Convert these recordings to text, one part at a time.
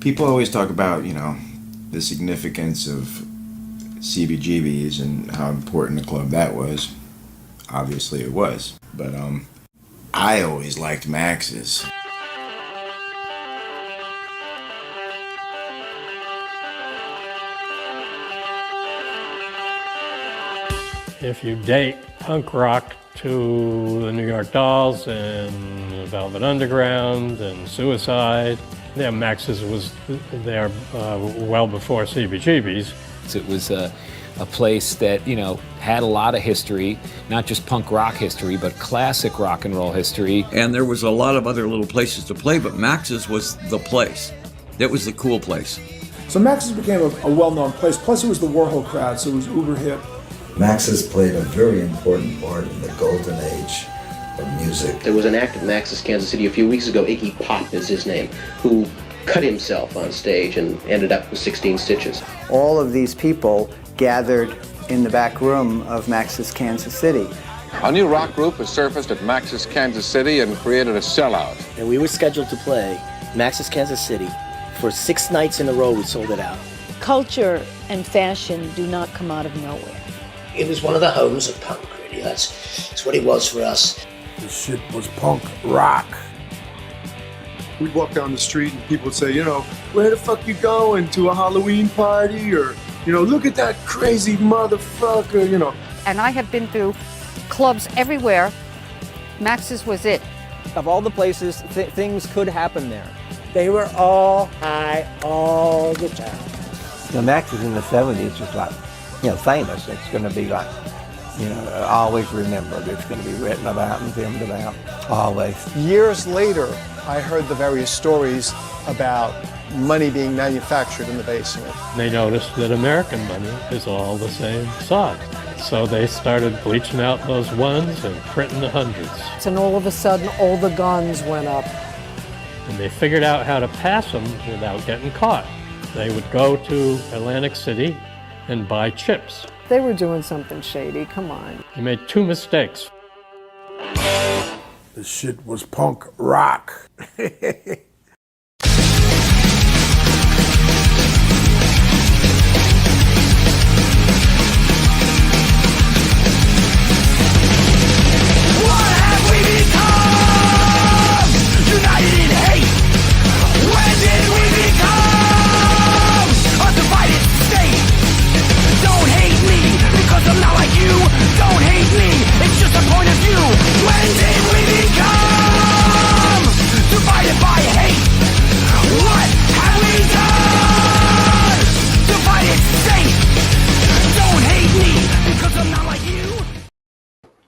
People always talk about, the significance of CBGBs and how important a club that was. Obviously it was. But I always liked Max's. If you date punk rock to the New York Dolls and the Velvet Underground and Suicide, yeah, Max's was there well before CBGB's. It was a place that, had a lot of history, not just punk rock history, but classic rock and roll history. And there was a lot of other little places to play, but Max's was the place. That was the cool place. So Max's became a well-known place, plus it was the Warhol crowd, so it was uber hip. Max's played a very important part in the golden age of music. There was an act at Max's Kansas City a few weeks ago, Iggy Pop is his name, who cut himself on stage and ended up with 16 stitches. All of these people gathered in the back room of Max's Kansas City. A new rock group has surfaced at Max's Kansas City and created a sellout. And we were scheduled to play Max's Kansas City. For 6 nights in a row, we sold it out. Culture and fashion do not come out of nowhere. It was one of the homes of punk, really. That's what it was for us. The shit was punk rock. We'd walk down the street and people would say, where the fuck you going? To a Halloween party? Or, look at that crazy motherfucker, And I have been through clubs everywhere. Max's was it. Of all the places, things could happen there. They were all high all the time. The Max's in the 70s was like, famous. It's going to be like, always remembered. It's going to be written about and filmed about, always. Years later, I heard the various stories about money being manufactured in the basement. They noticed that American money is all the same size. So they started bleaching out those ones and printing the hundreds. And all of a sudden, all the guns went up. And they figured out how to pass them without getting caught. They would go to Atlantic City and buy chips. They were doing something shady, come on. You made 2 mistakes. The shit was punk rock.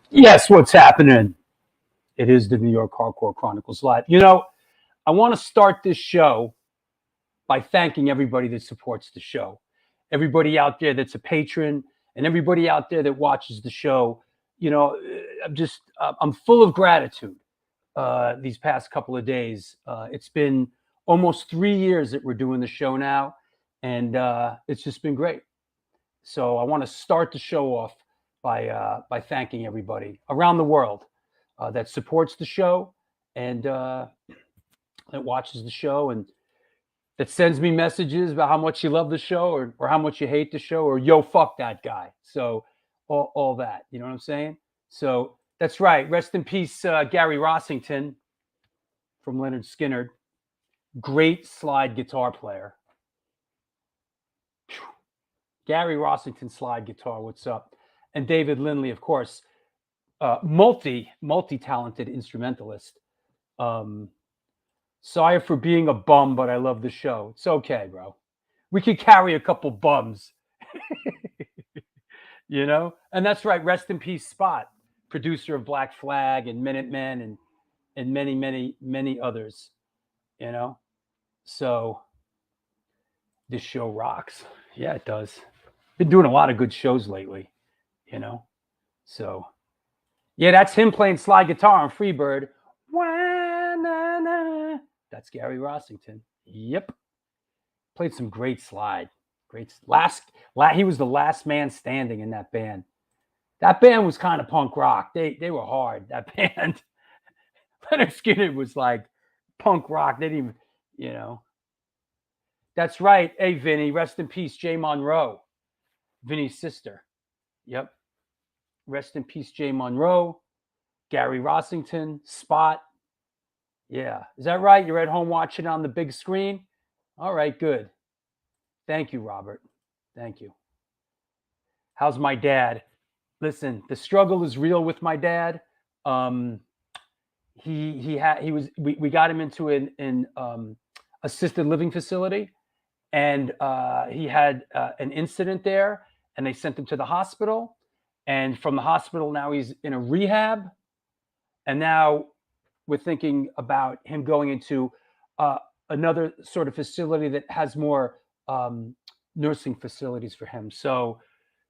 Yes, what's happening? It is the New York Hardcore Chronicles Live. I want to start this show by thanking everybody that supports the show. Everybody out there that's a patron and everybody out there that watches the show. I'm full of gratitude these past couple of days. It's been almost 3 years that we're doing the show now, and it's just been great. So I want to start the show off by thanking everybody around the world that supports the show and that watches the show and that sends me messages about how much you love the show or how much you hate the show or yo, fuck that guy. So all that, you know what I'm saying? So that's right. Rest in peace, Gary Rossington from Leonard Skinner. Great slide guitar player. Whew. Gary Rossington slide guitar, what's up? And David Lindley, of course, multi-talented instrumentalist. Sorry for being a bum, but I love the show. It's okay, bro. We could carry a couple bums, And that's right. Rest in peace, Spot, producer of Black Flag and Minutemen and many, many, many others. So this show rocks. Yeah, it does. Been doing a lot of good shows lately. So yeah, that's him playing slide guitar on Freebird. That's Gary Rossington. Yep. Played some great slide. He was the last man standing in that band. That band was kind of punk rock. They were hard, that band. Leonard Skinner was like punk rock. They didn't even, That's right. Hey, Vinny, rest in peace, Jay Monroe, Vinny's sister. Yep. Rest in peace, Jay Monroe, Gary Rossington, Spot. Yeah. Is that right? You're at home watching on the big screen? All right, good. Thank you, Robert. Thank you. How's my dad? Listen, the struggle is real with my dad. We got him into an assisted living facility, and he had an incident there, and they sent him to the hospital, and from the hospital now he's in a rehab, and now we're thinking about him going into another sort of facility that has more nursing facilities for him. So,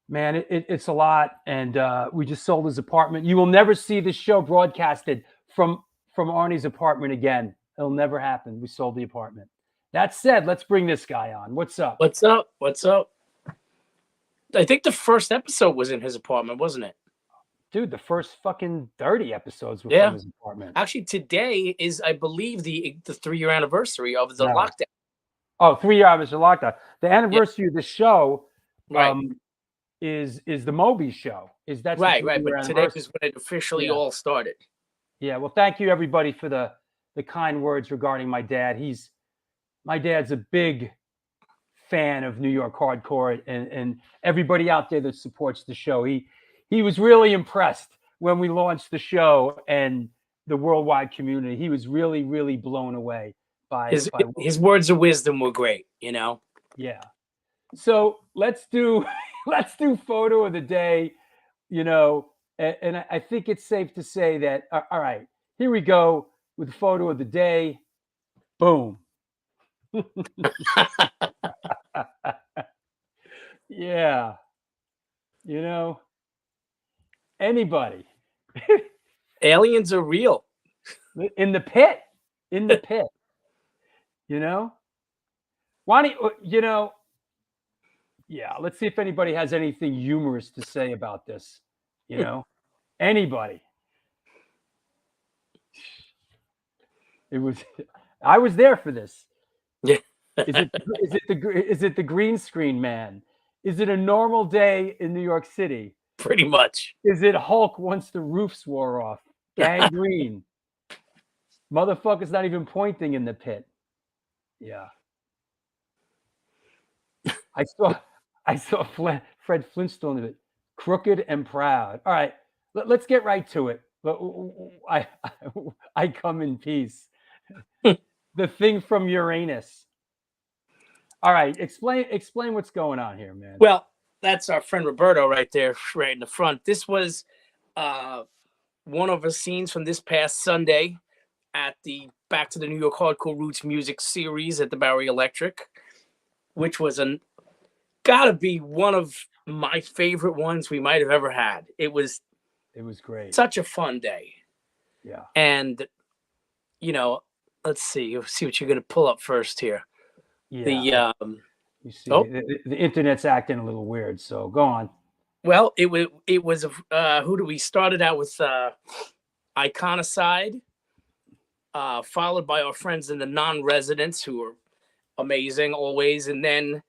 man, it's a lot, and we just sold his apartment. You will never see this show broadcasted from Arnie's apartment again. It'll never happen. We sold the apartment. That said, let's bring this guy on. What's up? What's up? What's up? I think the first episode was in his apartment, wasn't it? Dude, the first fucking 30 episodes were from his apartment. Actually, today is, I believe, the 3-year anniversary of the lockdown. Oh, 3-year anniversary of lockdown. The anniversary of the show is the Moby show. That's right. But today is when it officially all started. Yeah. Well, thank you everybody for the kind words regarding my dad. My dad's a big fan of New York hardcore, and everybody out there that supports the show. He was really impressed when we launched the show and the worldwide community. He was really, really blown away by his words of wisdom were great, you know? Yeah. So let's do photo of the day, you know, and I think it's safe to say that, all right, here we go with photo of the day. Boom. Yeah. You know, anybody. Aliens are real. In the pit. You know? Why don't you know? Yeah, let's see if anybody has anything humorous to say about this. You know? Anybody. I was there for this. Yeah. Is it the green screen man? Is it a normal day in New York City? Pretty much. Is it Hulk once the roofs wore off? Gangrene. Motherfucker's not even pointing in the pit. Yeah. I saw Fred Flintstone of it. Crooked and proud. All right, let's get right to it. I come in peace. The thing from Uranus. All right, explain what's going on here, man. Well, that's our friend Roberto right there, right in the front. This was one of the scenes from this past Sunday at the Back to the New York Hardcore Roots Music Series at the Barry Electric, which was gotta be one of my favorite ones we might have ever had. It was great. Such a fun day. Yeah. And, you know, let's see what you're going to pull up first here. Yeah. You see, the internet's acting a little weird, so go on. Well, it was who do we started out with Iconicide, followed by our friends in the non-residents who are amazing always, and then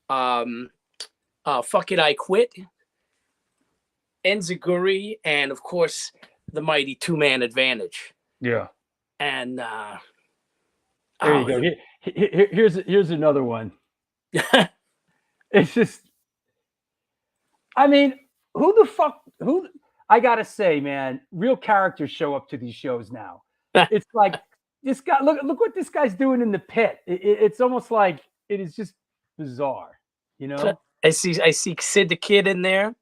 Fuck It, I Quit, Enziguri, and of course the mighty Two-Man Advantage. Yeah. And there you go. Here's another one. It's just, I mean, I gotta say, man, real characters show up to these shows now. It's like this guy. Look what this guy's doing in the pit. It's almost like it is just bizarre, you know. I see Sid the Kid in there.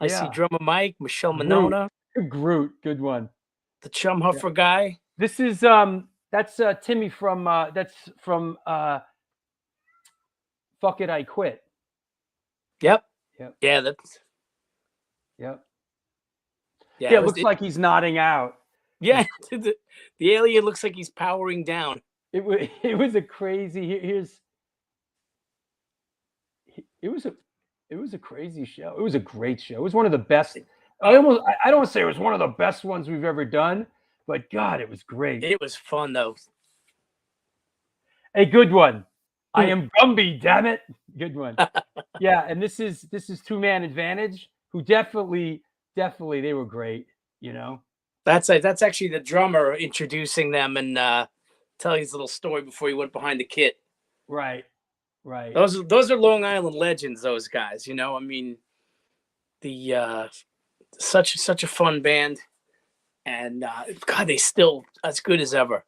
I see drummer Mike, Michelle Monona, Groot, good one. The Chum Huffer guy. This is that's Timmy from Fuck It, I Quit. Yep. Yep. Yeah, that's. Yep. Yeah, it looks like he's nodding out. Yeah, the alien looks like he's powering down. It was a crazy. It was a crazy show. It was a great show. It was one of the best. I don't want to say it was one of the best ones we've ever done, but God, it was great. It was fun though. A good one. I am Gumby, damn it. Good one. Yeah, and this is Two Man Advantage, who definitely they were great, you know. That's actually the drummer introducing them and telling his little story before he went behind the kit. Right. Right. Those are Long Island legends, those guys, you know. I mean, the such a fun band, and God, they still as good as ever.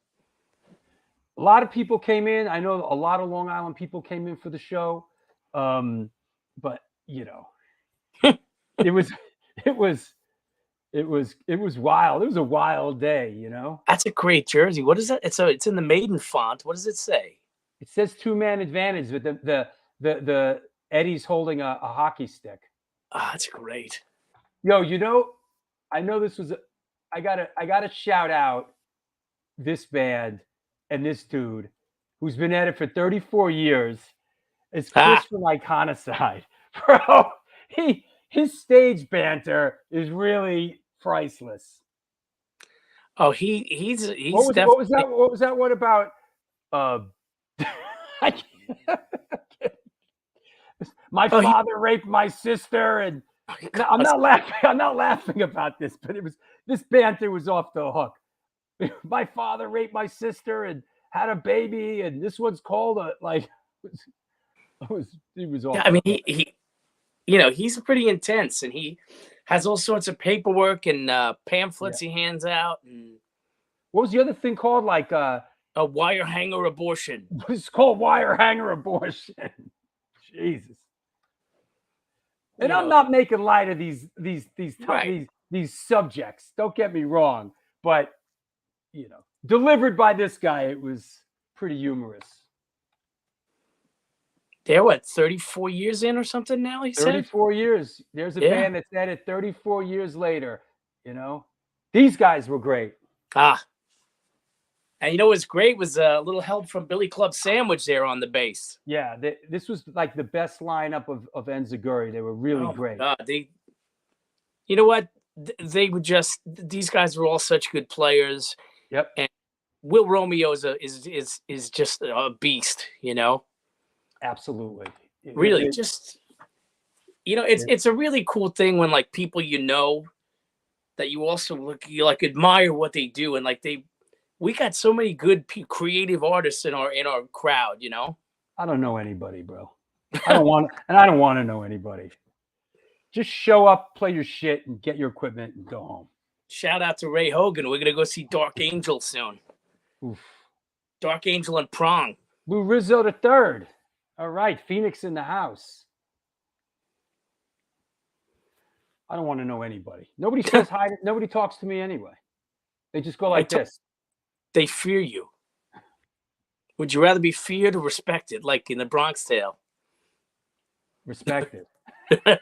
A lot of people came in. I know a lot of Long Island people came in for the show, but you know, it was wild. It was a wild day, you know. That's a great jersey. What is that? It's in the maiden font. What does it say? It says Two Man Advantage, but the Eddie's holding a hockey stick. Ah, that's great. Yo, you know, I know this was I gotta shout out this band and this dude who's been at it for 34 years. It's Chris from Iconicide. Bro, his stage banter is really priceless. Oh, he's what was that one about? My father raped my sister, and I'm not laughing about this, but this banter was off the hook. My father raped my sister and had a baby, and this one's called he was off. Yeah, I mean he you know, he's pretty intense, and he has all sorts of paperwork and pamphlets he hands out. And what was the other thing called? Like a wire hanger abortion. It's called wire hanger abortion. Jesus. And I'm not making light of these subjects. Don't get me wrong, but you know, delivered by this guy, it was pretty humorous. They're what, 34 years in or something now? He 34 years. There's a band that's at it 34 years later. You know, these guys were great. And you know what's great was a little help from Billy Club Sandwich there on the bass. Yeah, this was like the best lineup of Enziguri. They were really great. You know what? They were just, these guys were all such good players. Yep. And Will Romeo is just a beast, you know? Absolutely. Really, just, you know, it's a really cool thing when like people you know that you also you like admire what they do, and like we got so many good creative artists in our crowd, you know. I don't know anybody, bro. I don't want to know anybody. Just show up, play your shit, and get your equipment and go home. Shout out to Ray Hogan. We're gonna go see Dark Angel soon. Oof. Dark Angel and Prong. Lou Rizzo III. All right, Phoenix in the house. I don't want to know anybody. Nobody says hi. Nobody talks to me anyway. They just go like this. They fear you. Would you rather be feared or respected, like in the Bronx Tale? Respected. I'd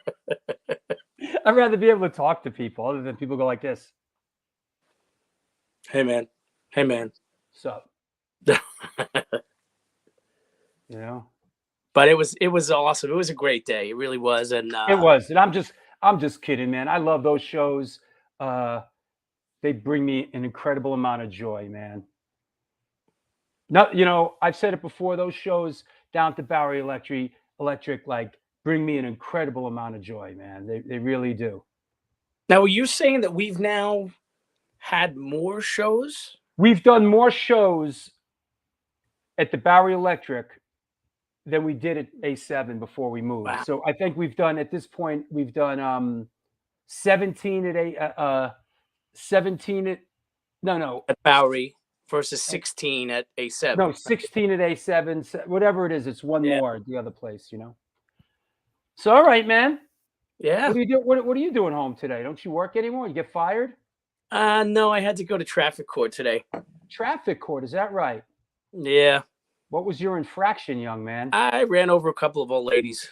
rather be able to talk to people other than people go like this. Hey, man. Hey, man. What's up? You know? But it was awesome. It was a great day. It really was. And it was. And I'm just kidding, man. I love those shows. They bring me an incredible amount of joy, man. No, you know, I've said it before, those shows down at the Bowery Electric, like, bring me an incredible amount of joy, man. They really do. Now, are you saying that we've now had more shows? We've done more shows at the Bowery Electric than we did at A7 before we moved. Wow. So I think we've done, at this point, we've done 17 at Bowery versus 16 at A7. No, 16 at A7, whatever it is, it's one more at the other place, you know. So all right, man. Yeah. What do you do? What are you doing home today? Don't you work anymore? You get fired? No, I had to go to traffic court today. Traffic court, is that right? Yeah. What was your infraction, young man? I ran over a couple of old ladies.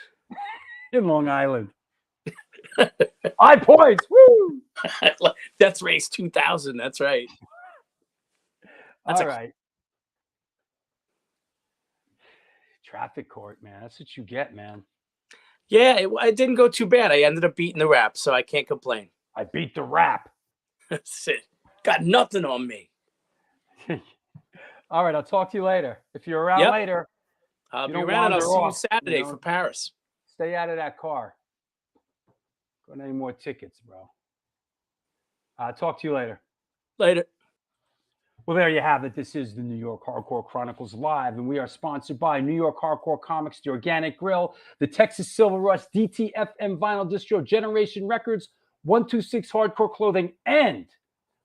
In Long Island. 5 points. Woo! Death Race 2000. That's right. All right. Traffic court, man. That's what you get, man. Yeah, it didn't go too bad. I ended up beating the rap, so I can't complain. I beat the rap. That's it. Got nothing on me. All right, I'll talk to you later. If you're around later, I'll You be don't around and I'll wander see you off, Saturday you know? for Paris. Stay out of that car. Got any more tickets, bro? Talk to you later. Later. Well, there you have it. This is the New York Hardcore Chronicles Live, and we are sponsored by New York Hardcore Comics, The Organic Grill, the Texas Silver Rush, DTFM Vinyl Distro, Generation Records, 126 Hardcore Clothing, and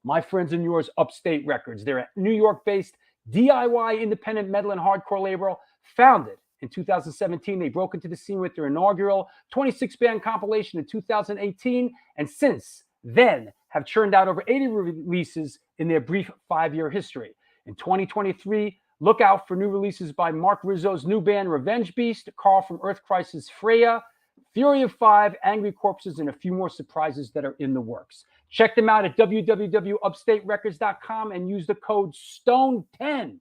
my friends and yours, Upstate Records. They're a New York-based DIY independent metal and hardcore label, founded in 2017. They broke into the scene with their inaugural 26-band compilation in 2018, and since then have churned out over 80 releases in their brief 5-year history. In 2023, look out for new releases by Mark Rizzo's new band Revenge Beast, Carl from Earth Crisis Freya, Fury of 5, Angry Corpses, and a few more surprises that are in the works. Check them out at www.upstaterecords.com and use the code STONE10,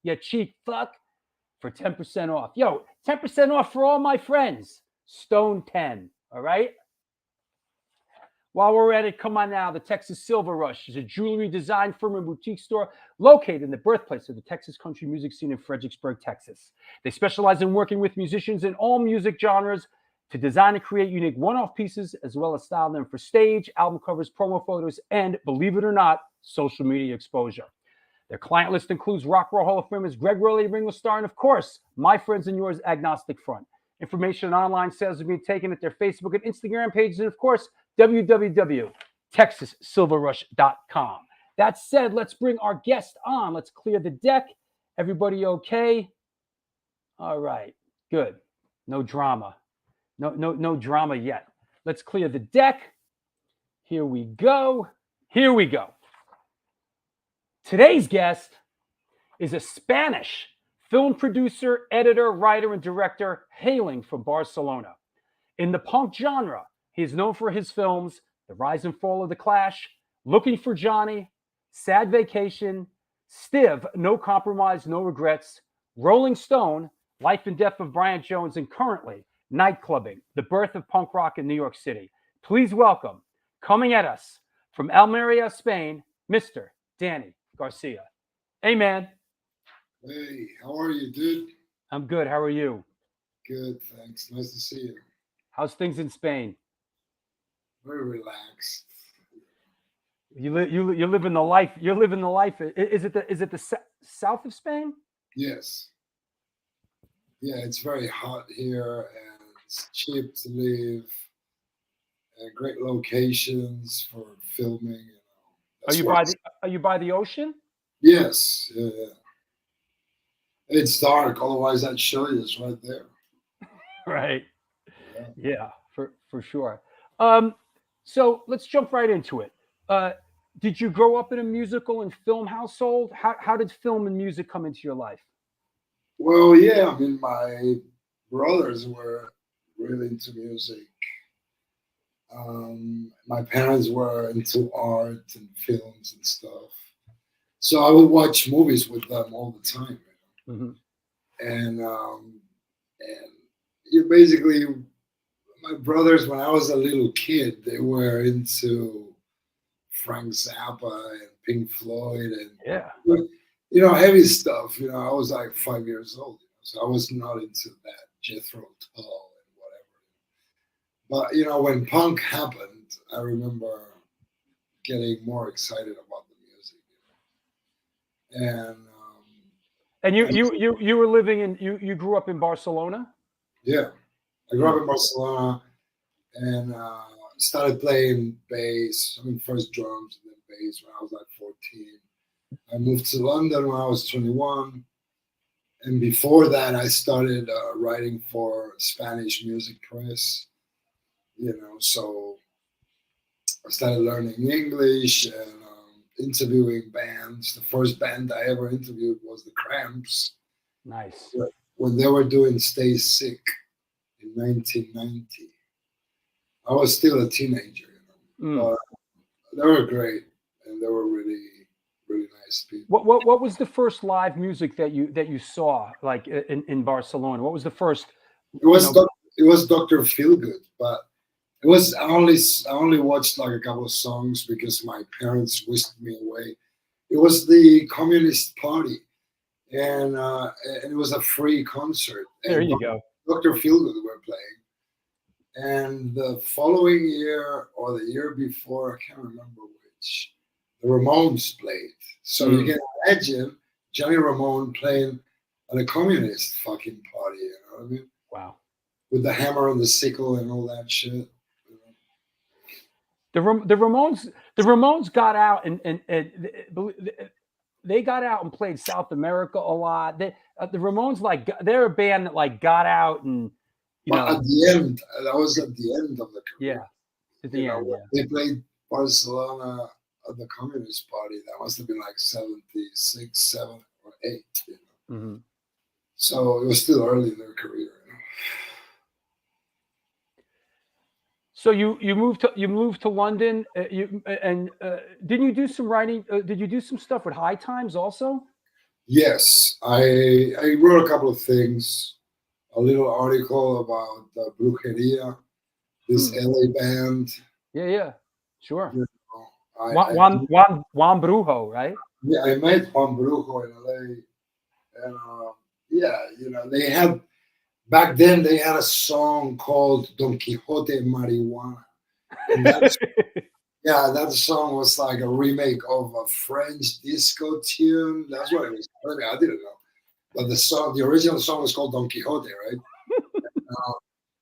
you cheap fuck, for 10% off. Yo, 10% off for all my friends. STONE10, all right? While we're at it, come on now. The Texas Silver Rush is a jewelry design firm and boutique store located in the birthplace of the Texas country music scene in Fredericksburg, Texas. They specialize in working with musicians in all music genres to design and create unique one-off pieces, as well as style them for stage, album covers, promo photos, and, believe it or not, social media exposure. Their client list includes Rock and Roll Hall of Famers Greg Rowley, Ringo Starr, and, of course, my friends and yours, Agnostic Front. Information on online sales is being taken at their Facebook and Instagram pages, and, of course, www.texassilverrush.com. That said, let's bring our guest on. Let's clear the deck. Everybody okay? All right, good. No drama. No drama yet. Let's clear the deck. Here we go. Here we go. Today's guest is a Spanish film producer, editor, writer, and director hailing from Barcelona. In the punk genre, he is known for his films The Rise and Fall of the Clash, Looking for Johnny, Sad Vacation, Stiv, No Compromise, No Regrets, Rolling Stone, Life and Death of Brian Jones, and currently Nightclubbing, the birth of punk rock in New York City. Please welcome, coming at us from Almeria, Spain, Mr. Danny Garcia. Hey, man. Hey, how are you, dude? I'm good. How are you? Good, thanks. Nice to see you. How's things in Spain? Very relaxed. You're living the life. You're living the life. Is it the south of Spain? Yes. Yeah, it's very hot here and it's cheap to live. And great locations for filming. Are you by the ocean? Yes. Yeah. It's dark. Otherwise, I'd show you. It's right there. Right. Yeah, for sure. So let's jump right into it. Did you grow up in a musical and film household? How did film and music come into your life? Well, yeah. I mean, my brothers were really into music. My parents were into art and films and stuff. So I would watch movies with them all the time. You know? And you basically, my brothers, when I was a little kid, they were into Frank Zappa and Pink Floyd and heavy stuff. You know, I was like 5 years old, so I was not into that Jethro Tull and whatever. But when punk happened, I remember getting more excited about the music. And you were living in you grew up in Barcelona? Yeah, I grew up in Barcelona and started playing bass. I mean, first drums and then bass when I was like 14. I moved to London when I was 21. And before that, I started writing for Spanish music press. So I started learning English and interviewing bands. The first band I ever interviewed was the Cramps. Nice. When they were doing Stay Sick in 1990. I was still a teenager, but they were great and they were really, really nice people. What was the first live music that you saw like in Barcelona? What was the first? It was Dr. Feelgood, but it was I only watched like a couple of songs because my parents whisked me away. It was the Communist Party, and it was a free concert. There and you go. Dr. Feelgood were playing. And the following year or the year before, I can't remember which, the Ramones played. So you can imagine Johnny Ramone playing at a communist fucking party, you know what I mean? Wow. With the hammer and the sickle and all that shit. The Ramones got out and they got out and played South America a lot. The Ramones, like, they're a band that like got out and At the end, that was at the end of the career. Yeah, at the end. Yeah. They played Barcelona at the Communist Party. That must have been like 76, 7, or 8. You know? Mm-hmm. So it was still early in their career. You know? So you moved to London. Didn't you do some writing? Did you do some stuff with High Times also? Yes, I wrote a couple of things. A little article about Brujeria, this LA band. Yeah, sure. You know, Juan Brujo, right? Yeah, I met Juan Brujo in LA, and yeah, you know, they had back then they had a song called Don Quixote Marijuana. And that song was like a remake of a French disco tune. That's what it was. I didn't know. But the original song was called Don Quixote, right?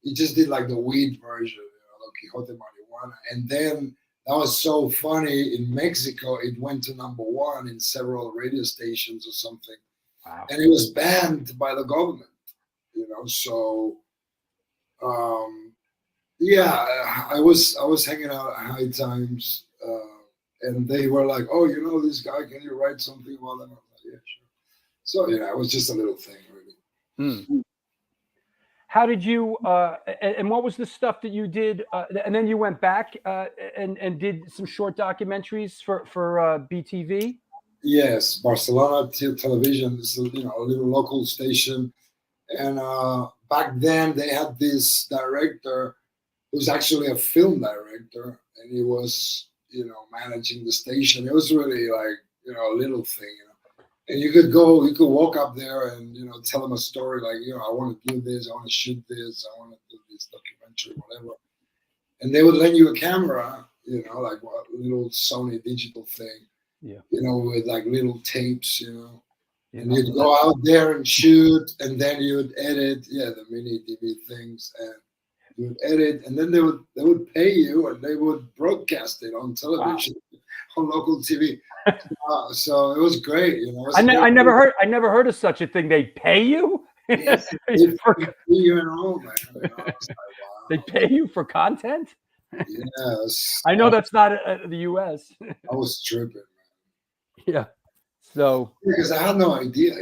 He just did like the weed version, you know, Don Quixote Marijuana. And then that was so funny. In Mexico, it went to #1 in several radio stations or something. Wow. And it was banned by the government, you know. So, yeah, I was hanging out at High Times, and they were like, "Oh, you know this guy? Can you write something about him?" I was like, "Yeah, sure." So, you know, it was just a little thing, really. How did you, and what was the stuff that you did? And then you went back and did some short documentaries for BTV? Yes, Barcelona Television is a little local station. And back then they had this director who's actually a film director, and he was, managing the station. It was really like, a little thing, And you could walk up there and, tell them a story like, I want to do this, I want to shoot this, I want to do this documentary, whatever. And they would lend you a camera, like a little Sony digital thing, with like little tapes, and you'd go out there and shoot, and then you would edit, the mini DV things, and you would edit, and then they would pay you, and they would broadcast it on television, on local TV. So it was great, I never heard of such a thing. They pay you? Yes, they pay you and all, man. Like, wow. They pay you for content? Yes. I know that's not the U.S. I was tripping, man. Yeah. So because I had no idea,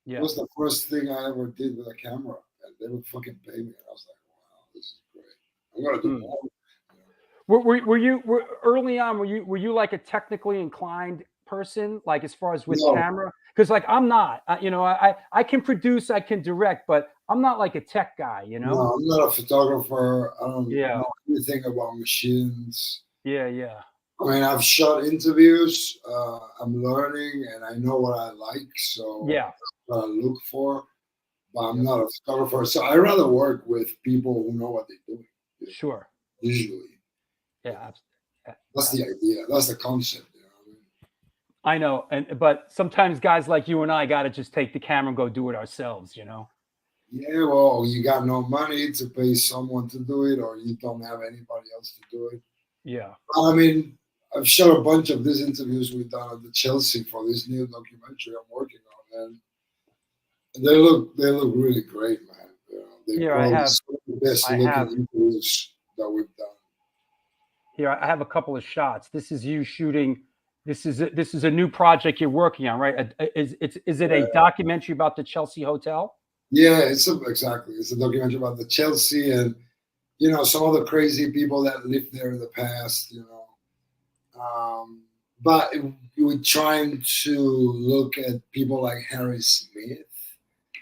Yeah. It was the first thing I ever did with a camera, and they would fucking pay me. And I was like, wow, this is great. I'm gonna do more. Were you early on? Were you like a technically inclined person, like as far as with camera? Because like I'm not. I can produce, I can direct, but I'm not like a tech guy. No, I'm not a photographer. I don't know anything about machines. Yeah. I mean, I've shot interviews. I'm learning, and I know what I like. So that's what I look for. But I'm not a photographer. So I rather work with people who know what they're doing. Sure. Usually. Yeah. That's the idea. That's the concept. I know, but sometimes guys like you and I got to just take the camera and go do it ourselves. Yeah, well, you got no money to pay someone to do it, or you don't have anybody else to do it. Yeah. I mean, I've shot a bunch of these interviews we've done at the Chelsea for this new documentary I'm working on, and they look really great, man. I have some of the best looking interviews that we've done. Here, I have a couple of shots. This is you shooting. This is a new project you're working on, right? Is it a documentary about the Chelsea Hotel? Yeah, exactly. It's a documentary about the Chelsea and some of the crazy people that lived there in the past. But we're trying to look at people like Harry Smith.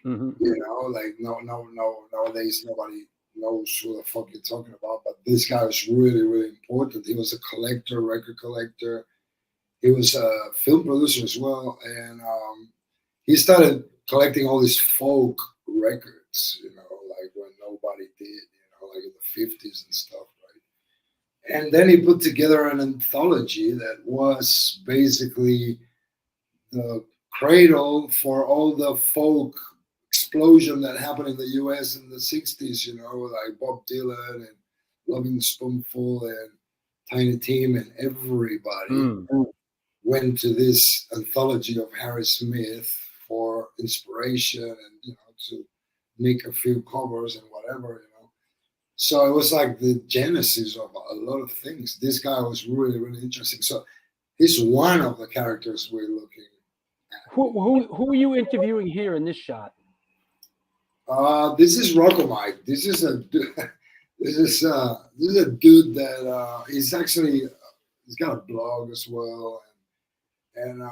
Like nowadays nobody knows who the fuck you're talking about, but this guy was really, really important. He was a collector, record collector. He was a film producer as well, and he started collecting all these folk records, like when nobody did, like in the 50s and stuff, right? And then he put together an anthology that was basically the cradle for all the folk explosion that happened in the US in the 60s, like Bob Dylan and Loving Spoonful and Tiny Tim and everybody went to this anthology of Harry Smith for inspiration and, to make a few covers and whatever, So it was like the genesis of a lot of things. This guy was really, really interesting. So he's one of the characters we're looking at. Who are you interviewing here in this shot? This is Rocco Mike. This is a dude that he's got a blog as well, and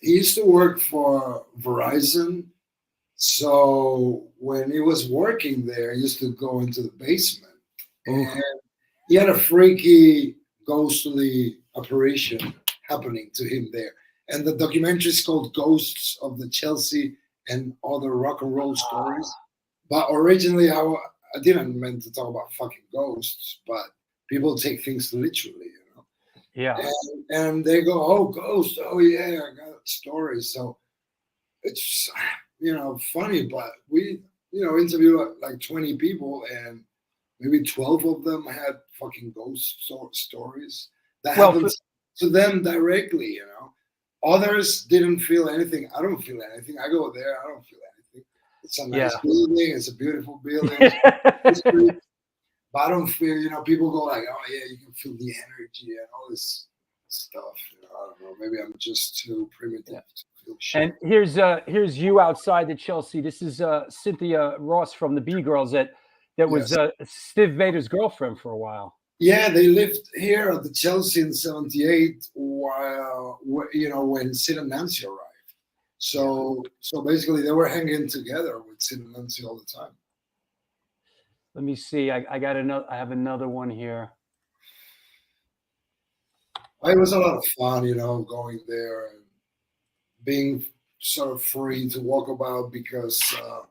he used to work for Verizon. So when he was working there, he used to go into the basement, and he had a freaky, ghostly apparition happening to him there. And the documentary is called "Ghosts of the Chelsea and Other Rock and Roll Stories." But originally, I didn't mean to talk about fucking ghosts, but people take things literally, Yeah. And they go, "Oh, ghosts! Oh yeah, I got stories." So it's funny, but we interviewed like 20 people, and maybe 12 of them had fucking ghost stories that happened to them directly. Others didn't feel anything. I don't feel anything. I go there, I don't feel anything. It's a nice building. It's a beautiful building. But I don't feel, people go like, "Oh yeah, you can feel the energy and all this stuff." I don't know. Maybe I'm just too primitive to feel shit. And here's you outside the Chelsea. This is Cynthia Ross from the B-Girls that was Steve Vader's girlfriend for a while. Yeah, they lived here at the Chelsea in '78 while, when Sid and Nancy arrived. So basically they were hanging together with Sid and Nancy all the time. Let me see. I have another one here. It was a lot of fun, going there and being sort of free to walk about because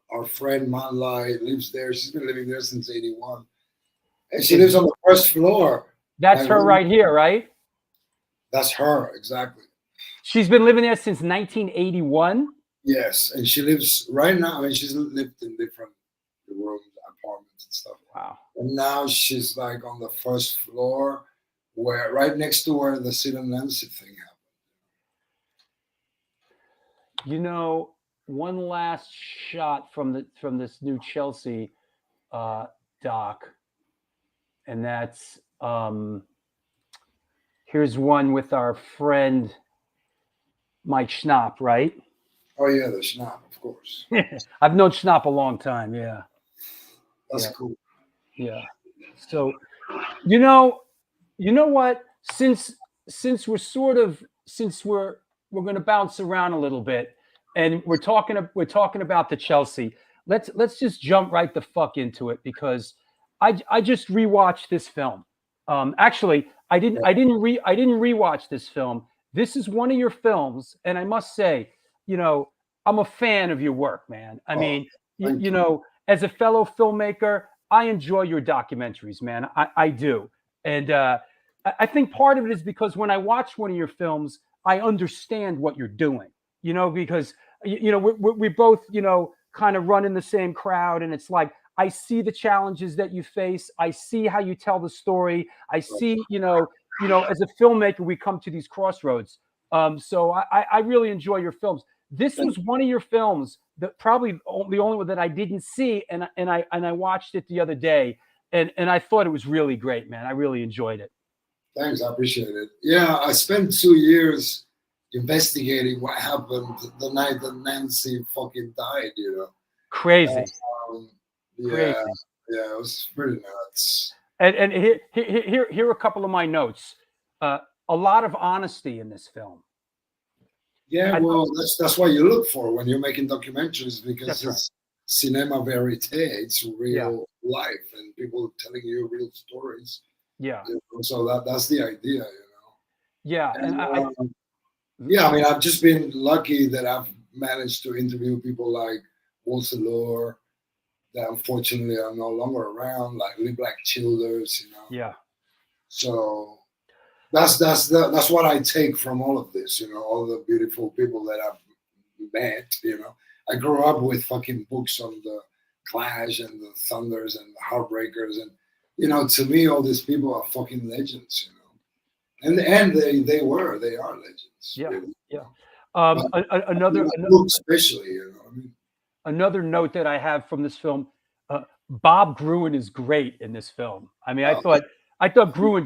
our friend Manlai lives there. She's been living there since '81. And she lives on the first floor. That's her right here, right? That's her, exactly. She's been living there since 1981? Yes, and she lives right now. I mean, she's lived in different rooms, apartments and stuff. Wow. And now she's like on the first floor, right next to where the Sid and Nancy thing happened. One last shot from this new Chelsea doc. And that's here's one with our friend Mike Schnapp, right? Oh yeah, the Schnapp, of course. I've known Schnapp a long time. Yeah, that's cool. Yeah. So, you know what? Since we're going to bounce around a little bit, and we're talking about the Chelsea. Let's just jump right the fuck into it because I just rewatched this film. Actually, I didn't rewatch this film. This is one of your films, and I must say, I'm a fan of your work, man. I mean, as a fellow filmmaker, I enjoy your documentaries, man. I do, and I think part of it is because when I watch one of your films, I understand what you're doing. Because we both kind of run in the same crowd, and it's like, I see the challenges that you face. I see how you tell the story. I see, as a filmmaker, we come to these crossroads. So I really enjoy your films. This was one of your films that probably the only one that I didn't see, and I watched it the other day, and I thought it was really great, man. I really enjoyed it. Thanks, I appreciate it. Yeah, I spent 2 years investigating what happened the night that Nancy fucking died. Crazy. Yeah, it was pretty nuts. And here are a couple of my notes. A lot of honesty in this film. Yeah, well, that's what you look for when you're making documentaries because it's cinema verite. It's real life and people telling you real stories. Yeah. So that's the idea, Yeah. And I mean, I've just been lucky that I've managed to interview people like Walter Lure, that unfortunately are no longer around, like Lee Black Childers, Yeah. So that's what I take from all of this, all the beautiful people that I've met, I grew up with fucking books on the Clash and the Thunders and the Heartbreakers, and to me all these people are fucking legends, and they are legends. Yeah, really. yeah. Another especially, Another note that I have from this film, Bob Gruen is great in this film. I mean, I thought Gruen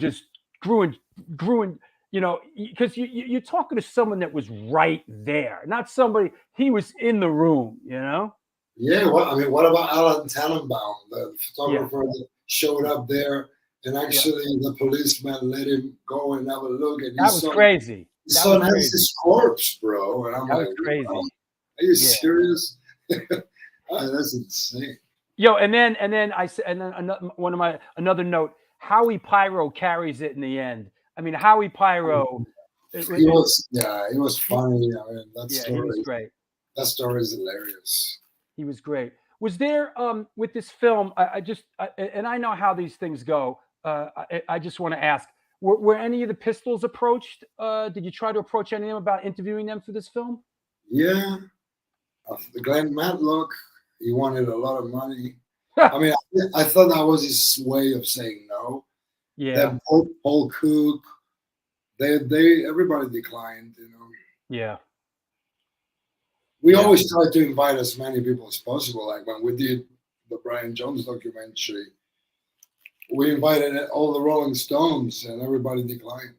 Gruen, because you're talking to someone that was right there, not somebody, he was in the room, Yeah, what about Alan Tannenbaum, the photographer that showed up there, and actually the policeman let him go and have a look, and that was crazy. He saw Nancy's corpse, bro, and I'm that like, was crazy. Wow, are you serious? That's insane. Yo, and then another note. Howie Pyro carries it in the end. I mean, Howie Pyro. He was funny. I mean, he was great. That story is hilarious. He was great. Was there with this film? And I know how these things go. I just want to ask: were any of the Pistols approached? Did you try to approach any of them about interviewing them for this film? Yeah, the Glenn Matlock. He wanted a lot of money. I mean, I thought that was his way of saying no. Yeah. Then Paul Cook, everybody declined, Yeah. We always try to invite as many people as possible. Like when we did the Brian Jones documentary, we invited all the Rolling Stones and everybody declined.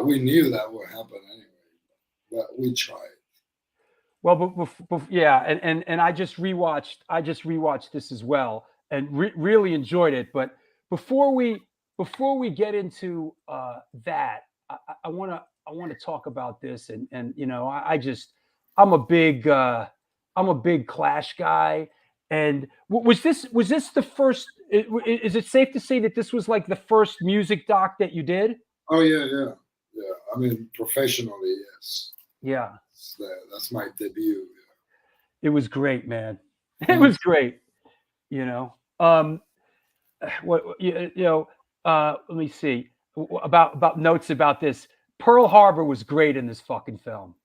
We knew that would happen anyway, but we tried. Well, yeah, and I just rewatched this as well, and really enjoyed it. But before we get into that, I want to talk about this, and I'm a big Clash guy, and was this the first? Is it safe to say that this was like the first music doc that you did? Oh yeah. I mean, professionally, yes. Yeah. That's my debut. It was great, man. It was great. Let me see about notes about this. Pearl Harbor was great in this fucking film.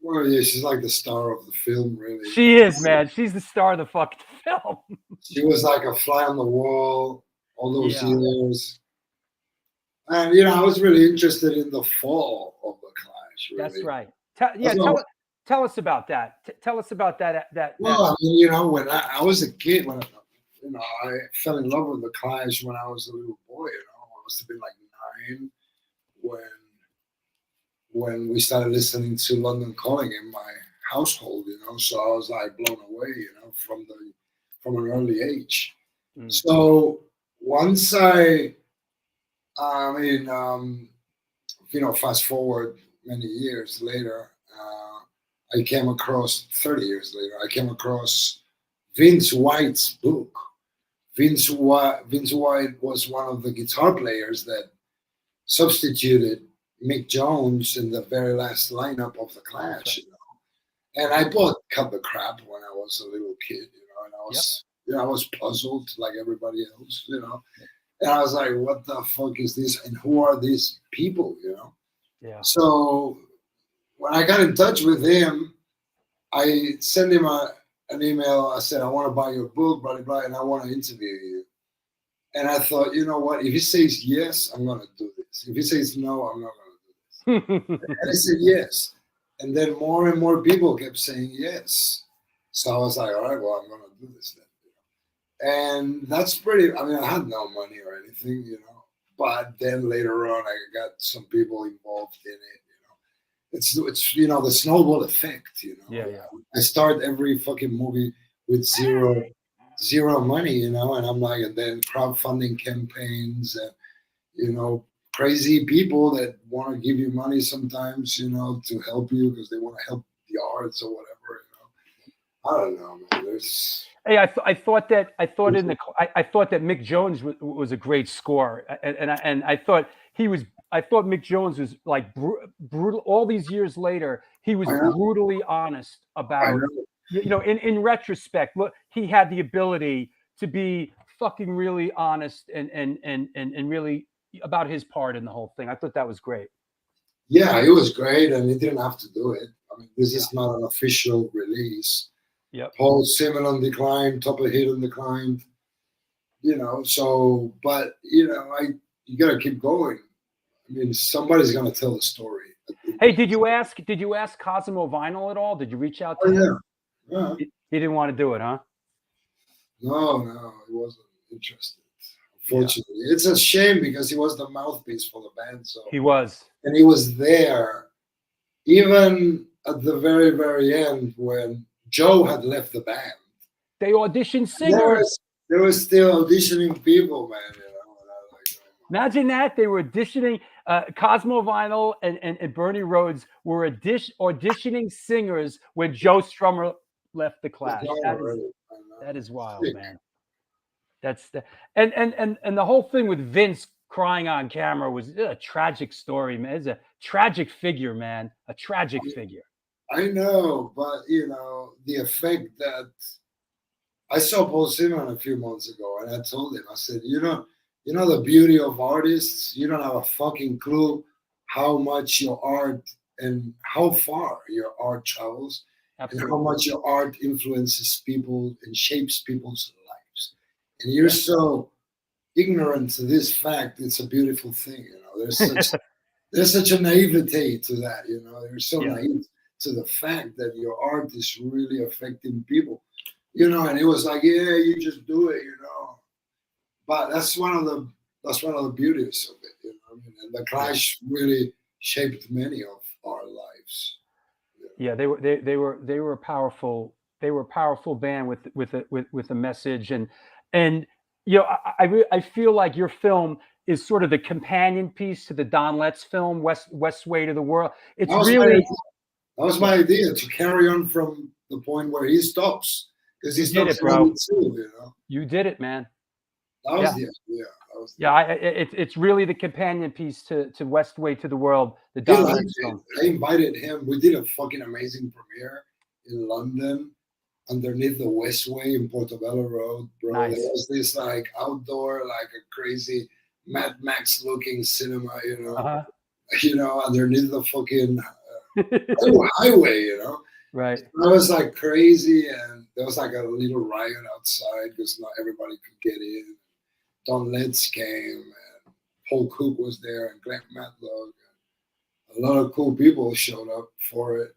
Well, yeah, she's like the star of the film, really. She is, man. She's the star of the fucking film. She was like a fly on the wall all those years. And I was really interested in the fall of the Clash. Really. That's right. Tell us about that. Tell us about that. Well, I mean, when I was a kid, when I fell in love with the Clash when I was a little boy. I must have been like 9 when we started listening to London Calling in my household. So I was like blown away, from an early age. Mm. So once fast forward many years later. I came across 30 years later. I came across Vince White's book. Vince White was one of the guitar players that substituted Mick Jones in the very last lineup of the Clash. And I bought Cut the Crap when I was a little kid. And I was puzzled like everybody else. And I was like, "What the fuck is this? And who are these people?" Yeah. So when I got in touch with him, I sent him an email. I said, "I want to buy your book, blah, blah, blah, and I want to interview you." And I thought, you know what? If he says yes, I'm going to do this. If he says no, I'm not going to do this. And I said yes. And then more and more people kept saying yes. So I was like, all right, well, I'm going to do this then. And that's pretty, I mean, I had no money or anything, But then later on, I got some people involved in it. It's the snowball effect. Yeah. I start every fucking movie with zero money, and I'm like, and then crowdfunding campaigns and crazy people that want to give you money sometimes, to help you because they want to help the arts or whatever. I don't know, man. There's. Hey, I thought that Mick Jones was a great scorer, and I thought he was Mick Jones was like brutal. All these years later, he was brutally honest about, in retrospect, look, he had the ability to be fucking really honest and really about his part in the whole thing. I thought that was great. Yeah, it was great, and he didn't have to do it. I mean, this is not an official release. Yep. Paul Simon on decline, Top of Hit on decline. So, but you gotta keep going. I mean, somebody's gonna tell the story. Hey, did you ask Cosmo Vinyl at all? Did you reach out to him? Yeah. He didn't want to do it, huh? No, he wasn't interested. Unfortunately, it's a shame because he was the mouthpiece for the band. So he was, and he was there, even at the very, very end when Joe had left the band. They auditioned singers. They were still auditioning people, man. Imagine that they were auditioning. Cosmo Vinyl and Bernie Rhodes were auditioning singers when Joe Strummer left the Clash. That is wild, man. That's and the whole thing with Vince crying on camera was a tragic story, man. It's a tragic figure, man. A tragic figure. I know, but the effect that I saw Paul Simon a few months ago, and I told him, I said, you know the beauty of artists, you don't have a fucking clue how much your art and how far your art travels. Absolutely. And how much your art influences people and shapes people's lives. And you're so ignorant to this fact. It's a beautiful thing. There's such a naivete to that. They're so naive to the fact that your art is really affecting people. And it was like, yeah, you just do it. But that's one of the beauties of it. And the Clash really shaped many of our lives. Yeah, they were a powerful band with a message, and I feel like your film is sort of the companion piece to the Don Letts film West Way to the World. It's that was my idea to carry on from the point where he stops, because he stops bro. Too, You did it, man. That was the idea. It's really the companion piece to West Way to the World. The Don Letts film. I invited him. We did a fucking amazing premiere in London, underneath the Westway in Portobello Road, bro. Nice. There was this like outdoor, like a crazy Mad Max looking cinema, underneath the fucking highway, Right. It was like crazy, and there was like a little riot outside because not everybody could get in. Don Letts came, and Paul Cook was there, and Glenn Matlock. A lot of cool people showed up for it.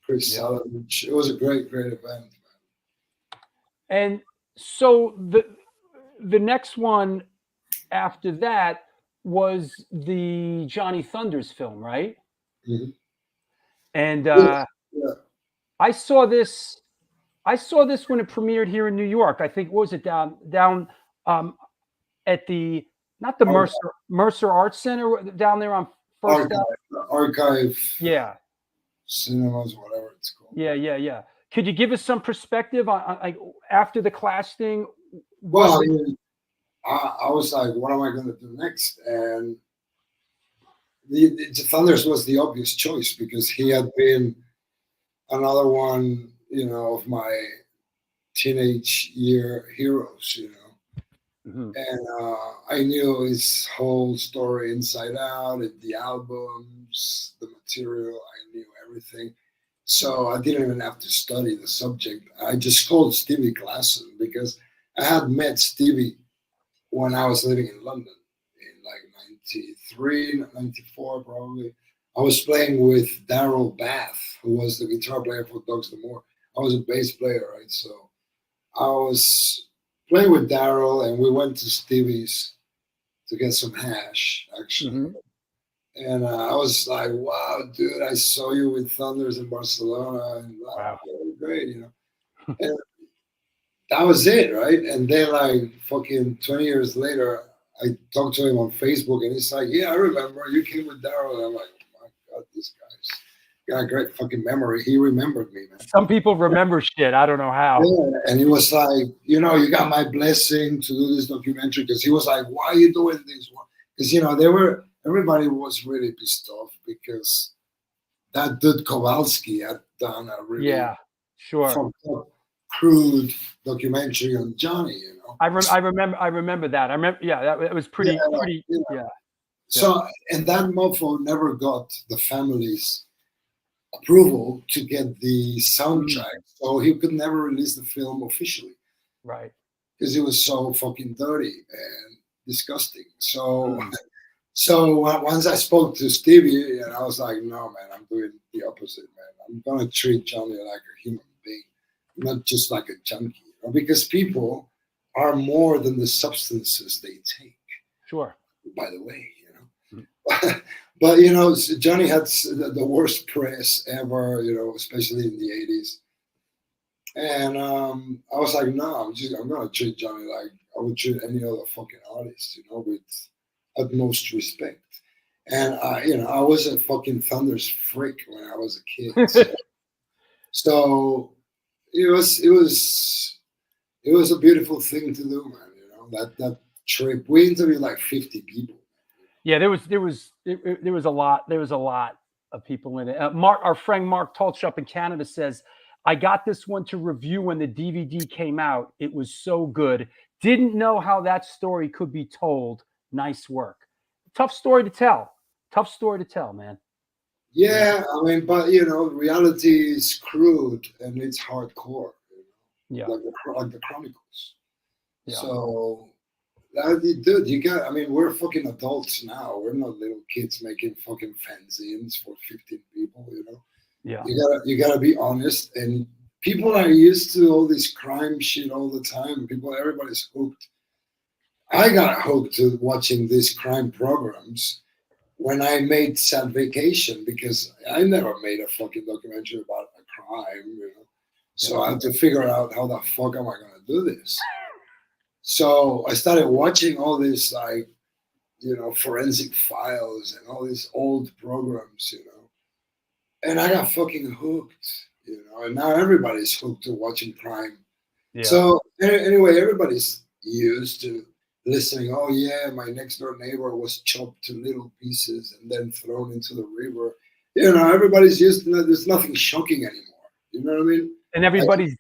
Chris Salovich. It was a great event, man. And so the next one after that was the Johnny Thunders film, right? Mm-hmm. And I saw this when it premiered here in New York. I think, what was it, down at the, not the Mercer Arts Center, down there on First Archive. Yeah. Cinemas, whatever it's called. Yeah. Could you give us some perspective on like after the Clash thing? Well, I was like, what am I going to do next? And the Thunders was the obvious choice because he had been another one, of my teenage year heroes, Mm-hmm. And I knew his whole story inside out, the albums, the material, I knew everything. So I didn't even have to study the subject. I just called Stevie Glasson because I had met Stevie when I was living in London in like 93, 94 probably. I was playing with Daryl Bath, who was the guitar player for Dogs the Moor. I was a bass player, right? So I was playing with Daryl, and we went to Stevie's to get some hash, actually. Mm-hmm. And I was like, wow, dude, I saw you with Thunders in Barcelona. And wow, great, And that was it, right? And then like fucking 20 years later, I talked to him on Facebook, and he's like, yeah, I remember. You came with Daryl. And I'm like, oh my God, this guy's got a great fucking memory. He remembered me, man. Some people remember shit. I don't know how. Yeah. And he was like, you got my blessing to do this documentary, because he was like, why are you doing this? Because, everybody was really pissed off because that dude Kowalski had done a really fucked up, crude documentary on Johnny. You know, I remember that. I remember. Yeah, that was pretty. Yeah. So, and that mofo never got the family's approval to get the soundtrack, so he could never release the film officially. Right. Because it was so fucking dirty and disgusting. So, so once I spoke to Stevie, and I was like, no, man, I'm doing the opposite, man. I'm gonna treat Johnny like a human being, not just like a junkie. You know? Because people are more than the substances they take. Sure. By the way, you know. But you know, Johnny had the worst press ever. You know, especially in the '80s. And I was like, no, I'm gonna treat Johnny like I would treat any other fucking artist, you know, with utmost respect. And you know, I was a fucking Thunders freak when I was a kid. So it was a beautiful thing to do, man. You know, that trip. We interviewed like 50 people. Yeah, there was a lot of people in it. Our friend Mark Tulch up in Canada says, I got this one to review when the DVD came out. It was so good. Didn't know how that story could be told. Nice work. Tough story to tell. Tough story to tell, man. Yeah, I mean, but you know, reality is crude and it's hardcore. You know? Yeah. Like the Chronicles. Yeah. So, dude, you got. I mean, we're fucking adults now. We're not little kids making fucking fanzines for 15 people. You know. Yeah. You gotta be honest, and people are used to all this crime shit all the time. Everybody's hooked. I got hooked to watching these crime programs when I made Sad Vacation because I never made a fucking documentary about a crime, you know. So I had to figure out how the fuck am I gonna do this. So I started watching all this, like, you know, Forensic Files and all these old programs, you know. And I got fucking hooked, you know, and now everybody's hooked to watching crime. Yeah. So anyway, everybody's used to listening, oh yeah, my next door neighbor was chopped to little pieces and then thrown into the river. You know, everybody's used to that. There's nothing shocking anymore. You know what I mean? And everybody's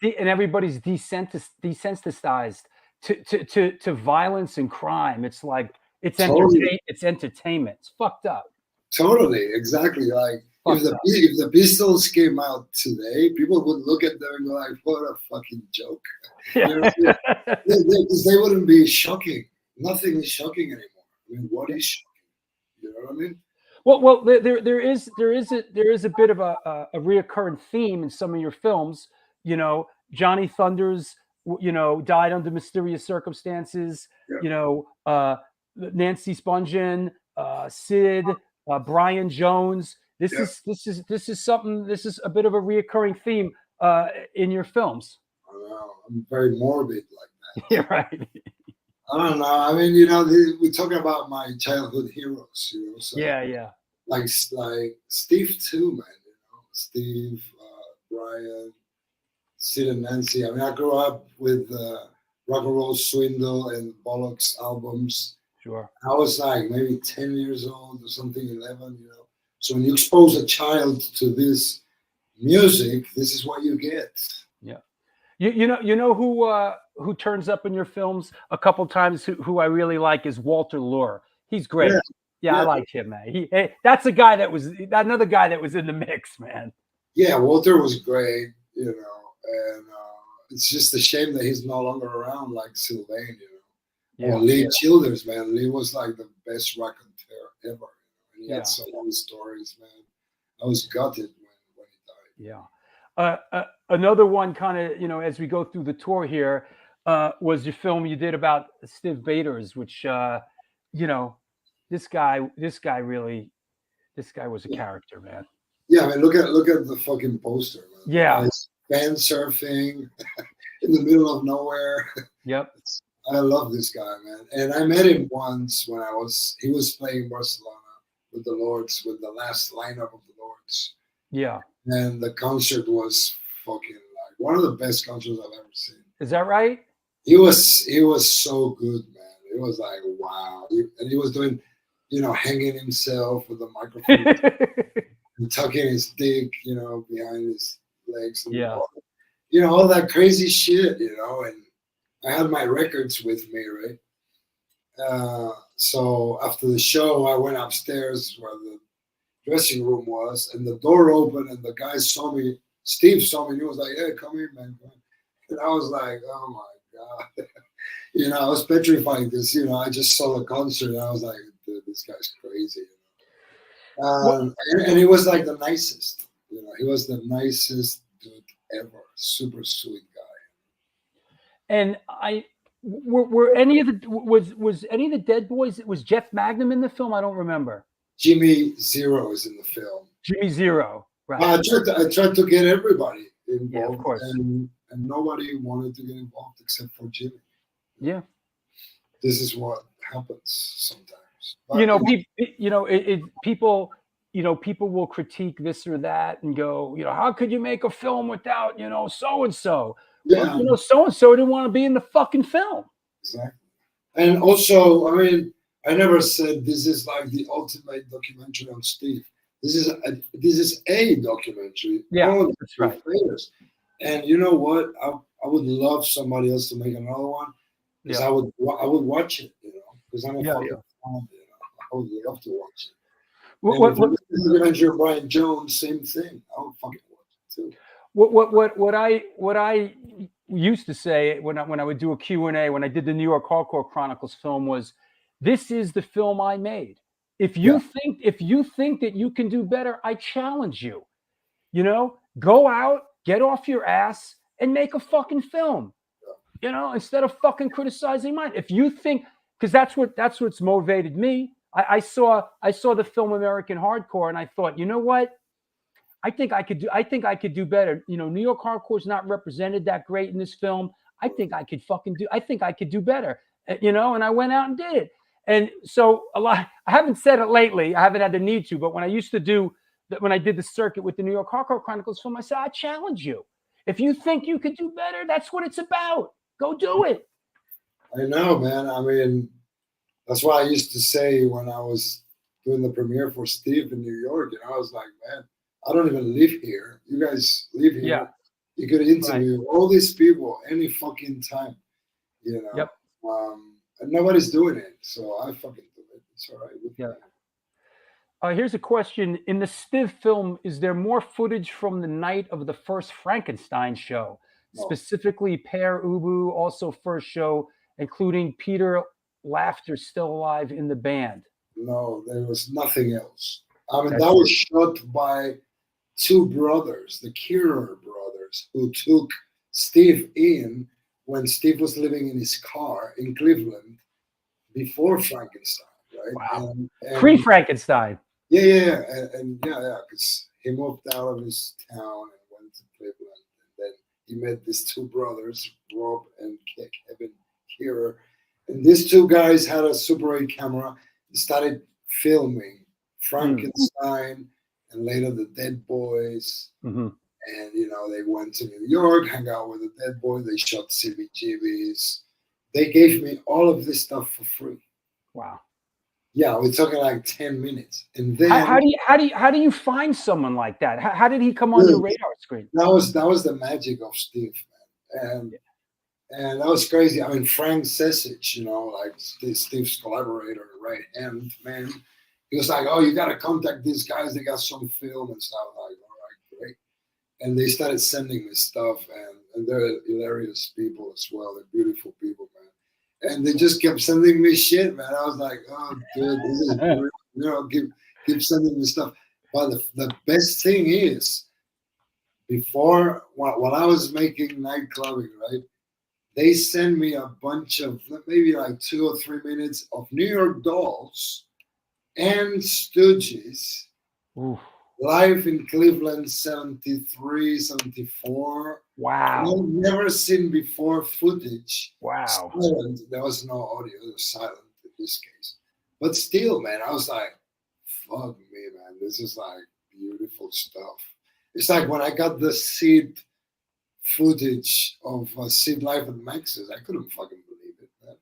desensitized to violence and crime. It's like it's entertainment. It's fucked up. Totally, exactly. Like if the Pistols came out today, people would look at them and go like, "What a fucking joke!" You know, because they wouldn't be shocking. Nothing is shocking anymore. I mean, what is shocking? You know what I mean? Well, there is a bit of a reoccurring theme in some of your films. You know, Johnny Thunders, you know, died under mysterious circumstances. Yeah. You know, Nancy Spungen, Sid, Brian Jones. This is something. This is a bit of a reoccurring theme in your films. I don't know. I'm very morbid like that. Yeah, right. I don't know. I mean, you know, we're talking about my childhood heroes, you know. So yeah. Like Steve too, man. You know, Steve, Brian, Sid and Nancy. I mean, I grew up with Rock and Roll Swindle and Bollocks albums. Sure. I was like maybe 10 years old or something, 11, you know. So when you expose a child to this music, this is what you get. Yeah. You know who turns up in your films a couple times who I really like is Walter Lure. He's great. Yeah, I like him, man. That's a guy another guy that was in the mix, man. Yeah, Walter was great, you know, and it's just a shame that he's no longer around like Sylvain, you know. Or Lee Childers, man. Lee was like the best raconteur ever. And he had so many stories, man. I was gutted when he died. Yeah. Another one kind of, you know, as we go through the tour here, was your film you did about Steve Baders, which, you know, this guy was a character, man. Yeah, I mean, look at the fucking poster, man. Yeah. Fan surfing in the middle of nowhere. Yep. I love this guy, man. And I met him once when he was playing Barcelona with the Lords, with the last lineup of the Lords. Yeah. And the concert was fucking like one of the best concerts I've ever seen. Is that right? He was so good, man. It was like, wow. And he was doing hanging himself with a microphone and tucking his dick, behind his legs. And all that crazy shit, and I had my records with me, right? So after the show, I went upstairs where the dressing room was, and the door opened, and the guy saw me. Steve saw me, and he was like, "Hey, come here, man." And I was like, "Oh my God." I was petrified because, I just saw the concert, and I was like, "Dude, this guy's crazy." And he was like the nicest. He was the nicest dude ever. Super sweet guy. And were any of the was any of the Dead Boys? Was Jeff Magnum in the film? I don't remember. Jimmy Zero is in the film. Jimmy Zero, right? I tried to get everybody involved, yeah, of course, and nobody wanted to get involved except for Jimmy. Yeah, this is what happens sometimes. But, people. People will critique this or that and go, how could you make a film without, so and so? Yeah. Well, so and so didn't want to be in the fucking film. Exactly. And also, I mean, I never said this is like the ultimate documentary on Steve. This is a documentary. Yeah, that's right. Players. And you know what? I would love somebody else to make another one because I would watch it. Because I'm a fucking fan. I would love to watch it. What documentary of Brian Jones? Same thing. I would fucking watch it too. What I used to say when I would do a Q&A when I did the New York Hardcore Chronicles film was, this is the film I made. If you think that you can do better, I challenge you. Go out, get off your ass, and make a fucking film. Instead of fucking criticizing mine. If you think, because that's what's motivated me. I saw the film American Hardcore, and I thought, you know what? I think I could do better. New York Hardcore is not represented that great in this film. I think I could do better. And I went out and did it. And so I haven't said it lately. I haven't had the need to, but when I used to do that, when I did the circuit with the New York Hardcore Chronicles film, I said, I challenge you. If you think you could do better, that's what it's about. Go do it. I know, man. I mean, that's why I used to say when I was doing the premiere for Steve in New York, I was like, man, I don't even live here. You guys live here. Yeah. You could interview all these people any fucking time, Yep. And nobody's doing it, so I fucking do it. It's all right. Yeah. Here's a question. In the Steve film, is there more footage from the night of the first Frankenstein show? No. Specifically, Per Ubu, also first show, including Peter Laughter still alive in the band? No, there was nothing else. I mean, that was shot by two brothers, the Kierer brothers, who took Steve in when Steve was living in his car in Cleveland before Frankenstein, right? Wow. And pre-Frankenstein. Yeah, because he moved out of his town and went to Cleveland, and then he met these two brothers, Rob and Kevin Kierer. And these two guys had a Super 8 camera and started filming Frankenstein and later the Dead Boys. Mm-hmm. And, they went to New York, hung out with the Dead Boys. They shot CBGBs. They gave me all of this stuff for free. Wow. Yeah, we're talking like 10 minutes. And then how do you find someone like that? How did he come on your radar screen? That was the magic of Steve, man. And that was crazy. I mean, Frank Sesich, like Steve's collaborator, right hand man, he was like, "Oh, you got to contact these guys. They got some film and stuff." I'm like, all right, great. And they started sending me stuff, and they're hilarious people as well. They're beautiful people, man. And they just kept sending me shit, man. I was like, "Oh, dude, this is great." Keep sending me stuff. But the best thing is, before while I was making night clubbing, right? They send me a bunch of maybe like 2 or 3 minutes of New York Dolls and Stooges live in Cleveland, 73, 74. Wow. I've never seen before footage. Wow. Silent. There was no audio. It was silent in this case. But still, man, I was like, fuck me, man. This is like beautiful stuff. It's like when I got the Sid footage of Sid live at Max's, I couldn't fucking believe it, man.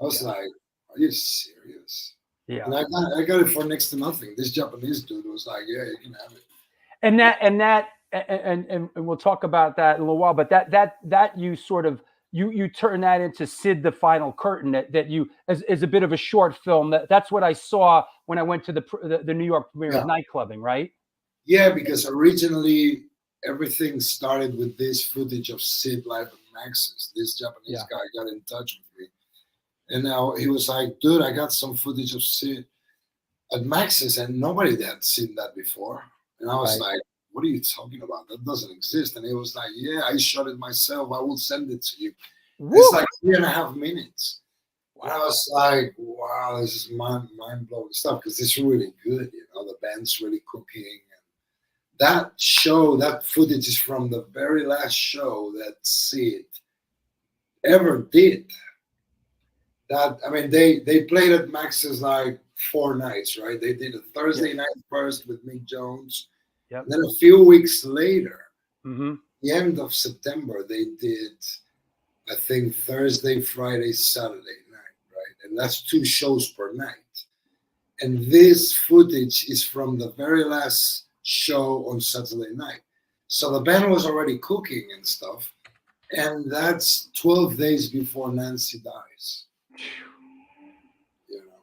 I was like, are you serious? Yeah. And I got it for next to nothing. This Japanese dude was like, yeah, you can have it. And we'll talk about that in a little while, but that you sort of you turn that into Sid the Final Curtain, that you as a bit of a short film. That's what I saw when I went to the New York premiere of Nightclubbing, right? Yeah, because originally everything started with this footage of Sid live at Max's. This Japanese guy got in touch with me, and now he was like, dude, I got some footage of Sid at Max's, and nobody had seen that before. And I was like, what are you talking about? That doesn't exist. And he was like, yeah, I shot it myself. I will send it to you. It's like 3.5 minutes. And I was like, wow, this is mind-blowing stuff, because it's really good. You know, the band's really cooking. That show, that footage is from the very last show that Sid ever did. That, I mean, they played at Max's like 4 nights, right? They did a Thursday night first with Mick Jones. Yep. Then a few weeks later, the end of September, they did, I think, Thursday, Friday, Saturday night, right? And that's 2 shows per night. And this footage is from the very last show on Saturday night. So the band was already cooking and stuff. And that's 12 days before Nancy dies. You know,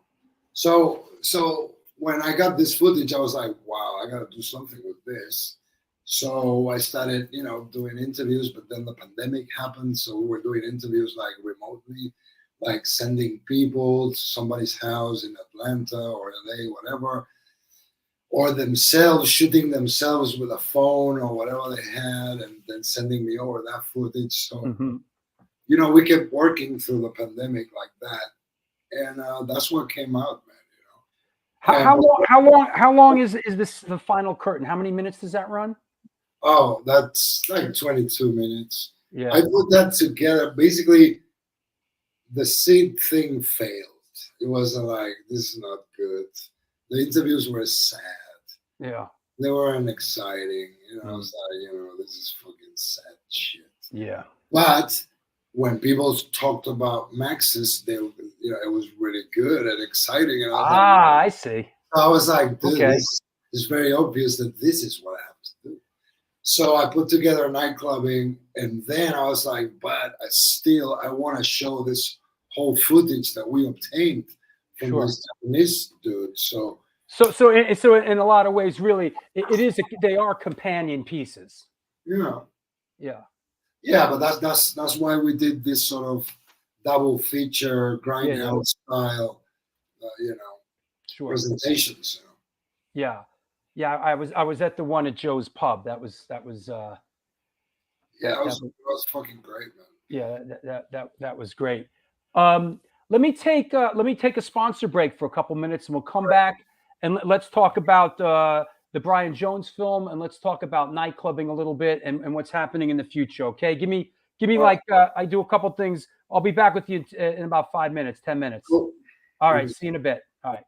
so when I got this footage, I was like, wow, I got to do something with this. So I started, you know, doing interviews, but then the pandemic happened. So we were doing interviews like remotely, like sending people to somebody's house in Atlanta or LA, whatever, or themselves shooting themselves with a phone or whatever they had, and then sending me over that footage. So, you know, we kept working through the pandemic like that. And that's what came out, man. How long is this the Final Curtain? How many minutes does that run? Oh, that's like 22 minutes. Yeah. I put that together. Basically, the Sid thing failed. It wasn't like, this is not good. The interviews were sad. Yeah. They weren't exciting. You know, I was like, you know, this is fucking sad shit. Yeah. But when people talked about Max's, they, you know, it was really good and exciting. And I see. I was like, dude, this is very obvious that this is what I have to do. So I put together Nightclubbing, and then I was like, but I want to show this whole footage that we obtained from this Japanese dude. So in a lot of ways, really, they are companion pieces. Yeah. Yeah. Yeah, but that's why we did this sort of double feature grindhouse style, you know, presentations. You know? Yeah. I was at the one at Joe's Pub. That was it was fucking great, man. Yeah, that was great. Let me take a sponsor break for a couple minutes, and we'll come back and let's talk about the Brian Jones film, and let's talk about Nightclubbing a little bit and what's happening in the future. Okay, give me I do a couple things. I'll be back with you in about 5 minutes, 10 minutes. Cool. All right, see you in a bit. All right,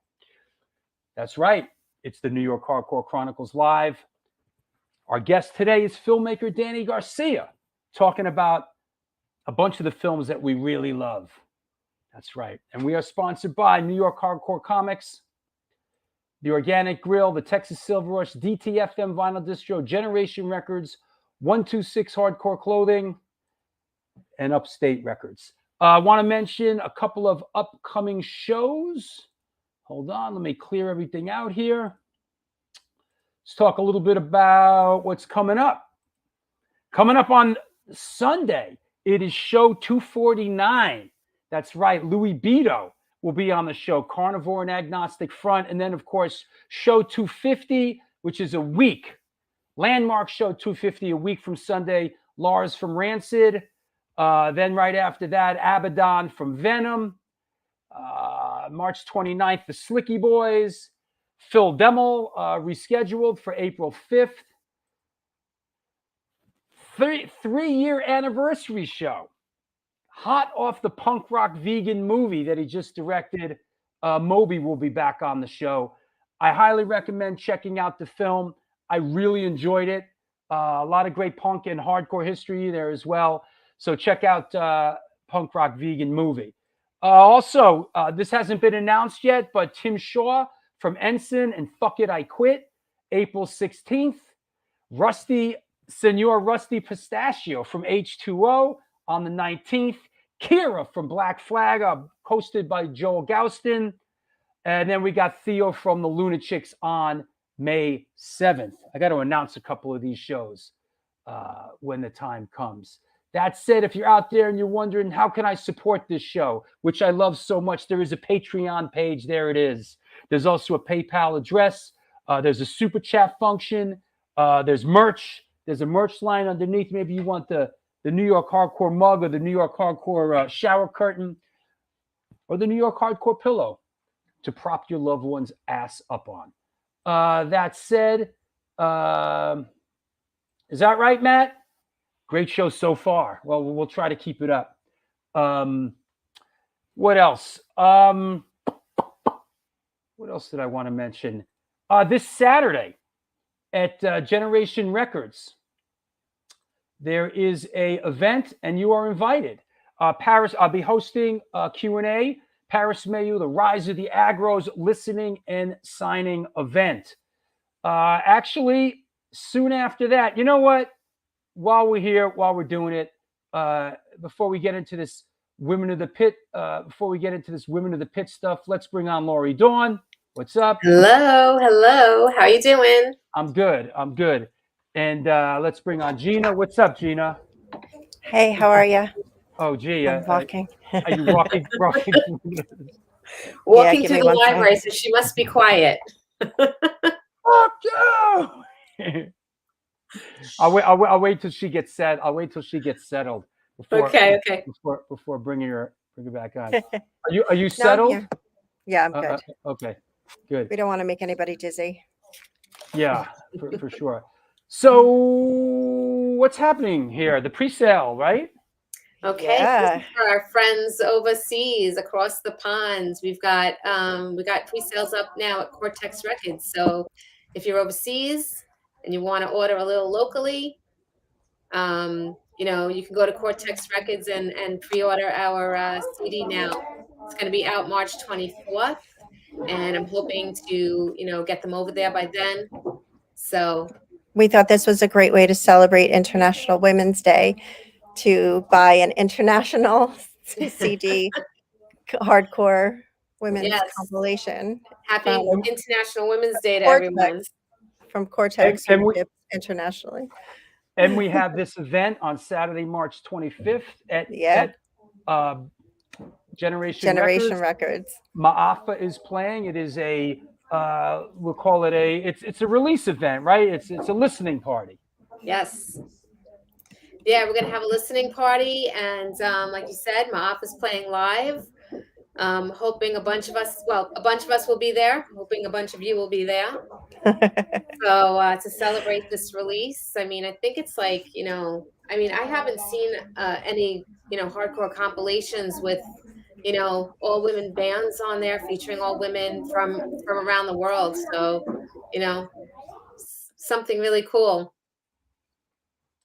that's right. It's the New York Hardcore Chronicles Live. Our guest today is filmmaker Danny Garcia, talking about a bunch of the films that we really love. That's right. And we are sponsored by New York Hardcore Comics, The Organic Grill, the Texas Silver Rush, DTFM Vinyl Distro, Generation Records, 126 Hardcore Clothing, and Upstate Records. I want to mention a couple of upcoming shows. Hold on, let me clear everything out here. Let's talk a little bit about what's coming up. Coming up on Sunday, it is show 249. That's right, Louis Beto will be on the show, Carnivore and Agnostic Front. And then, of course, show 250, which is a week. Landmark show 250, a week from Sunday, Lars from Rancid. Then right after that, Abaddon from Venom. March 29th, the Slicky Boys. Phil Demmel, rescheduled for April 5th. Three-year anniversary show. Hot off the punk rock vegan movie that he just directed. Moby will be back on the show. I highly recommend checking out the film. I really enjoyed it. A lot of great punk and hardcore history there as well. So check out Punk Rock Vegan Movie. Also, this hasn't been announced yet, but Tim Shaw from Ensign and Fuck It, I Quit, April 16th. Senor Rusty Pistachio from H2O on the 19th. Kira from Black Flag, hosted by Joel Gouston. And then we got Theo from the Lunatics on May 7th. I got to announce a couple of these shows when the time comes. That said, if you're out there and you're wondering, how can I support this show, which I love so much, there is a Patreon page. There it is. There's also a PayPal address. There's a super chat function. There's merch. There's a merch line underneath. Maybe you want the New York Hardcore mug or the New York Hardcore shower curtain or the New York Hardcore pillow to prop your loved one's ass up on. That said, is that right, Matt? Great show so far. Well, we'll try to keep it up. What else? What else did I want to mention? This Saturday at Generation Records, there is a event, and you are invited. Paris, I'll be hosting a Q&A. Paris Mayu, the Rise of the Agros listening and signing event. Actually, soon after that, you know what? While we're here, while we're doing it, before we get into this Women of the Pit stuff, let's bring on Lori Dawn. What's up? Hello. How you doing? I'm good. And let's bring on Gina. What's up, Gina? Hey, how are you? Oh, gee. I'm walking. Are you walking? Walking to the library, so she must be quiet. Fuck you! I'll wait till she gets set. I'll wait till she gets settled. Okay. Before bringing her back on. Are you settled? No, yeah, I'm good. Okay, good. We don't want to make anybody dizzy. Yeah, for sure. So, what's happening here? The pre-sale, right? Okay, this is for our friends overseas across the pond. We got pre-sales up now at Cortex Records. So, if you're overseas and you want to order a little locally, you can go to Cortex Records and pre-order our CD now. It's going to be out March 24th, and I'm hoping to, get them over there by then. So we thought this was a great way to celebrate International Women's Day, to buy an international CD hardcore women's compilation. Happy International Women's Day to everyone. From Cortex internationally. And we have this event on Saturday, March 25th at Generation Records. Ma'afa is playing. It is we'll call it it's a release event, right? It's a listening party. Yes. Yeah, we're gonna have a listening party, and like you said, Ma'afa's playing live. Hoping a bunch of us will be there. Hoping a bunch of you will be there. So to celebrate this release, I think it's like, I haven't seen any, hardcore compilations with, all women bands on there featuring all women from around the world. So, something really cool.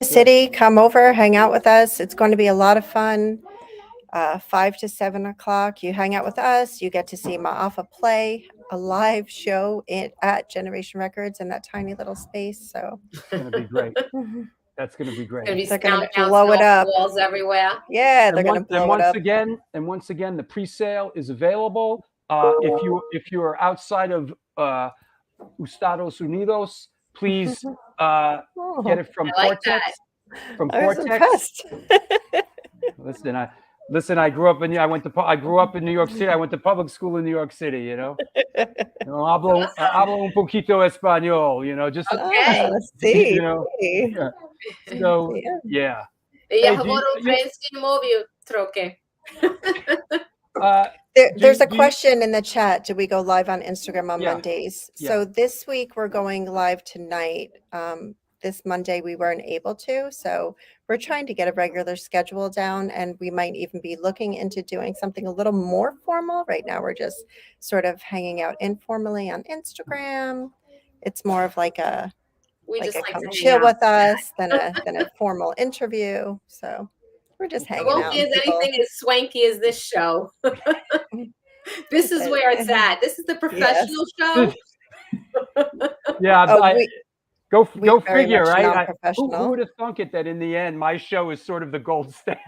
City, come over, hang out with us. It's going to be a lot of fun. 5 to 7 o'clock, you hang out with us. You get to see Ma'afa play a live show at Generation Records in that tiny little space. So it's going to be great. That's going to be great. They're going to blow it up. Walls everywhere. Yeah, they're going to blow it up. And once again, the pre-sale is available. If you are outside of Estados Unidos, please get it from Cortex. From Cortex. Listen, I grew up in New York City. I went to public school in New York City, hablo un poquito español, just okay. So yeah. There's a question in the chat. Do we go live on Instagram on Mondays? So this week we're going live tonight. This Monday we weren't able to, so we're trying to get a regular schedule down, and we might even be looking into doing something a little more formal. Right now we're just sort of hanging out informally on Instagram. It's more of like a come chill with us than a formal interview. So We're just There hanging won't out. be as People- anything as swanky as this show. This is where it's at. This is the professional show. Yeah, Oh, go we very figure, much right? Who non-professional. would have thunk it that in the end, my show is sort of the gold standard?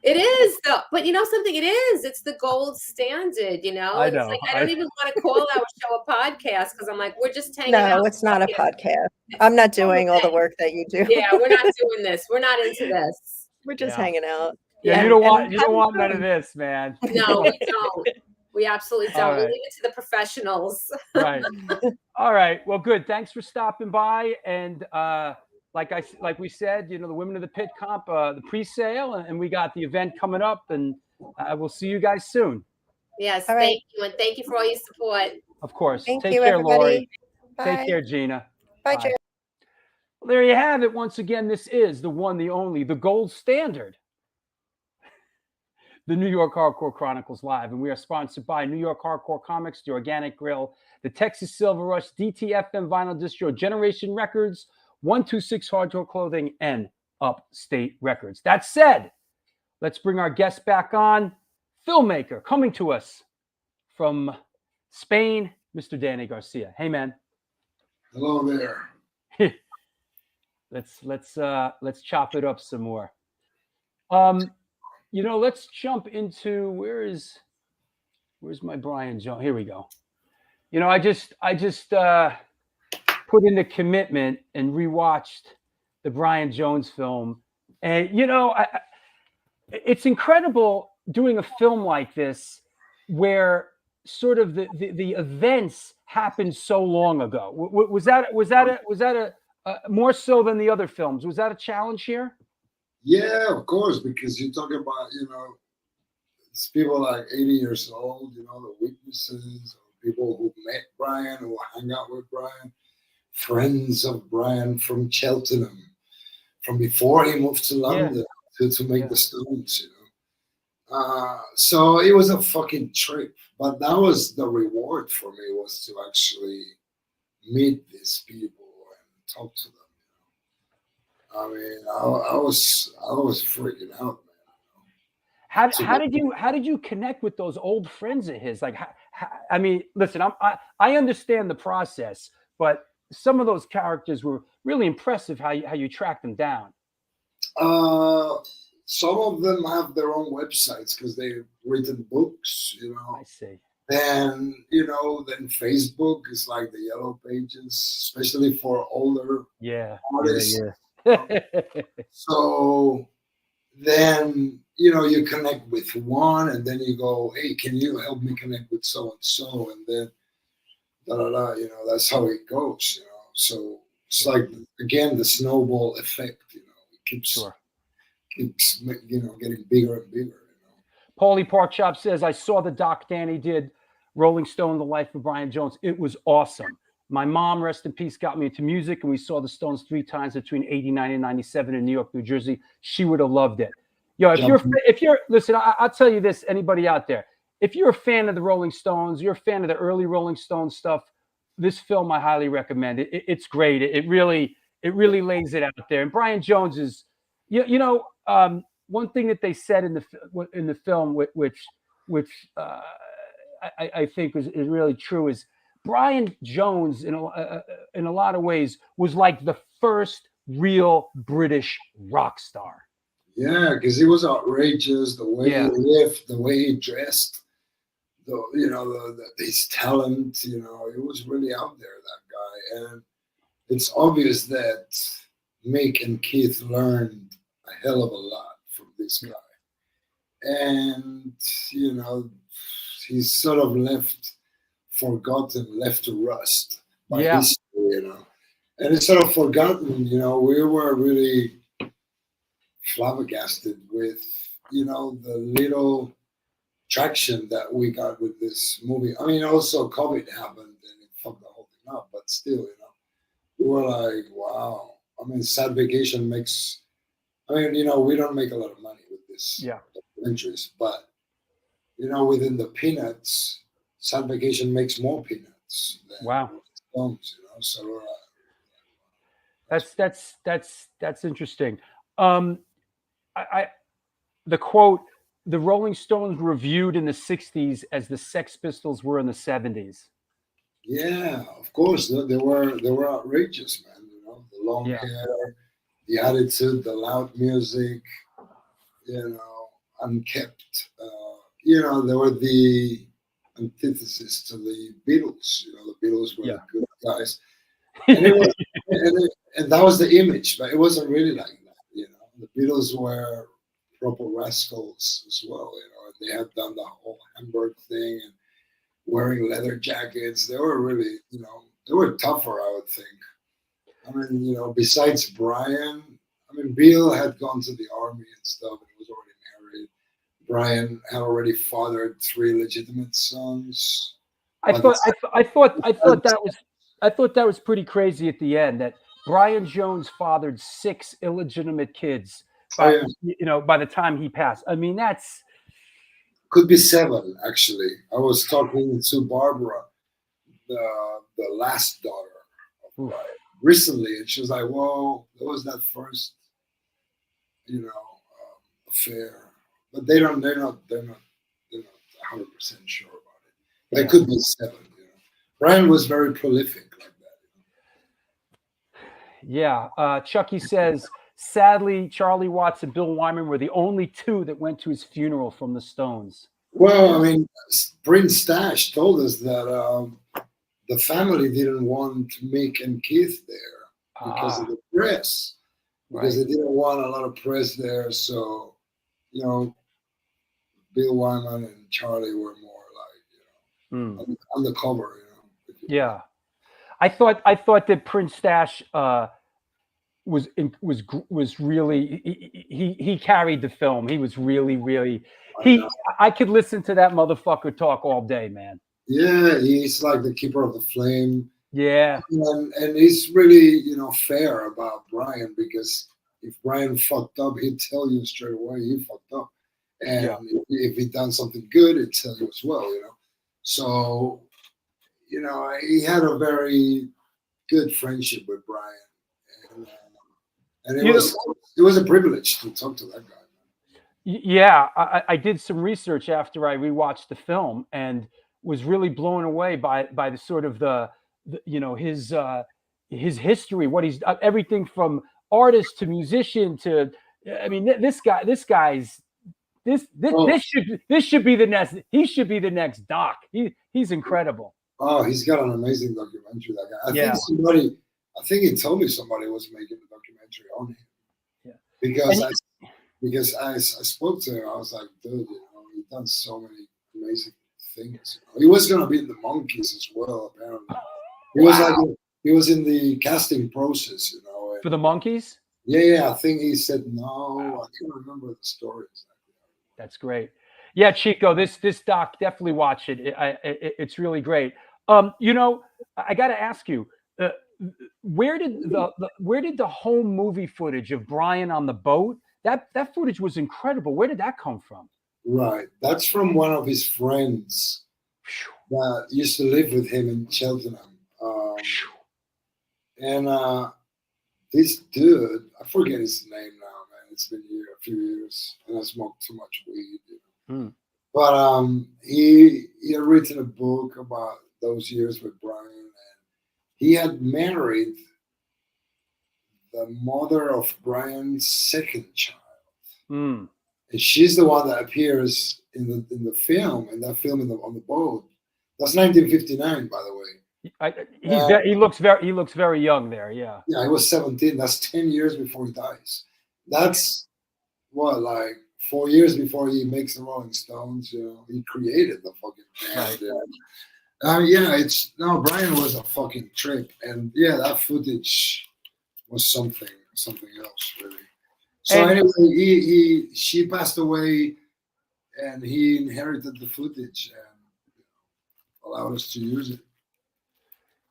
It is though, but you know something, it is. It's the gold standard, you know? I It's know. like I don't even want to call our show a podcast because I'm like, we're just hanging out. No, it's not a podcast. I'm not doing all the work that you do. Yeah, we're not doing this. We're not into this. We're just Yeah. hanging out. Yeah, you And- don't and want having none of fun. this, man. No, we don't. We absolutely All don't. We right. leave it to the professionals. Right. All right. Well, good. Thanks for stopping by. And like we said, you know, the Women of the Pit comp, the pre-sale, and we got the event coming up, and we'll see you guys soon. Yes, All right. thank you. And thank you for all your support. Of course. Thank Take you, care, everybody. Lori. Bye. Take care, Gina. Bye, Jared. Well, there you have it. Once again, this is the one, the only, the gold standard, the New York Hardcore Chronicles Live. And we are sponsored by New York Hardcore Comics, The Organic Grill, the Texas Silver Rush, DTFM Vinyl Distro, Generation Records, 126 Hardcore Clothing, and Upstate Records. That said, let's bring our guest back on. Filmmaker coming to us from Spain, Mr. Danny Garcia. Hey, man. Hello there. Let's chop it up some more. You know, let's jump into where's my Brian Jones? Here we go. You know, I just put in the commitment and rewatched the Brian Jones film, and you know, it's incredible doing a film like this where sort of the events happened so long ago. Was that a more so than the other films? Was that a challenge here? Yeah, of course, because you're talking about, you know, it's people like 80 years old, you know, the witnesses, or people who met Brian, who hang out with Brian, friends of Brian from Cheltenham, from before he moved to London to make the Stones, you know. So it was a fucking trip, but that was the reward for me, was to actually meet these people and talk to them. I mean, I was freaking out, man. How did you connect with those old friends of his? Like, I mean, listen, I understand the process, but some of those characters were really impressive. How you tracked them down. Some of them have their own websites because they've written books, you know. I see. Then, you know, then Facebook is like the yellow pages, especially for older artists. Yeah. So then, you know, you connect with one, and then you go, hey, can you help me connect with so and so? And then you know, that's how it goes, you know. So it's like, again, the snowball effect, you know, it keeps you know, getting bigger and bigger. Paulie Porkchop says, I saw the doc Danny did, Rolling Stone, The Life of Brian Jones. It was awesome. My mom, rest in peace, got me into music, and we saw the Stones 3 times between 89 and 97 in New York, New Jersey. She would have loved it. Yo, if you're listen, I'll tell you this, anybody out there, if you're a fan of the Rolling Stones, you're a fan of the early Rolling Stones stuff, this film I highly recommend. It's great. It really lays it out there. And Brian Jones is, you know, one thing that they said in the film, which I think is really true, is Brian Jones, in a lot of ways, was like the first real British rock star. Yeah, because he was outrageous, the way he lived, the way he dressed, you know, his talent, you know, it was really out there, that guy. And it's obvious that Mick and Keith learned a hell of a lot from this guy. And, you know, he's sort of left to rust by history, you know. And it's sort of forgotten, you know. We were really flabbergasted with, you know, the little traction that we got with this movie. I mean, also COVID happened and it fucked the whole thing up, but still, you know, we were like, wow. I mean, Sad Vacation makes, I mean, you know, we don't make a lot of money with this documentaries, but, you know, within the peanuts, Sad Vacation makes more peanuts than Stones, you know. So that's interesting. the quote, the Rolling Stones were viewed in the 60s as the Sex Pistols were in the 70s. Yeah, of course. They were outrageous, man. You know, the long hair, the attitude, the loud music, you know, unkept. You know, they were the antithesis to the Beatles. You know, the Beatles were the good guys. And it was, and that was the image, but it wasn't really like that. You know, the Beatles were proper rascals as well. You know, they had done the whole Hamburg thing and wearing leather jackets. They were really, you know, they were tougher, I would think. I mean, you know, besides Brian, I mean, Bill had gone to the army and stuff, and he was already married. Brian had already fathered 3 legitimate sons. I thought that was pretty crazy at the end, that Brian Jones fathered 6 illegitimate kids by, you know, by the time he passed. I mean, that's could be 7 actually. I was talking to Barbara, the last daughter of Brian, recently, and she was like, "Well, there was that first, you know, affair, but they're not 100% sure about it. There could be 7. You know, Brian was very prolific like that. Yeah. Chucky says, sadly, Charlie Watts and Bill Wyman were the only 2 that went to his funeral from the Stones. Well, I mean, Prince Stash told us that the family didn't want Mick and Keith there because of the press, because they didn't want a lot of press there. So, you know, Bill Wyman and Charlie were more like, you know, undercover. You know. Yeah, I thought that Prince Stash was really he carried the film. He was really I could listen to that motherfucker talk all day, man. Yeah, he's like the keeper of the flame. Yeah, and he's really, you know, fair about Brian, because if Brian fucked up, he'd tell you straight away he fucked up, and if he'd done something good, he'd tell you as well. You know, so you know, he had a very good friendship with Brian, and it was a privilege to talk to that guy. Yeah, I did some research after I rewatched the film and was really blown away by the sort of the you know, his history, what he's everything from artist to musician to, I mean, this should be the next, he should be the next Doc. He's incredible. Oh, he's got an amazing documentary, that guy. I think he told me somebody was making a documentary on him. Yeah. Because I spoke to him, I was like, dude, you know, he's done so many amazing things. You know? He was gonna be in the Monkees as well, apparently. He was in the casting process, you know. For the Monkees? Yeah. I think he said no. I can't remember the story exactly. That's great. Yeah, Chico, this doc, definitely watch it. It's really great. You know, I got to ask you, where did the home movie footage of Brian on the boat? That footage was incredible. Where did that come from? Right, that's from one of his friends that used to live with him in Cheltenham. And this dude, I forget his name now, man. It's been a few years, and I smoked too much weed. You know? But he had written a book about those years with Brian, and he had married the mother of Brian's second child, and she's the one that appears in the film, on the boat. That's 1959, by the way. He looks very young there. Yeah. Yeah, he was 17. That's 10 years before he dies. That's what, like 4 years before he makes the Rolling Stones. You know, he created the fucking band. Right. Brian was a fucking trip, and that footage was something else, really. So anyway, she passed away, and he inherited the footage and allowed us to use it.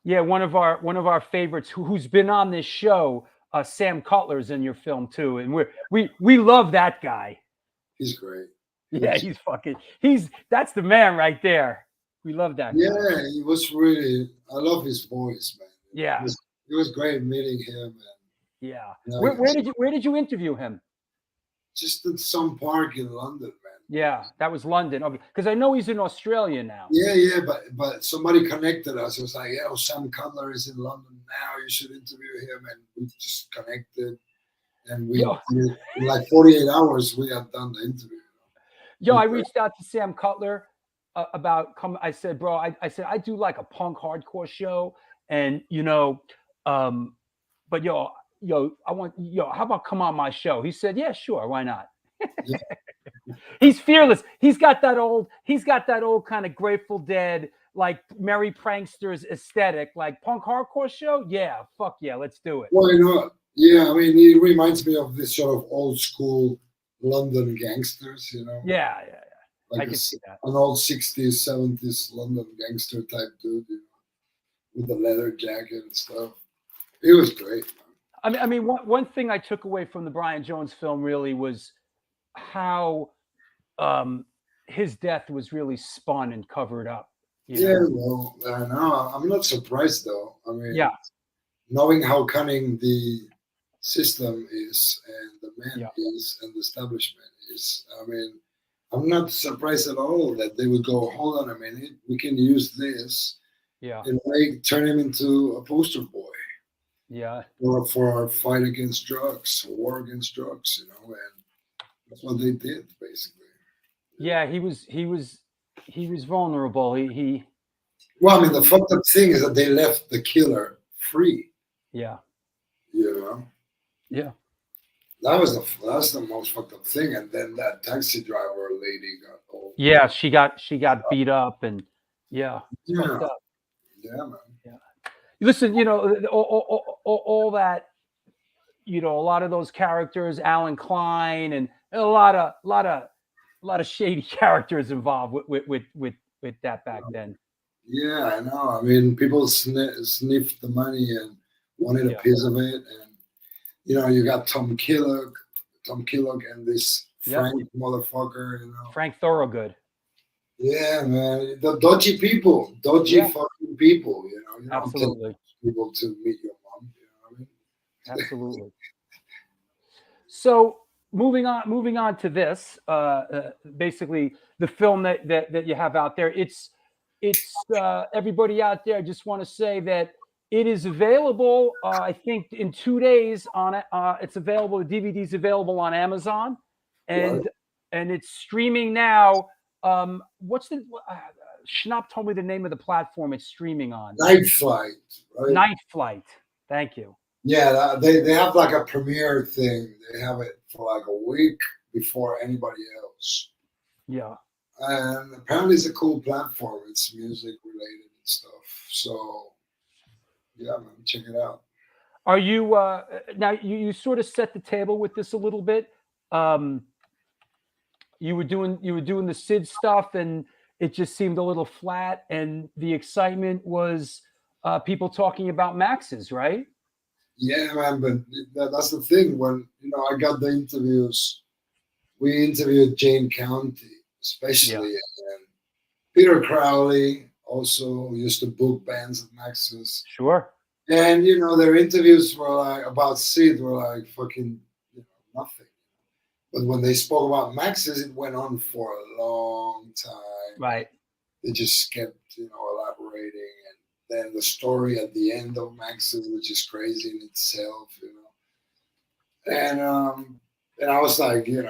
Yeah, one of our favorites who's been on this show, Sam Cutler's in your film too, and we love that guy. He's great. Yeah, that's the man right there. We love that guy. Yeah, he was really. I love his voice, man. Yeah, it was great meeting him. Yeah. Where did you interview him? just in some park in London, man. Yeah, that was London. Because I know he's in Australia now. Yeah, but somebody connected us. It was like, yeah, Sam Cutler is in London now. You should interview him, and we just connected, and we in like 48 hours we had done the interview. I reached out to Sam Cutler about come. I said, bro, I said I do like a punk hardcore show, and but I want how about come on my show? He said, yeah, sure, why not? Yeah. He's fearless. He's got that old kind of Grateful Dead, like Merry Pranksters aesthetic, like punk hardcore show. Yeah, fuck yeah, let's do it. Why not? Yeah, I mean, it reminds me of this sort of old school London gangsters, you know? Yeah. Like I can see that. An old 60s, 70s London gangster type dude, you know, with the leather jacket and stuff. It was great. I mean, one thing I took away from the Brian Jones film really was how his death was really spun and covered up. Well, I know. I'm not surprised though. I mean, knowing how cunning the system is and the man is and the establishment is, I mean, I'm not surprised at all that they would go, hold on a minute, we can use this and turn him into a poster boy. Yeah. Or for our fight against drugs, war against drugs, you know, and that's what they did basically. Yeah, he was vulnerable. Well, I mean, the fucked up thing is that they left the killer free. Yeah. You know. Yeah. That's the most fucked up thing. And then that taxi driver lady got old. Yeah, she got beat up and fucked up. Yeah, man. Yeah. Listen, all that, a lot of those characters, Alan Klein, and a lot of shady characters involved with that back then. Yeah, I know. I mean, people sniffed the money and wanted a piece of it, and you got Tom Killock, and this Frank motherfucker. Frank Thorogood. Yeah, man, the dodgy people, fucking people. You don't Absolutely. People to meet your mom. You know what I mean? Absolutely. So moving on to this, basically the film that you have out there. It's everybody out there. I just want to say that it is available. I think in 2 days on it. It's available. The DVD's available on Amazon, and it's streaming now. What's the Schnapp told me the name of the platform it's streaming on? Night Flight. Right? Night Flight. Thank you. Yeah, they have like a premiere thing. They have it for like a week before anybody else. Yeah. And apparently it's a cool platform. It's music related and stuff. So yeah, man, check it out. Are you now you sort of set the table with this a little bit? You were doing the Sid stuff and it just seemed a little flat, and the excitement was people talking about Max's, right? Yeah, man, but that's the thing. When I got the interviews, we interviewed Jane County, especially, and Peter Crowley also used to book bands at Max's. Sure. And their interviews were like about Sid were like fucking nothing. But when they spoke about Max's, it went on for a long time. Right. They just kept elaborating, and then the story at the end of Max's, which is crazy in itself, And I was like, it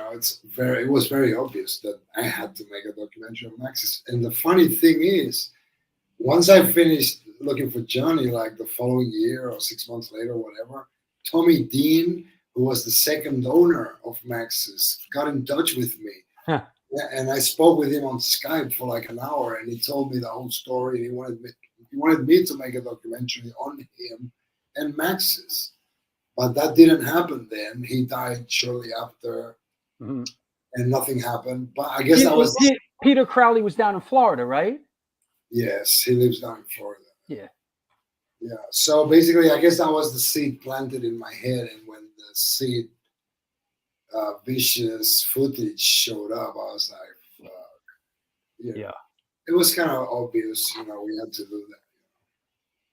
was very obvious that I had to make a documentary on Max's. And the funny thing is, once I finished Looking for Johnny, like the following year or 6 months later, whatever, Tommy Dean, who was the second owner of Max's, got in touch with me. Huh. And I spoke with him on Skype for like an hour, and he told me the whole story. He wanted me to make a documentary on him and Max's. But that didn't happen then. He died shortly after, and nothing happened. But I guess Peter Crowley was down in Florida, right? Yes, he lives down in Florida. Yeah. Yeah. So basically, I guess that was the seed planted in my head, and when the Sid vicious footage showed up, I was like, fuck. Yeah. It was kind of obvious, we had to do that.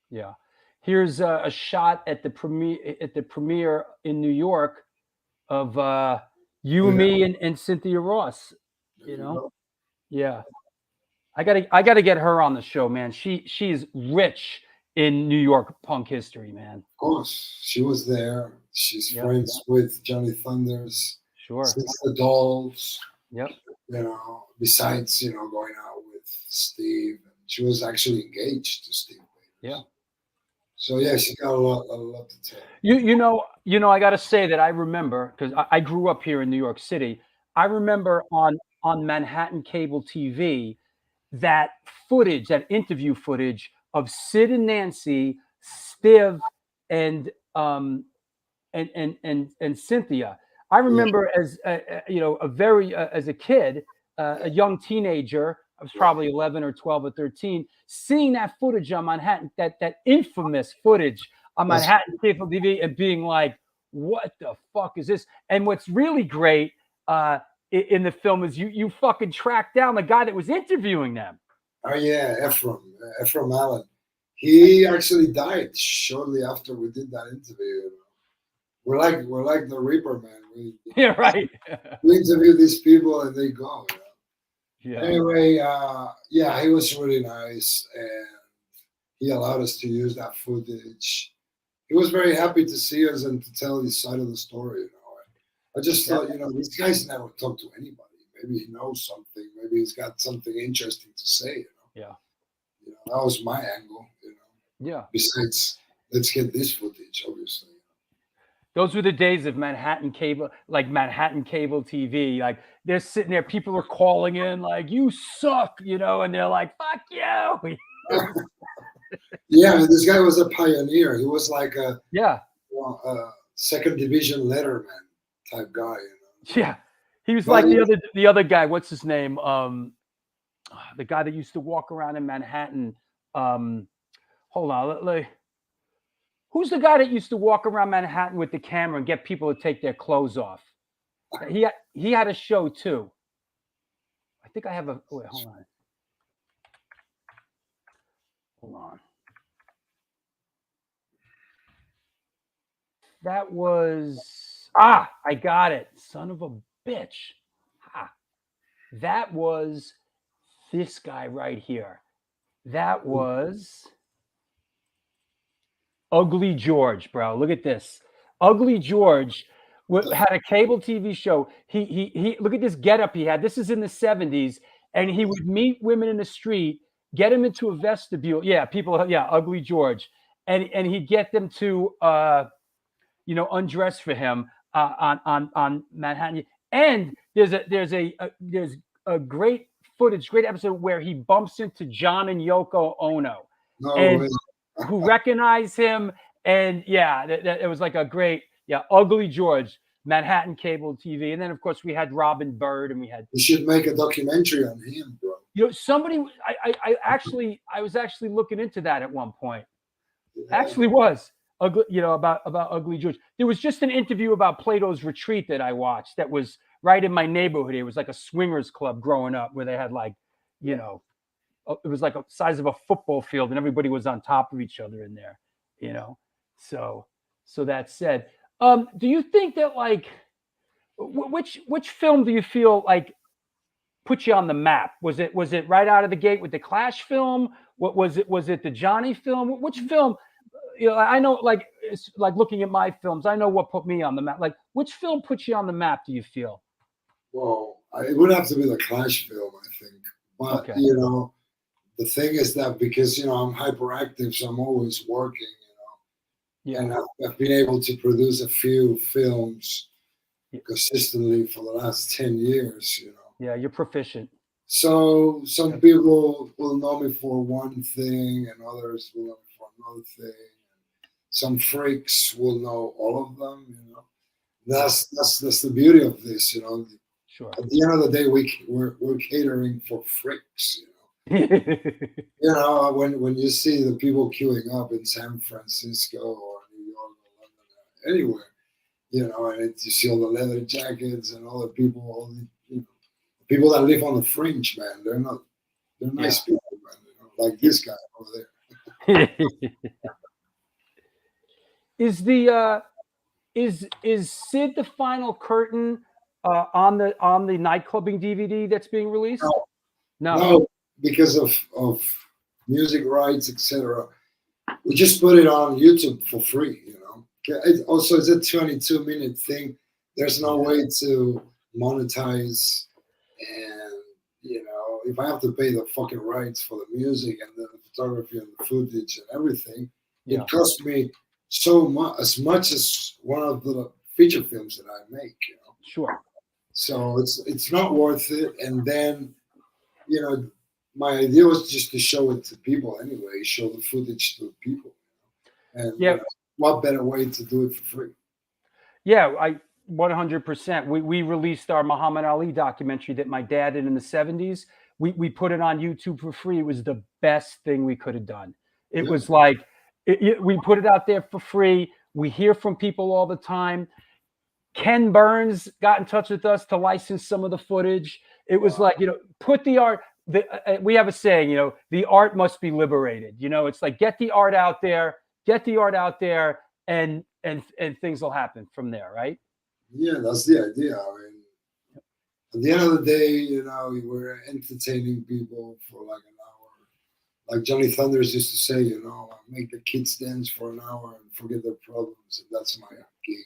Yeah. Here's a shot at the premiere in New York of You and me and Cynthia Ross. You know, yeah. I gotta get her on the show, man. She's rich in New York punk history, man. Of course, she was there. She's friends with Johnny Thunders. Sure. Since the Dolls. Yep. You know, besides, you know, going out with Steve, she was actually engaged to Steve. Yeah. So yeah, she got a lot to tell. You know, I got to say that I remember, because I grew up here in New York City. I remember on Manhattan cable TV that footage, that interview footage of Sid and Nancy, Steve, and Cynthia. I remember as you know, as a kid, a young teenager. I was probably 11 or 12 or 13, seeing that footage on Manhattan, that infamous footage on Manhattan cable TV, and being like, "What the fuck is this?" And what's really great in the film is you fucking tracked down the guy that was interviewing them. Oh yeah, Ephraim Allen. He actually died shortly after we did that interview. We're like the Reaper, man. Yeah, right. We interview these people and they go. You know? Yeah. Anyway, yeah, he was really nice, and he allowed us to use that footage. He was very happy to see us and to tell his side of the story. You know, I just thought, you know, these guys never talk to anybody. Maybe he knows something. Maybe he's got something interesting to say. You know? Yeah. You know, that was my angle. You know. Yeah. Besides, let's get this footage, obviously. Those were the days of Manhattan cable, like Manhattan cable TV. Like they're sitting there, people are calling in, like, "You suck," you know, and they're like, "Fuck you." Yeah, and this guy was a pioneer. He was like a second division letterman type guy. You know? Yeah, he was like the other guy. What's his name? The guy that used to walk around in Manhattan. Hold on, who's the guy that used to walk around Manhattan with the camera and get people to take their clothes off? He had a show too. I think I have a. Wait, hold on. Hold on. That was I got it. Son of a bitch. That was this guy right here. That was Ugly George, bro. Look at this. Ugly George had a cable TV show. He look at this getup he had. This is in the 70s, and he would meet women in the street, get them into a vestibule. Yeah, people. Yeah, Ugly George, and he'd get them to you know, undress for him on Manhattan. And there's a great footage, great episode where he bumps into John and Yoko Ono, who recognize him. And yeah, it was like a great, Ugly George, Manhattan cable TV. And then of course we had Robin Bird, and we had. You should make a documentary on him, bro. You know, somebody, I was actually looking into that at one point. Yeah. Actually was. Ugly, you know, about Ugly George. There was just an interview about Plato's Retreat that I watched that was right in my neighborhood. It was like a swingers club growing up where they had, like, you know, it was like a size of a football field and everybody was on top of each other in there, you know. So that said, do you think that, like, which film do you feel like put you on the map? Was it right out of the gate with the Clash film? What was it the Johnny film? Which film? You know, I know, like, it's like looking at my films, I know what put me on the map. Like, which film put you on the map, do you feel? Well, it would have to be the Clash film, I think. But, you know, the thing is that because, you know, I'm hyperactive, so I'm always working, you know. Yeah. And I've been able to produce a few films consistently for the last 10 years, you know. Yeah, you're proficient. So some people will know me for one thing and others will know me for another thing. Some freaks will know all of them, you know. That's the beauty of this, you know. Sure. At the end of the day, we're catering for freaks, you know. You know, when you see the people queuing up in San Francisco or New York or London, anywhere, you know, and you see all the leather jackets and all the people, all the, you know, people that live on the fringe, man. They're nice people, man. You know, like this guy over there. Is Sid the final curtain on the nightclubbing DVD that's being released? No, because of music rights, etc. We just put it on YouTube for free. You know. Also, it's a 22-minute thing. There's no way to monetize, and you know, if I have to pay the fucking rights for the music and the photography and the footage and everything, it costs me so much, as much as one of the feature films that I make. You know? Sure. So it's not worth it. And then, you know, my idea was just to show it to people anyway, show the footage to people. And you know, what better way to do it for free? Yeah, 100%. We released our Muhammad Ali documentary that my dad did in the 70s. We put it on YouTube for free. It was the best thing we could have done. It was like, we put it out there for free. We hear from people all the time. Ken Burns got in touch with us to license some of the footage. It was like, you know, put the art. We have a saying, you know, the art must be liberated. You know, it's like, get the art out there, and things will happen from there, right? Yeah, that's the idea. I mean, at the end of the day, you know, we're entertaining people for like an hour. Like Johnny Thunders used to say, you know, make the kids dance for an hour and forget their problems, and that's my gig. You know?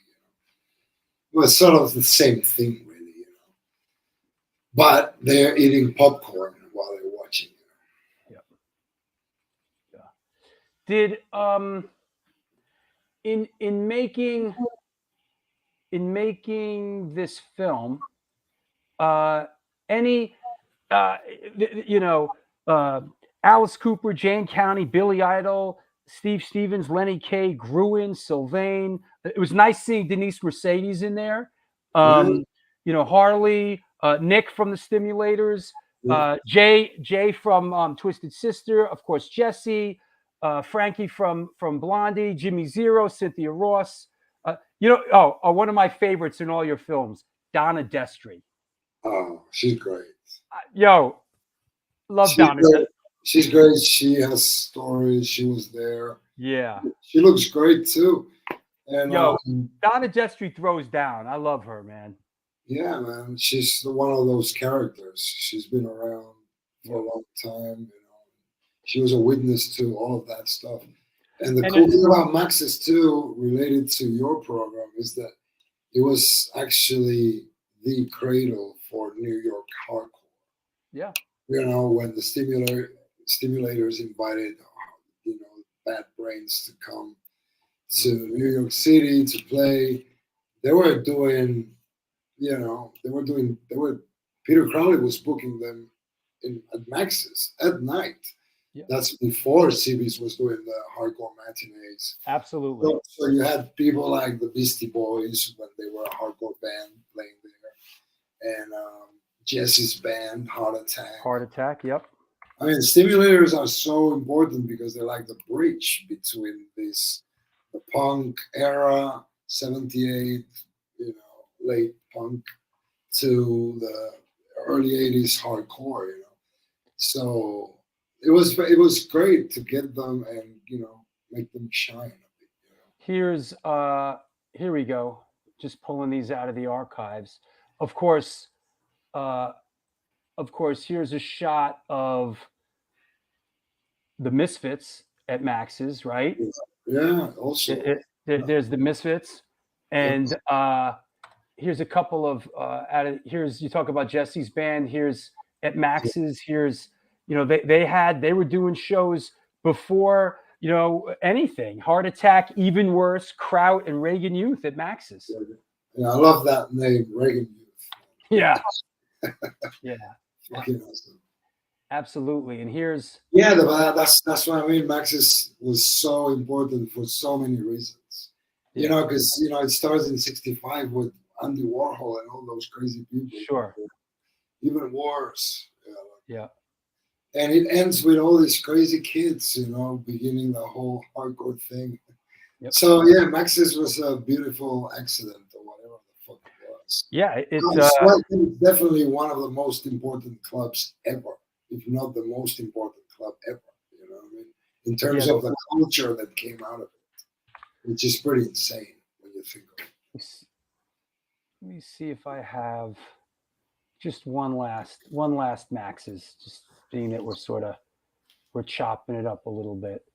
Well, it's sort of the same thing, really, you know. But they're eating popcorn while they're watching. You know? Did in making this film, any you know, Alice Cooper, Jane County, Billy Idol, Steve Stevens, Lenny Kaye, Gruen, Sylvain. It was nice seeing Denise Mercedes in there. You know, Harley, Nick from the Stimulators, Jay from Twisted Sister, of course, Jesse, Frankie from Blondie, Jimmy Zero, Cynthia Ross. You know, one of my favorites in all your films, Donna Destry. Oh, she's great. Yo, love Donna. She's great. She has stories. She was there. Yeah. She looks great too. And yo, Donna Destry throws down. I love her, man. Yeah, man. She's one of those characters. She's been around for a long time. You know, she was a witness to all of that stuff. And the cool thing about Max's too, related to your program, is that it was actually the cradle for New York hardcore. Yeah. You know, when the Stimulators invited, you know, Bad Brains to come to New York City to play, they were doing, you know, Peter Crowley was booking them at Max's at night. Yeah. That's before CB's was doing the hardcore matinees. Absolutely. So you had people like the Beastie Boys when they were a hardcore band playing there, and Jesse's band, Heart Attack. Heart Attack, yep. I mean, Stimulators are so important because they're like the bridge between the punk era, 78, you know, late punk, to the early 80s hardcore, you know. So it was great to get them and, you know, make them shine a bit, you know. Here we go. Just pulling these out of the archives. Of course, here's a shot of the Misfits at Max's, right? Yeah, also. There's the Misfits. And here's a couple of, here's, you talk about Jesse's band, here's at Max's, here's, you know, they were doing shows before, you know, anything. Heart Attack, Even Worse, Kraut, and Reagan Youth at Max's. Yeah, I love that name, Reagan Youth. Yeah. Yeah. Fucking awesome. Absolutely. And here's that's what I mean. Max's was so important for so many reasons. You know, because you know it starts in '65 with Andy Warhol and all those crazy people. Sure. Even worse. You know? Yeah. And it ends with all these crazy kids, you know, beginning the whole hardcore thing. Yep. So yeah, Max's was a beautiful accident or whatever the fuck it was. Yeah, it's definitely one of the most important clubs ever, if not the most important club ever. You know what I mean? In terms of the culture that came out of it, which is pretty insane when you think of it. Let me see if I have just one last Max's, just being that we're chopping it up a little bit.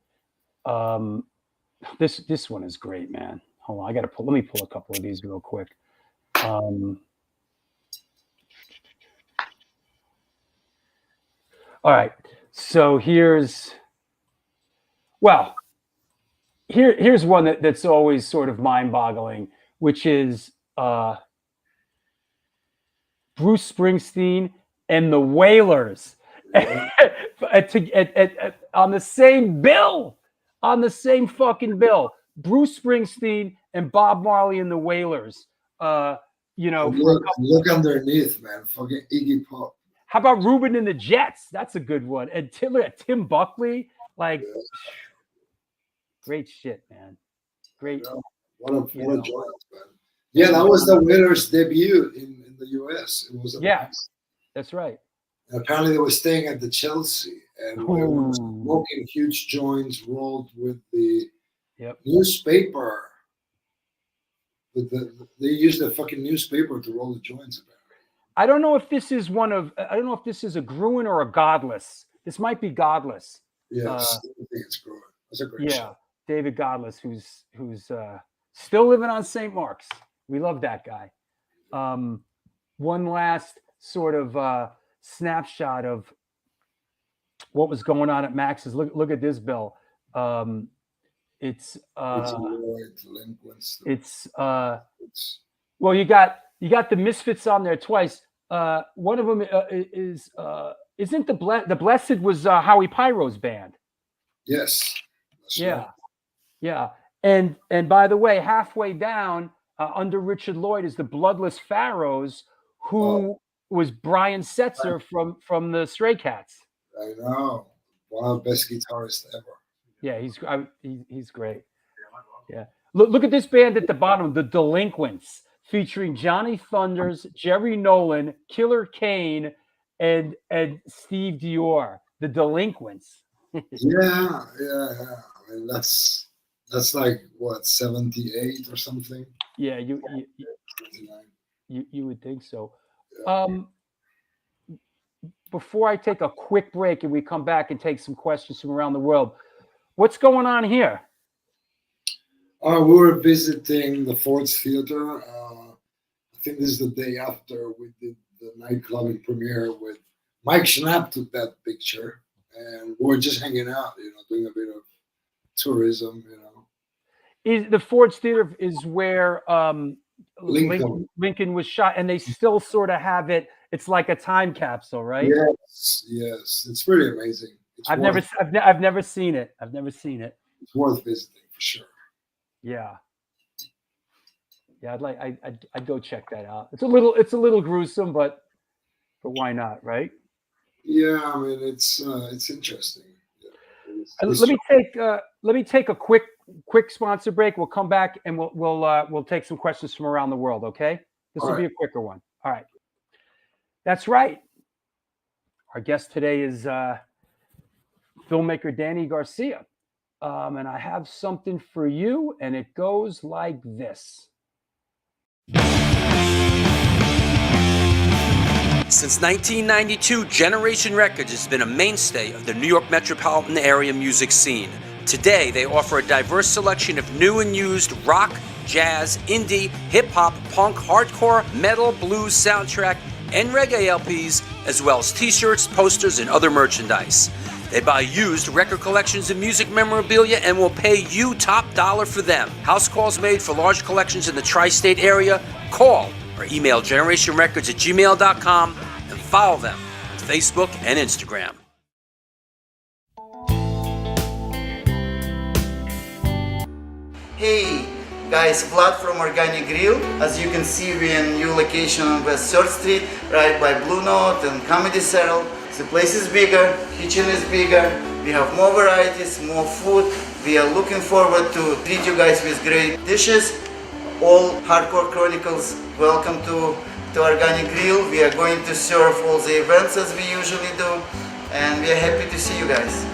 This one is great, man. Hold on, let me pull a couple of these real quick. All right, so here's one that's always sort of mind-boggling, which is Bruce Springsteen and the Wailers on the same bill, on the same fucking bill. Bruce Springsteen and Bob Marley and the Wailers. Look underneath, man. Fucking Iggy Pop. How about Ruben and the Jets? That's a good one. And Tim Buckley, like, great shit, man. Great. What a joint, man. Yeah, that was the Wailers' debut in the U.S. It was that's right. And apparently, they were staying at the Chelsea and they were smoking huge joints rolled with the newspaper. They used the fucking newspaper to roll the joints. Apparently. I don't know if this is a Gruen or a Godless. This might be Godless. Yes, I think it's Gruen. That's a great show. David Godless, who's still living on St. Mark's. We love that guy. One last sort of snapshot of what was going on at Max's. Look at this bill. It's well, you got the Misfits on there twice. One of them isn't the Blessed was Howie Pyro's band. Yes. Yeah. And by the way, halfway down under Richard Lloyd is the Bloodless Pharaohs, who was Brian Setzer from the Stray Cats. I know, one of the best guitarists ever. Yeah, he's great. Yeah, look at this band at the bottom, the Delinquents, featuring Johnny Thunders, Jerry Nolan, Killer Kane, and Steve Dior. The Delinquents. Yeah. I mean, that's like what, 78 or something. Yeah, you would think so. Before I take a quick break and we come back and take some questions from around the world, what's going on here? We were visiting the Ford's Theater. I think this is the day after we did the nightclubbing premiere with Mike Schnapp took that picture, and we were just hanging out, doing a bit of tourism, Is the Ford's Theater is where Lincoln was shot, and they still sort of have it. It's like a time capsule, right? Yes, it's pretty amazing. I've never seen it. It's worth visiting for sure. Yeah, I'd go check that out. It's a little gruesome, but why not, right? Yeah, I mean it's interesting. Yeah. Let me take a quick sponsor break. We'll come back and we'll take some questions from around the world. Okay, this will be a quicker one. All right, that's right. Our guest today is filmmaker Danny Garcia, and I have something for you, and it goes like this. Since 1992, Generation Records has been a mainstay of the New York metropolitan area music scene. Today, they offer a diverse selection of new and used rock, jazz, indie, hip-hop, punk, hardcore, metal, blues, soundtrack, and reggae LPs, as well as t-shirts, posters, and other merchandise. They buy used record collections and music memorabilia and will pay you top dollar for them. House calls made for large collections in the tri-state area. Call or email generationrecords@gmail.com and follow them on Facebook and Instagram. Hey guys, Vlad from Organic Grill. As you can see, we're in a new location on West 3rd Street, right by Blue Note and Comedy Central. The place is bigger, kitchen is bigger, we have more varieties, more food. We are looking forward to treat you guys with great dishes. All Hardcore Chronicles, welcome to Organic Grill. We are going to serve all the events as we usually do, and we are happy to see you guys.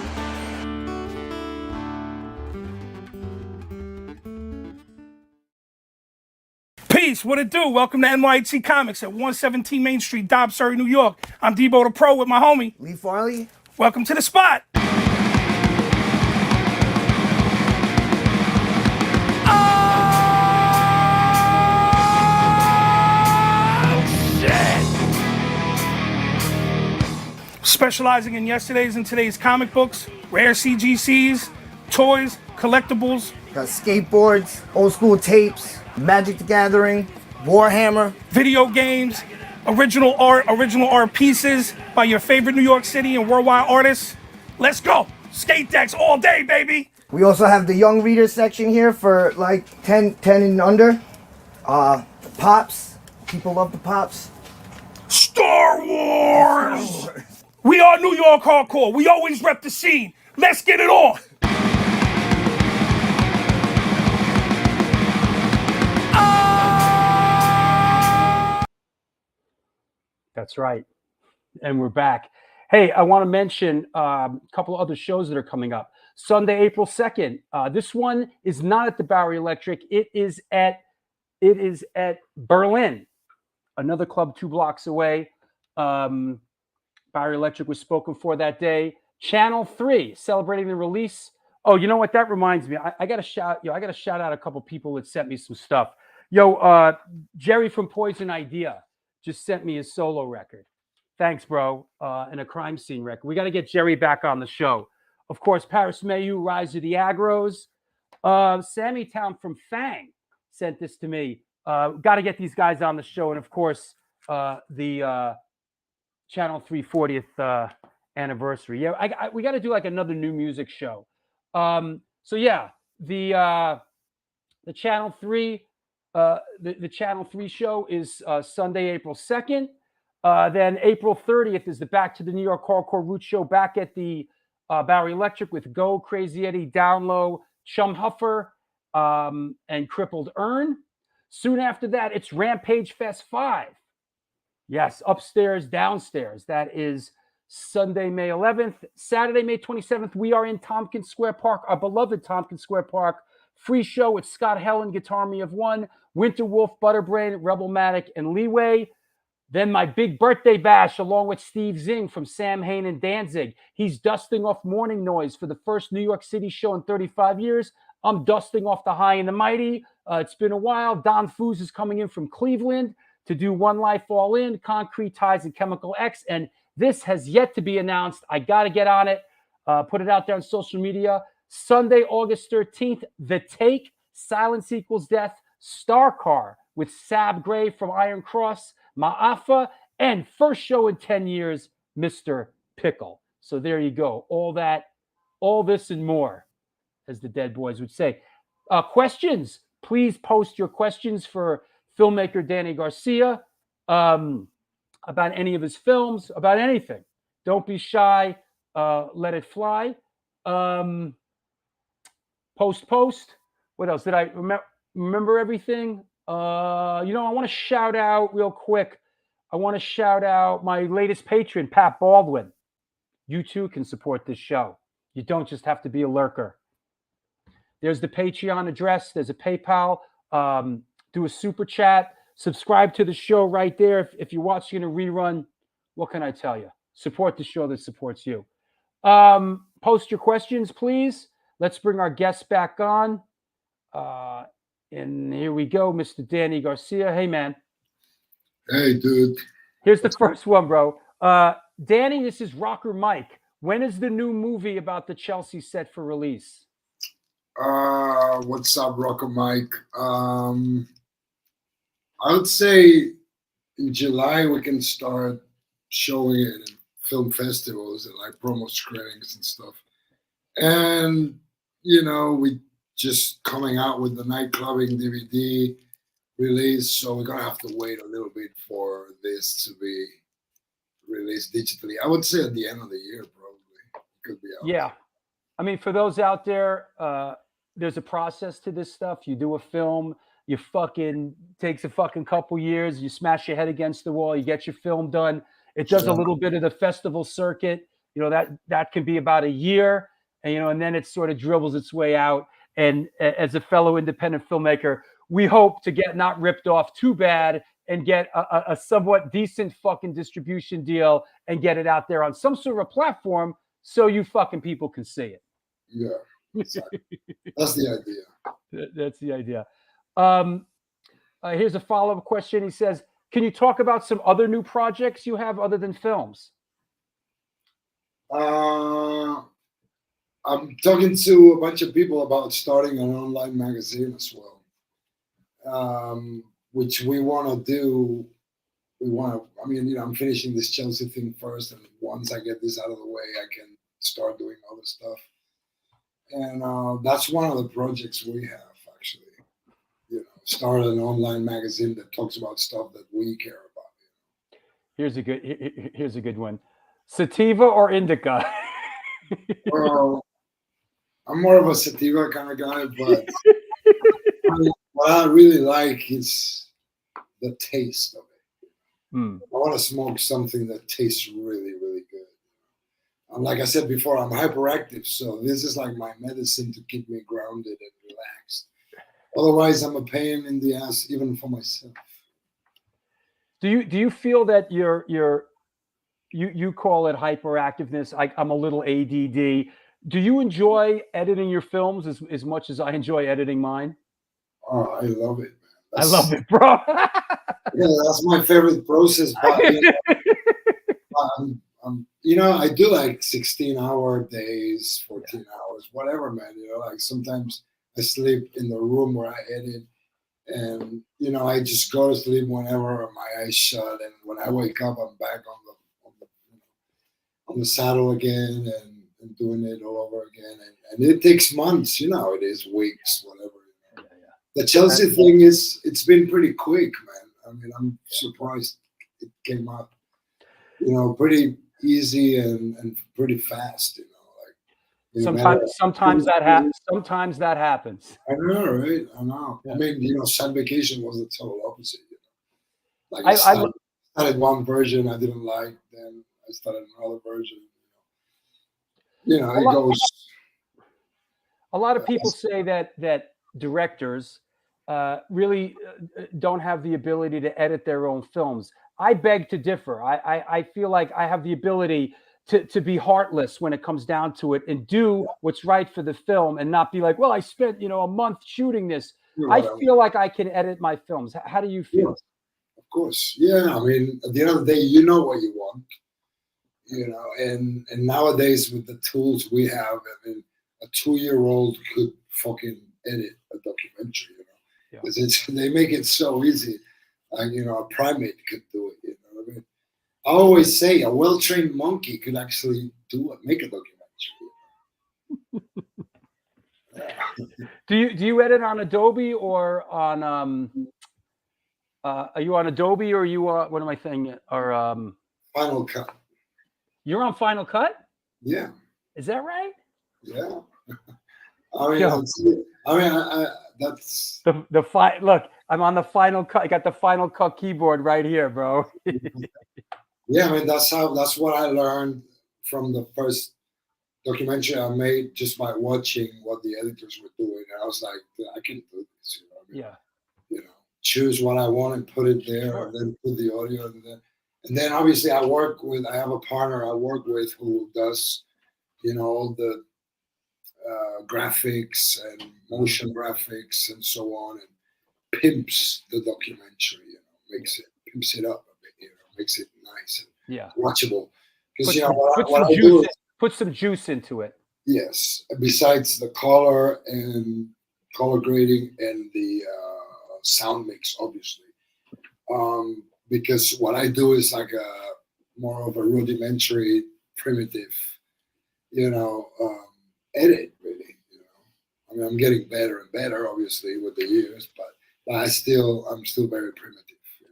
Peace! Nice. What it do? Welcome to NYHC Comics at 117 Main Street, Dobbs, Surrey, New York. I'm Debo the Pro with my homie Lee Farley. Welcome to the spot. Specializing in yesterday's and today's comic books, rare CGCs, toys, collectibles. Got skateboards, old school tapes, Magic the Gathering, Warhammer. Video games, original art pieces by your favorite New York City and worldwide artists. Let's go. Skate decks all day, baby. We also have the young reader section here for like 10 and under. Pops. People love the Pops. Star Wars! We are New York hardcore. We always rep the scene. Let's get it on. That's right. And we're back. Hey, I want to mention a couple of other shows that are coming up. Sunday, April 2nd. This one is not at the Bowery Electric. It is at Berlin, another club 2 blocks away. Bowery Electric was spoken for that day. Channel 3 celebrating the release. Oh, you know what? That reminds me. I got to shout out a couple people that sent me some stuff. Jerry from Poison Idea just sent me his solo record. Thanks, bro. And a crime scene record. We got to get Jerry back on the show. Of course, Paris Mayu, Rise of the Agros. Sammy Town from Fang sent this to me. Got to get these guys on the show. And of course, the Channel 3 40th anniversary. Yeah, we got to do like another new music show. The Channel 3 the Channel 3 show is Sunday, April 2nd. Then April 30th is the Back to the New York Hardcore Roots show back at the Bowery Electric with Go, Crazy Eddie, Down Low, Chum Huffer, and Crippled Earn. Soon after that, it's Rampage Fest 5. Yes, upstairs, downstairs. That is Sunday, May 11th. Saturday, May 27th, we are in Tompkins Square Park, our beloved Tompkins Square Park. Free show with Scott Helen, Guitar Me of One, Winter Wolf, Butterbrain, Rebelmatic, and Leeway. Then my big birthday bash along with Steve Zing from Sam Hain and Danzig. He's dusting off Morning Noise for the first New York City show in 35 years. I'm dusting off the High and the Mighty. It's been a while. Don Foos is coming in from Cleveland to do One Life All In, Concrete Ties, and Chemical X. And this has yet to be announced. I got to get on it. Put it out there on social media. Sunday, August 13th, The Take, Silence Equals Death, Star Car with Sab Gray from Iron Cross, Ma'afa, and first show in 10 years, Mr. Pickle. So there you go. All that, all this and more, as the Dead Boys would say. Questions? Please post your questions for filmmaker Danny Garcia about any of his films, about anything. Don't be shy. Let it fly. Post. What else? Did I remember everything? I want to shout out real quick. I want to shout out my latest patron, Pat Baldwin. You too can support this show. You don't just have to be a lurker. There's the Patreon address. There's a PayPal. Do a super chat. Subscribe to the show right there. If you're watching a rerun, what can I tell you? Support the show that supports you. Post your questions, please. Let's bring our guests back on. And here we go, Mr. Danny Garcia. Hey, man. Hey, dude. Here's the first one, bro. Danny, this is Rocker Mike. When is the new movie about the Chelsea set for release? What's up, Rocker Mike? I would say in July we can start showing it in film festivals and like promo screenings and stuff. And, we just coming out with the nightclubbing DVD release, so we're going to have to wait a little bit for this to be released digitally. I would say at the end of the year, probably. It could be out. Yeah. I mean, for those out there, there's a process to this stuff. You do a film, takes a fucking couple years, you smash your head against the wall, you get your film done. It does a little bit of the festival circuit. That can be about a year. And then it sort of dribbles its way out. And as a fellow independent filmmaker, we hope to get not ripped off too bad and get a somewhat decent fucking distribution deal and get it out there on some sort of platform so you fucking people can see it. Yeah, exactly. That's the idea. That's the idea. Here's a follow-up question. He says, can you talk about some other new projects you have other than films? I'm talking to a bunch of people about starting an online magazine as well, which we want to do. I mean, I'm finishing this Chelsea thing first, and once I get this out of the way, I can start doing other stuff. And that's one of the projects we have, actually. Start an online magazine that talks about stuff that we care about. Here's a good one. Sativa or indica? Well, I'm more of a sativa kind of guy, but what I really like is the taste of it. I want to smoke something that tastes really, really good. And like I said before, I'm hyperactive, so this is like my medicine to keep me grounded and relaxed. Otherwise, I'm a pain in the ass, even for myself. Do you feel that you call it hyperactiveness? I'm a little ADD. Do you enjoy editing your films as much as I enjoy editing mine? Oh, I love it, man. I love it, bro. Yeah, that's my favorite process. But, I do like 16-hour days, 14 hours, whatever, man. Like sometimes I sleep in the room where I edit, and I just go to sleep whenever my eyes shut, and when I wake up, I'm back on the saddle again and doing it all over again, and it takes months, it is weeks, whatever. The Chelsea thing it's been pretty quick, man. I mean, I'm surprised it came out, pretty easy and pretty fast, Sometimes that happens. Sometimes that happens. I know, right? I know. I mean, Sun Vacation was the total opposite. Like I started one version I didn't like, then I started another version. It goes. A lot of people say that directors really don't have the ability to edit their own films. I beg to differ. I feel like I have the ability to be heartless when it comes down to it and do what's right for the film and not be like, well, I spent, a month shooting this. I feel like I can edit my films. How do you feel? Of course. Yeah. I mean, at the end of the day, you know what you want, and nowadays with the tools we have, I mean, a 2-year-old could fucking edit a documentary, because they make it so easy. Like, a primate could do it, I mean? I always say a well-trained monkey could actually make a documentary. Do you edit on Adobe or on are you on Adobe or are you what am I saying? Or Final Cut. You're on Final Cut? Yeah. Is that right? Yeah. That's look. I'm on the Final Cut. I got the Final Cut keyboard right here, bro. Yeah, I mean, that's what I learned from the first documentary I made, just by watching what the editors were doing. And I was like, I can do this. Yeah. Choose what I want and put it there, and then put the audio and then obviously I have a partner I work with who does, all the graphics and motion graphics and so on, and pimps the documentary, pimps it up a bit, makes it nice and watchable. Because put some juice into it. Yes, besides the color and color grading and the sound mix, obviously. Because what I do is like more of a rudimentary, primitive, edit, really. I mean, I'm getting better and better, obviously, with the years, but I'm still very primitive.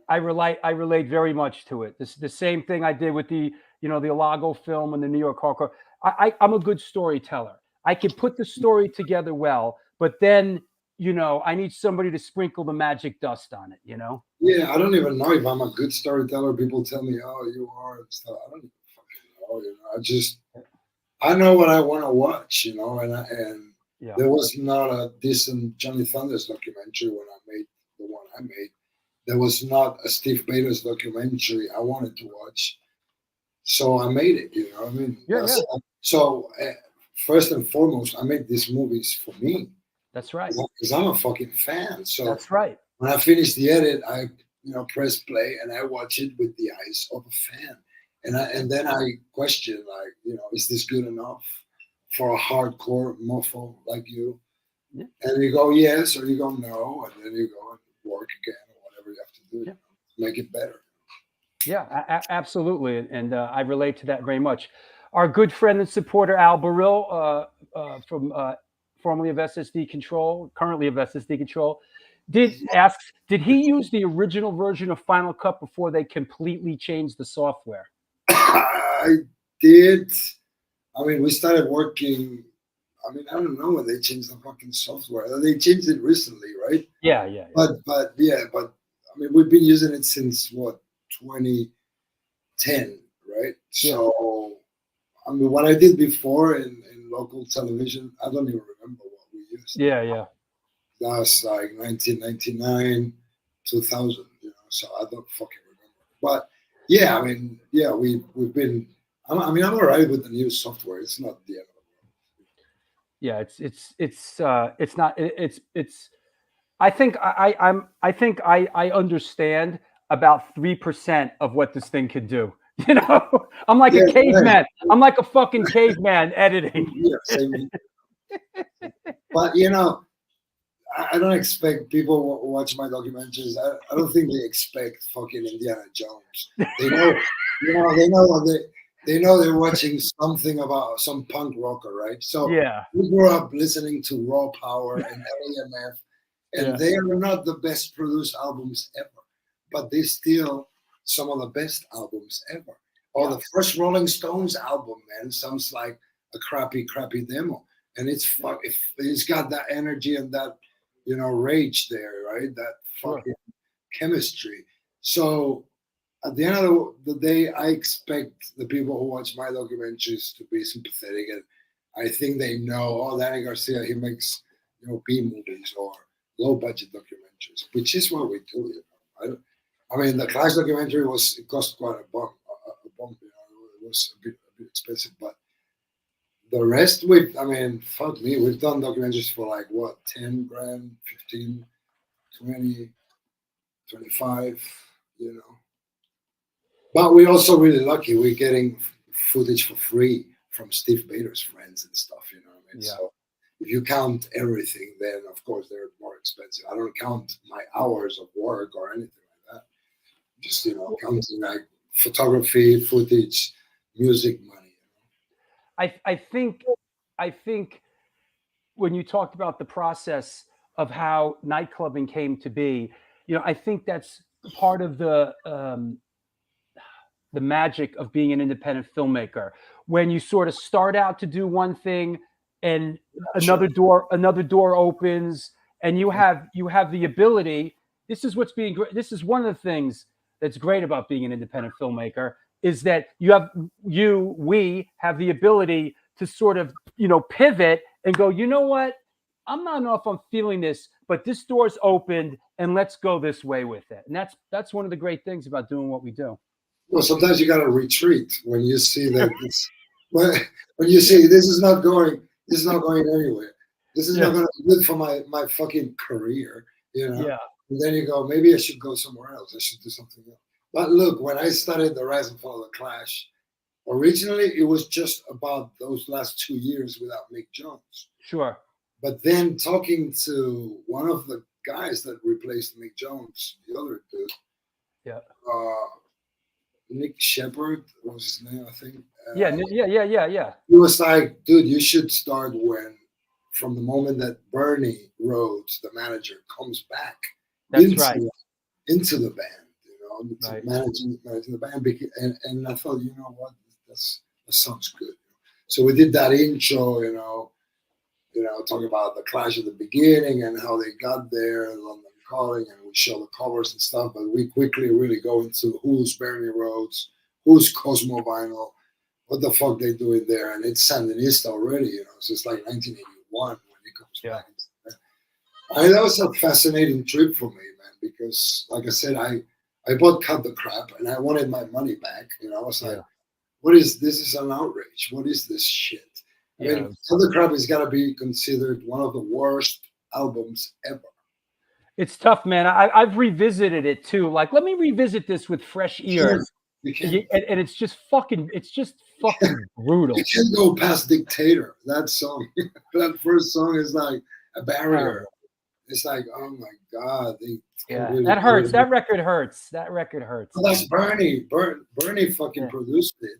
I relate very much to it. This the same thing I did with the Alago film and the New York Hardcore. I'm a good storyteller. I can put the story together well, but then I need somebody to sprinkle the magic dust on it. Yeah, I don't even know if I'm a good storyteller. People tell me, "Oh, you are," and stuff. I don't even fucking know. I know what I want to watch, and Yeah. There was not a decent Johnny Thunders documentary when I made the one I made. There was not a Steve Bader's documentary I wanted to watch. So I made it, you know what I mean? Yeah. So first and foremost, I make these movies for me. That's right. Because I'm a fucking fan. So that's right. When I finish the edit, I press play and I watch it with the eyes of a fan. And then I question, like, is this good enough for a hardcore mofo like you? Yeah. And you go yes, or you go no, and then you go and work again, or whatever you have to do to make it better. Yeah, absolutely, and I relate to that very much. Our good friend and supporter Al Baril, from formerly of SSD Control, currently of SSD Control, did he use the original version of Final Cut before they completely changed the software? I did. I mean, we started working. I mean, I don't know when they changed the fucking software. They changed it recently, right? Yeah. But I mean, we've been using it since what, 2010, right? So, I mean, what I did before in local television, I don't even remember what we used. Yeah. That was like 1999, 2000, so I don't fucking remember. But yeah, I mean, yeah, we've been, I'm all right with the new software. It's not the end of the world. Yeah, it's not, I think I understand about 3% of what this thing could do. I'm like a caveman. Right. I'm like a fucking caveman editing. Yeah, same. But I don't expect people who watch my documentaries. I don't think they expect fucking Indiana Jones. They know, they know they're watching something about some punk rocker, right? So we grew up listening to Raw Power and LAMF, and they are not the best produced albums ever, but they still some of the best albums ever. Or the first Rolling Stones album, man, sounds like a crappy demo, and it's got that energy and that rage there, right? That fucking chemistry. So at the end of the day, I expect the people who watch my documentaries to be sympathetic, and I think they know, Danny Garcia, he makes B movies or low budget documentaries, which is what we do. I mean, the Clash documentary it cost quite a bump. It was a bit expensive, but the rest, fuck me, we've done documentaries for like what, 10 grand, 15, 20, 25, But we're also really lucky. We're getting footage for free from Steve Bader's friends and stuff, So if you count everything, then of course they're more expensive. I don't count my hours of work or anything like that. Just, counting like photography, footage, music, money. I think when you talked about the process of how nightclubbing came to be, I think that's part of the magic of being an independent filmmaker. When you sort of start out to do one thing, and another door opens, and you have the ability. This is what's being great. This is one of the things that's great about being an independent filmmaker, is that we have the ability to sort of, pivot and go, you know what? I don't know if I'm feeling this, but this door's opened and let's go this way with it. And that's one of the great things about doing what we do. Well, sometimes you got to retreat when you see that when you see this is not going anywhere. This is not going to be good for my fucking career, Yeah. And then you go, maybe I should go somewhere else. I should do something else. But look, when I started the Rise and Fall of the Clash, originally it was just about those last 2 years without Mick Jones. Sure. But then talking to one of the guys that replaced Mick Jones, the other dude, Nick Shepard was his name, I think. Yeah. He was like, dude, you should start from the moment that Bernie Rhodes, the manager, comes back into the band, managing the band. And I thought, you know what, that sounds good. So we did that intro, talking about the Clash at the beginning and how they got there, London Calling, and we show the covers and stuff. But we quickly really go into who's Bernie Rhodes, who's Cosmo Vinyl, what the fuck they doing there, and it's Sandinista already, So it's like 1981 when he comes back. I mean, that was a fascinating trip for me, man, because like I said, I bought Cut the Crap and I wanted my money back. You know, I was like, what is this? Is an outrage. What is this shit? I mean, Cut the Crap has got to be considered one of the worst albums ever. It's tough, man. I've revisited it too. Like, let me revisit this with fresh ears. And it's just fucking brutal. You can't go past Dictator. That song, that first song is like a barrier. It's like, oh my God. Really that hurts. That record hurts. That record hurts. Well, that's Bernie. Bernie fucking produced it.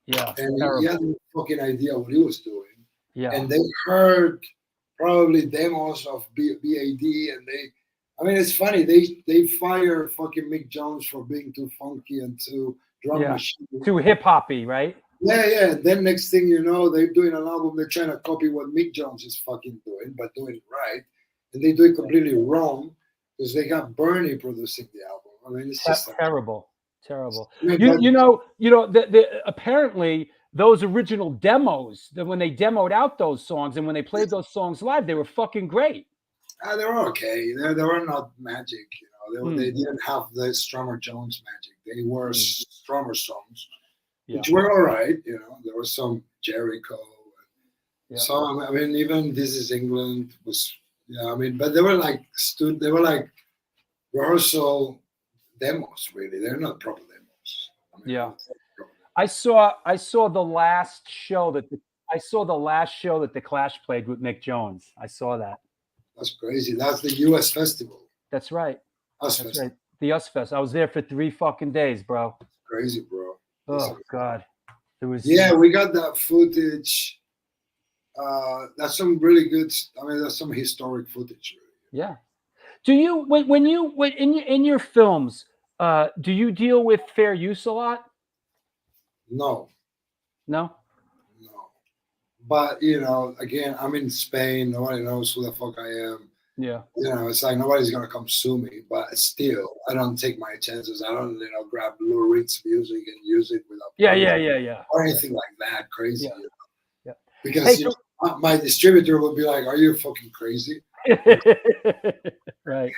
Yeah. And he had no fucking idea what he was doing. Yeah. And they heard probably demos of BAD and I mean, it's funny. They fire fucking Mick Jones for being too funky and too drum machine. Too hip hoppy, right? Yeah. And then next thing you know, they're doing an album. They're trying to copy what Mick Jones is fucking doing, but doing it right. And they do it completely wrong because they got Bernie producing the album. I mean, it's just like, terrible. Yeah, you know, apparently those original demos, that when they demoed out those songs and when they played those songs live, they were fucking great. They were okay. They were not magic, you know. They didn't have the Strummer Jones magic. They were Strummer songs, which were all right. You know, there was some Jericho. Some, I mean, even This Is England was, I mean, but they were like rehearsal demos. Really, they're not proper demos. I mean, I saw the last show that the Clash played with Mick Jones. I saw that. That's crazy. That's the U.S. festival. That's right. That's right. The US Fest. I was there for 3 fucking days, bro. Crazy, bro. Oh God. It was. Yeah, we got that footage. That's some really good. I mean, that's some historic footage. Really. Yeah. Do you when in your films, do you deal with fair use a lot? No. But, you know, again, I'm in Spain. Nobody knows who the fuck I am. Yeah. You know, it's like nobody's going to come sue me. But still, I don't take my chances. I don't, you know, grab Lou Reed's music and use it without. Yeah. Or anything like that. Crazy. Yeah. You know? Because Hey, my distributor will be like, are you fucking crazy? Right.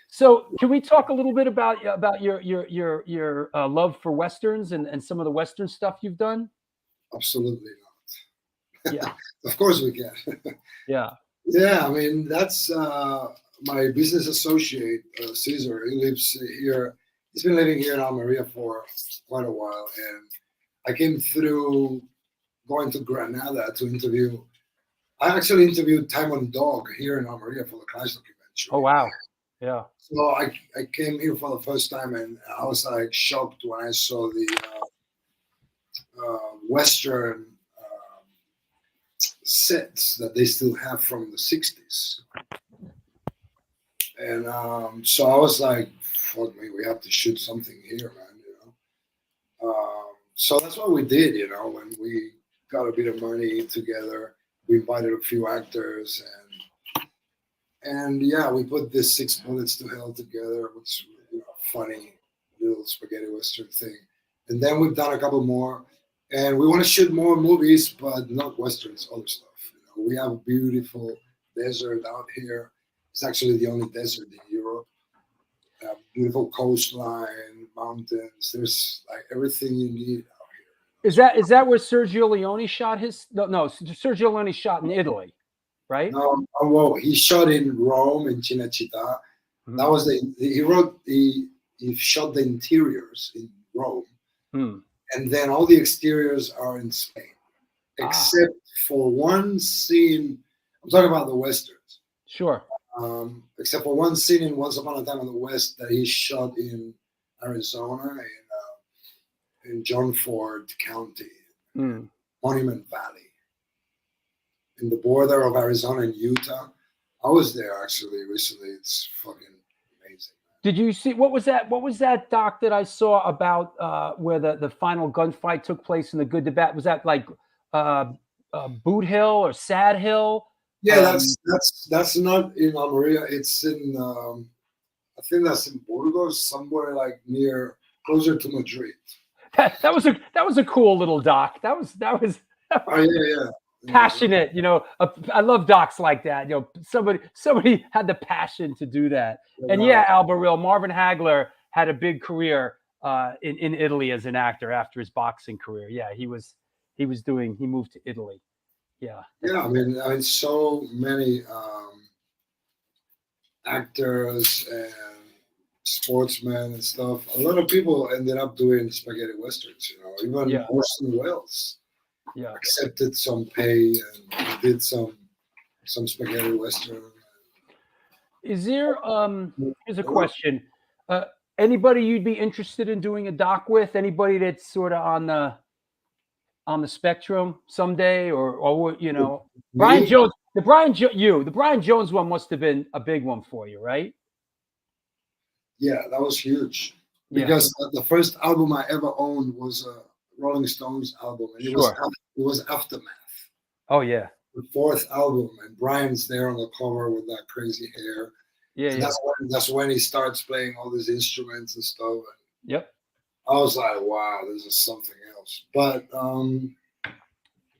So can we talk a little bit about your love for Westerns and some of the Western stuff you've done? Absolutely not. Yeah. Of course we can. Yeah. Yeah, I mean, that's my business associate, Caesar. He lives here. He's been living here in Almeria for quite a while. And I came through going to Granada to interview. I actually interviewed Timon Dog here in Almeria for the Clash documentary. Oh, wow. Yeah. So I came here for the first time and I was like shocked when I saw the Western sets that they still have from the 60s. And so I was like, fuck me, we have to shoot something here, man, you know. So that's what we did, you know, when we got a bit of money together. We invited a few actors and yeah, we put this 6 Bullets to Hell together, which, you know, funny little spaghetti Western thing. And then we've done a couple more. And we want to shoot more movies, but not Westerns, other stuff. You know, we have a beautiful desert out here. It's actually the only desert in Europe. Beautiful coastline, mountains. There's like everything you need out here. Is that where Sergio Leone shot his? No, Sergio Leone shot in Italy, right? No, well, he shot in Rome, in Cinecittà. Mm-hmm. That was he shot the interiors in Rome. And then all the exteriors are in Spain, except for one scene. I'm talking about the Westerns. Sure. Except for one scene in Once Upon a Time in the West that he shot in Arizona, in John Ford County, Monument Valley, in the border of Arizona and Utah. I was there actually recently. It's fucking amazing. Did you see what was that doc that I saw about where the final gunfight took place in the Good, the Bad? Was that like Boot Hill or Sad Hill? Yeah, that's not in Almeria. It's in I think that's in Burgos, somewhere like closer to Madrid. That was a cool little doc. That was. Oh yeah. passionate. You know, I love docs like that. You know, somebody had the passion to do that. And yeah, Alberil, Marvin Hagler had a big career in Italy as an actor after his boxing career. Yeah, he moved to Italy. Yeah. Yeah, I mean, so many actors and sportsmen and stuff. A lot of people ended up doing spaghetti westerns. You know, even Orson Welles accepted some pay and did some spaghetti western. Is there here's a question. Anybody you'd be interested in doing a doc with? Anybody that's sort of on the spectrum someday, or you know, Brian Jones? The Brian Jones one must have been a big one for you, right? Yeah, that was huge because the first album I ever owned was a Rolling Stones album, and it was Aftermath. Oh yeah, the fourth album, and Brian's there on the cover with that crazy hair. Yeah, That's when he starts playing all these instruments and stuff. And yep. I was like, wow, this is something else. But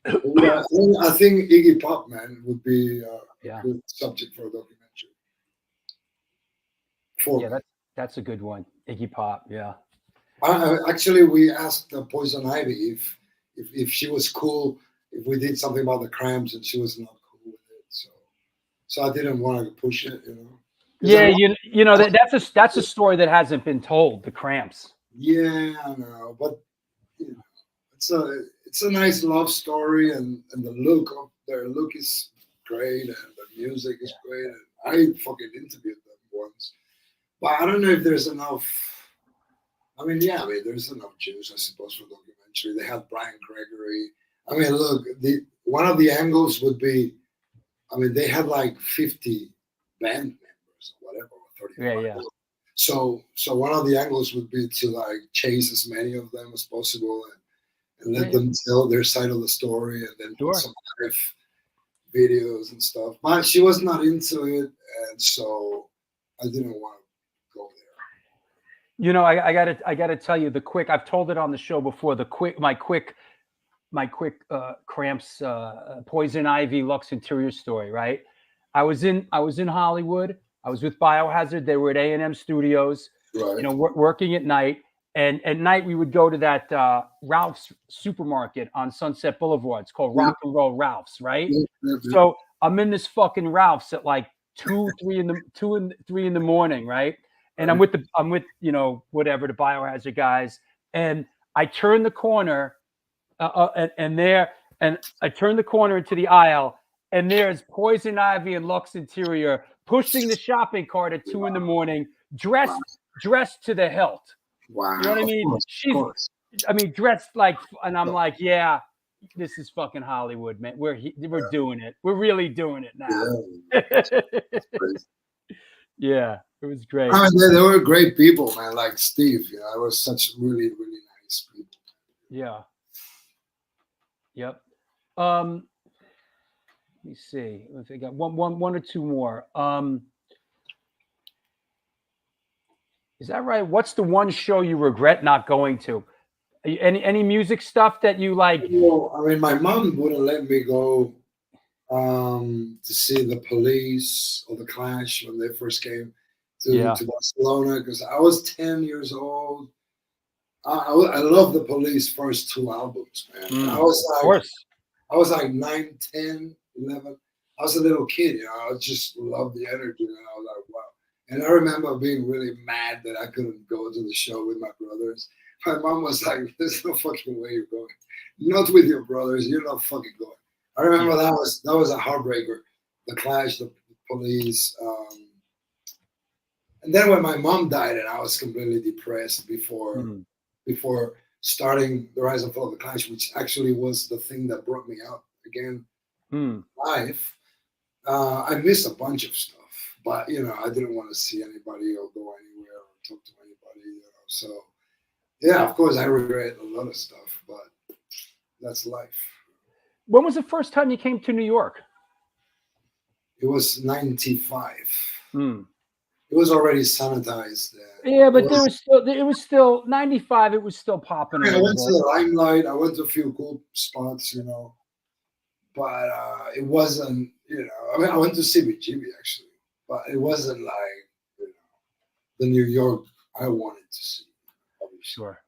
yeah, I think Iggy Pop, man, would be a good subject for a documentary. That's a good one. Iggy Pop, yeah. Actually, we asked Poison Ivy if she was cool if we did something about the Cramps, and she was not cool with it. So I didn't want to push it, you know. Yeah, you know that's a story that hasn't been told. The Cramps. Yeah, I know, but you know, it's a nice love story, and the their look is great, and the music is great. And I fucking interviewed them once, but I don't know if there's enough. I mean, there's enough juice, I suppose, for documentary. They had Brian Gregory. I mean, look, one of the angles would be, I mean, they had like 50 band members or whatever, or 35. Yeah. So one of the angles would be to like chase as many of them as possible and let them tell their side of the story, and then put some live videos and stuff. But she was not into it, and so I didn't want to go there. You know, I gotta tell you I've told it on the show before. My quick Cramps Poison Ivy Lux Interior story. Right, I was in Hollywood. I was with Biohazard. They were at A&M Studios. Right. You know, working at night. And at night we would go to that Ralph's supermarket on Sunset Boulevard. It's called Rock and Roll Ralph's, right? Mm-hmm. So I'm in this fucking Ralph's at like 2 and 3 in the morning, right? And I'm with you know, whatever, the Biohazard guys, and I turn the corner, and I turn the corner into the aisle, and there's Poison Ivy and Lux Interior pushing the shopping cart at 2 in the morning, dressed to the hilt. Wow. You know what I mean? Dressed like, and I'm like, yeah, this is fucking Hollywood, man. We're doing it. We're really doing it now. Yeah, it was great. I mean, they were great people, man. Like Steve, you know, I was such really, really nice people. Yeah. Yep. Let me see if I got one or two more. Is that right? What's the one show you regret not going to? Any music stuff that you like? Well, I mean, my mom wouldn't let me go to see the Police or the Clash when they first came to Barcelona, because I was 10 years old. I love the Police first 2 albums, man. I was like 9, 10, 11. I was a little kid, you know. I just loved the energy, and I was like, wow. And I remember being really mad that I couldn't go to the show with my brothers. My mom was like, there's no fucking way you're going. Not with your brothers, you're not fucking going. I remember that was a heartbreaker. The Clash, the Police. And then when my mom died, and I was completely depressed before starting The Rise and Fall of the Clash, which actually was the thing that brought me out again live. I missed a bunch of stuff. But, you know, I didn't want to see anybody or go anywhere or talk to anybody, you know. So, yeah, of course, I regret a lot of stuff, but that's life. When was the first time you came to New York? It was 95. It was already sanitized. Yeah, but it was still 95. It was still popping. I went to the Limelight. I went to a few cool spots, you know. but it wasn't. I mean, I went to CBGB actually, but it wasn't like the New York I wanted to see. Obviously. Sure.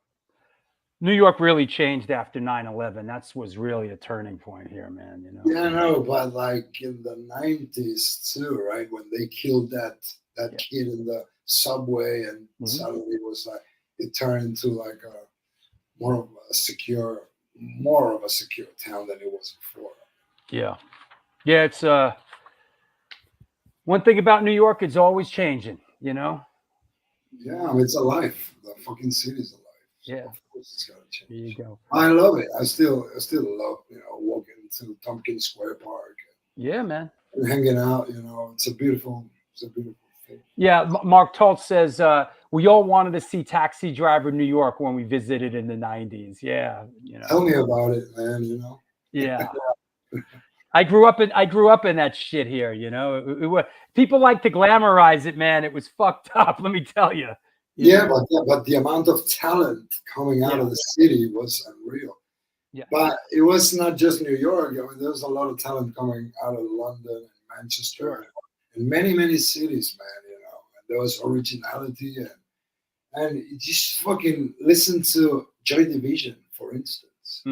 New York really changed after 9/11. That was really a turning point here, man. Yeah, I know, but like in the 90s too, right? When they killed that kid in the subway, and suddenly it was like it turned into like more of a secure town than it was before. Yeah. Yeah, it's one thing about New York, it's always changing, Yeah, I mean, it's alive. The fucking city's alive. So Yeah. of course it's gotta change. There you go. I love it. I still love, walking to Tompkins Square Park Yeah, man. and hanging out, It's a beautiful thing. Yeah, Mark Tolt says we all wanted to see Taxi Driver New York when we visited in the 90s. Yeah, Tell me about it, man, Yeah. I grew up in that shit here, people like to glamorize it, man. It was fucked up, let me tell you. But the amount of talent coming out of the city was unreal. Yeah. But it was not just New York. I mean, there was a lot of talent coming out of London and Manchester and many, many cities, man, And there was originality and you just fucking listen to Joy Division, for instance.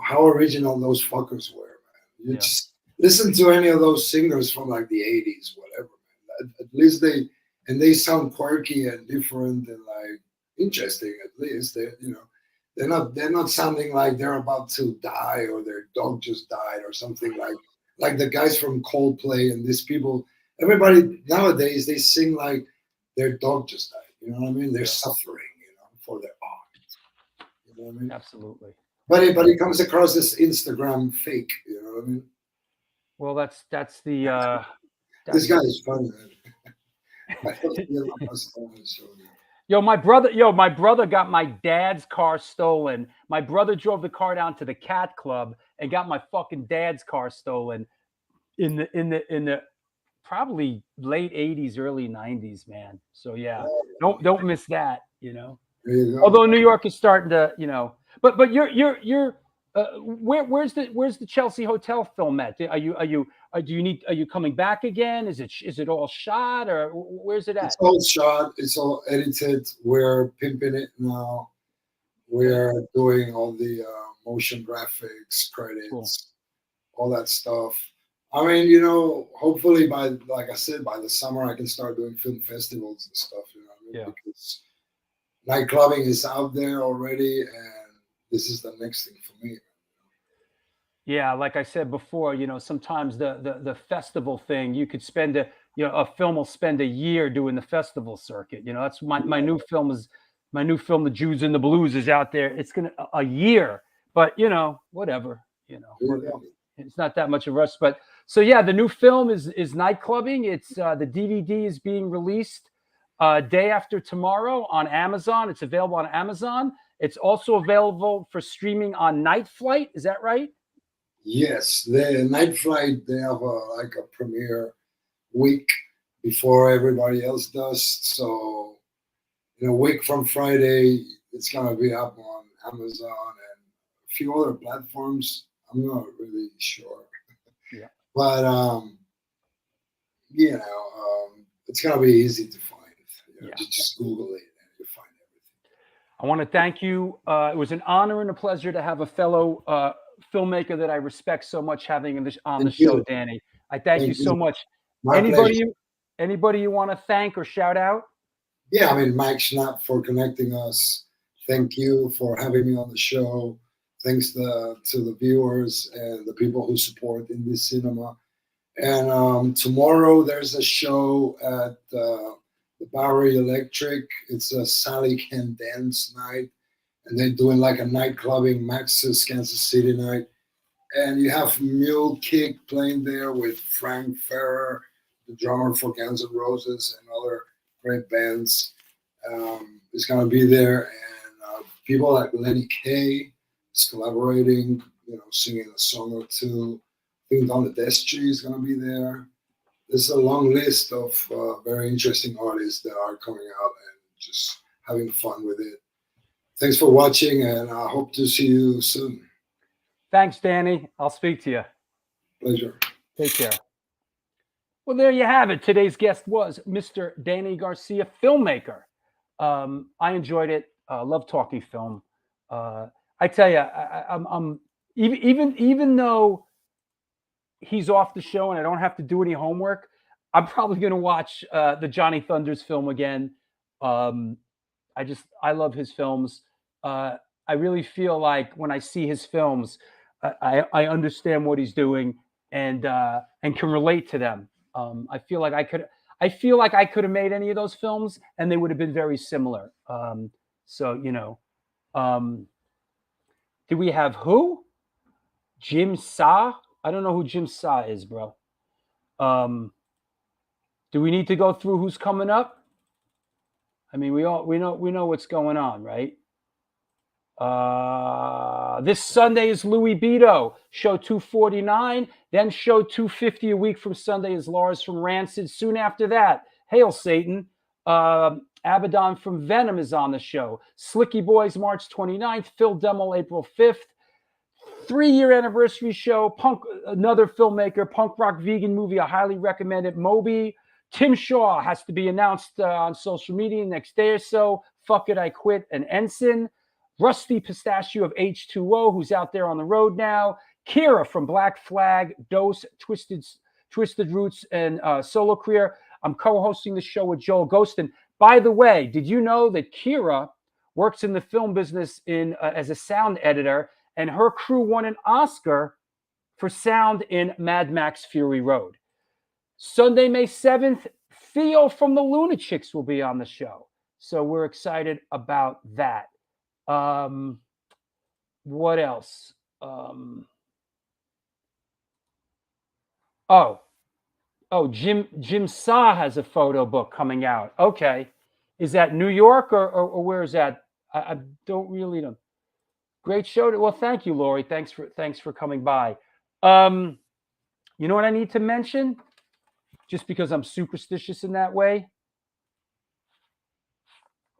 How original those fuckers were, man. You just listen to any of those singers from like the 80s, whatever, man. At least they sound quirky and different and like interesting. At least they're not sounding like they're about to die or their dog just died or something like the guys from Coldplay and these people. Everybody nowadays they sing like their dog just died. You know what I mean? They're suffering, for their art. You know what I mean? Absolutely. But it comes across as Instagram fake. You know what I mean? Well, that's the. This guy is funny, man. My brother got my dad's car stolen. My brother drove the car down to the Cat Club and got my fucking dad's car stolen in the probably late 80s, early 90s, man. So yeah, don't miss that, Although New York is starting to, but you're where's the Chelsea Hotel film at? Are you coming back again? Is it all shot or where's it at? It's all shot. It's all edited. We're pimping it now. We're doing all the motion graphics, credits, all that stuff. I mean, hopefully like I said, by the summer I can start doing film festivals and stuff. Because night clubbing is out there already, and this is the next thing for me. Yeah, like I said before, sometimes the festival thing, you could spend a film will spend a year doing the festival circuit. That's my new film, The Jews and the Blues, is out there. It's gonna a year, but whatever. It's not that much of a rush. But so yeah, the new film is night clubbing. It's the DVD is being released day after tomorrow on Amazon. It's available on Amazon. It's also available for streaming on Night Flight. Is that right? Yes, the Night Flight, they have a premiere week before everybody else does. So, a week from Friday, it's going to be up on Amazon and a few other platforms. I'm not really sure. Yeah. But, it's going to be easy to find. Just Google it and you'll find everything. I want to thank you. It was an honor and a pleasure to have a fellow filmmaker that I respect so much having on the show, Danny. I thank you so much. Anybody you want to thank or shout out? Yeah, I mean, Mike Schnapp for connecting us. Thank you for having me on the show. Thanks to the viewers and the people who support Indie Cinema. And tomorrow there's a show at the Bowery Electric. It's a Sally Can Dance night. And they're doing like a night clubbing Max's Kansas City night. And you have Mule Kick playing there with Frank Ferrer, the drummer for Guns N' Roses and other great bands. Is going to be there. And people like Lenny Kaye is collaborating, singing a song or two. I think Donna Destry is going to be there. There's a long list of very interesting artists that are coming out and just having fun with it. Thanks for watching, and I hope to see you soon. Thanks, Danny. I'll speak to you. Pleasure. Take care. Well, there you have it. Today's guest was Mr. Danny Garcia, filmmaker. I enjoyed it. Love talking film. I tell you, I'm even though he's off the show and I don't have to do any homework, I'm probably going to watch the Johnny Thunders film again. I love his films. I really feel like when I see his films, I understand what he's doing and can relate to them. I feel like I could have made any of those films and they would have been very similar. So do we have who? Jim Sa? I don't know who Jim Sa is, bro. Do we need to go through who's coming up? I mean, we know what's going on, right? This Sunday is Louis Beto, show 249. Then show 250 a week from Sunday is Lars from Rancid. Soon after that, Hail Satan. Abaddon from Venom is on the show. Slicky Boys March 29th. Phil Demmel April 5th. 3-year anniversary show. Punk, another filmmaker. Punk rock vegan movie. I highly recommend it. Moby. Tim Shaw has to be announced on social media next day or so. Fuck It, I Quit. And Ensign. Rusty Pistachio of H2O, who's out there on the road now. Kira from Black Flag, Dose, Twisted Roots, and solo career. I'm co-hosting the show with Joel Ghostin. By the way, did you know that Kira works in the film business as a sound editor, and her crew won an Oscar for sound in Mad Max Fury Road? Sunday, May 7th, Theo from the Lunatics will be on the show. So we're excited about that. What else? Jim Sa has a photo book coming out. Okay. Is that New York or where is that? I don't really know. Great show. Well, thank you, Lori. Thanks for coming by. You know what I need to mention? Just because I'm superstitious in that way.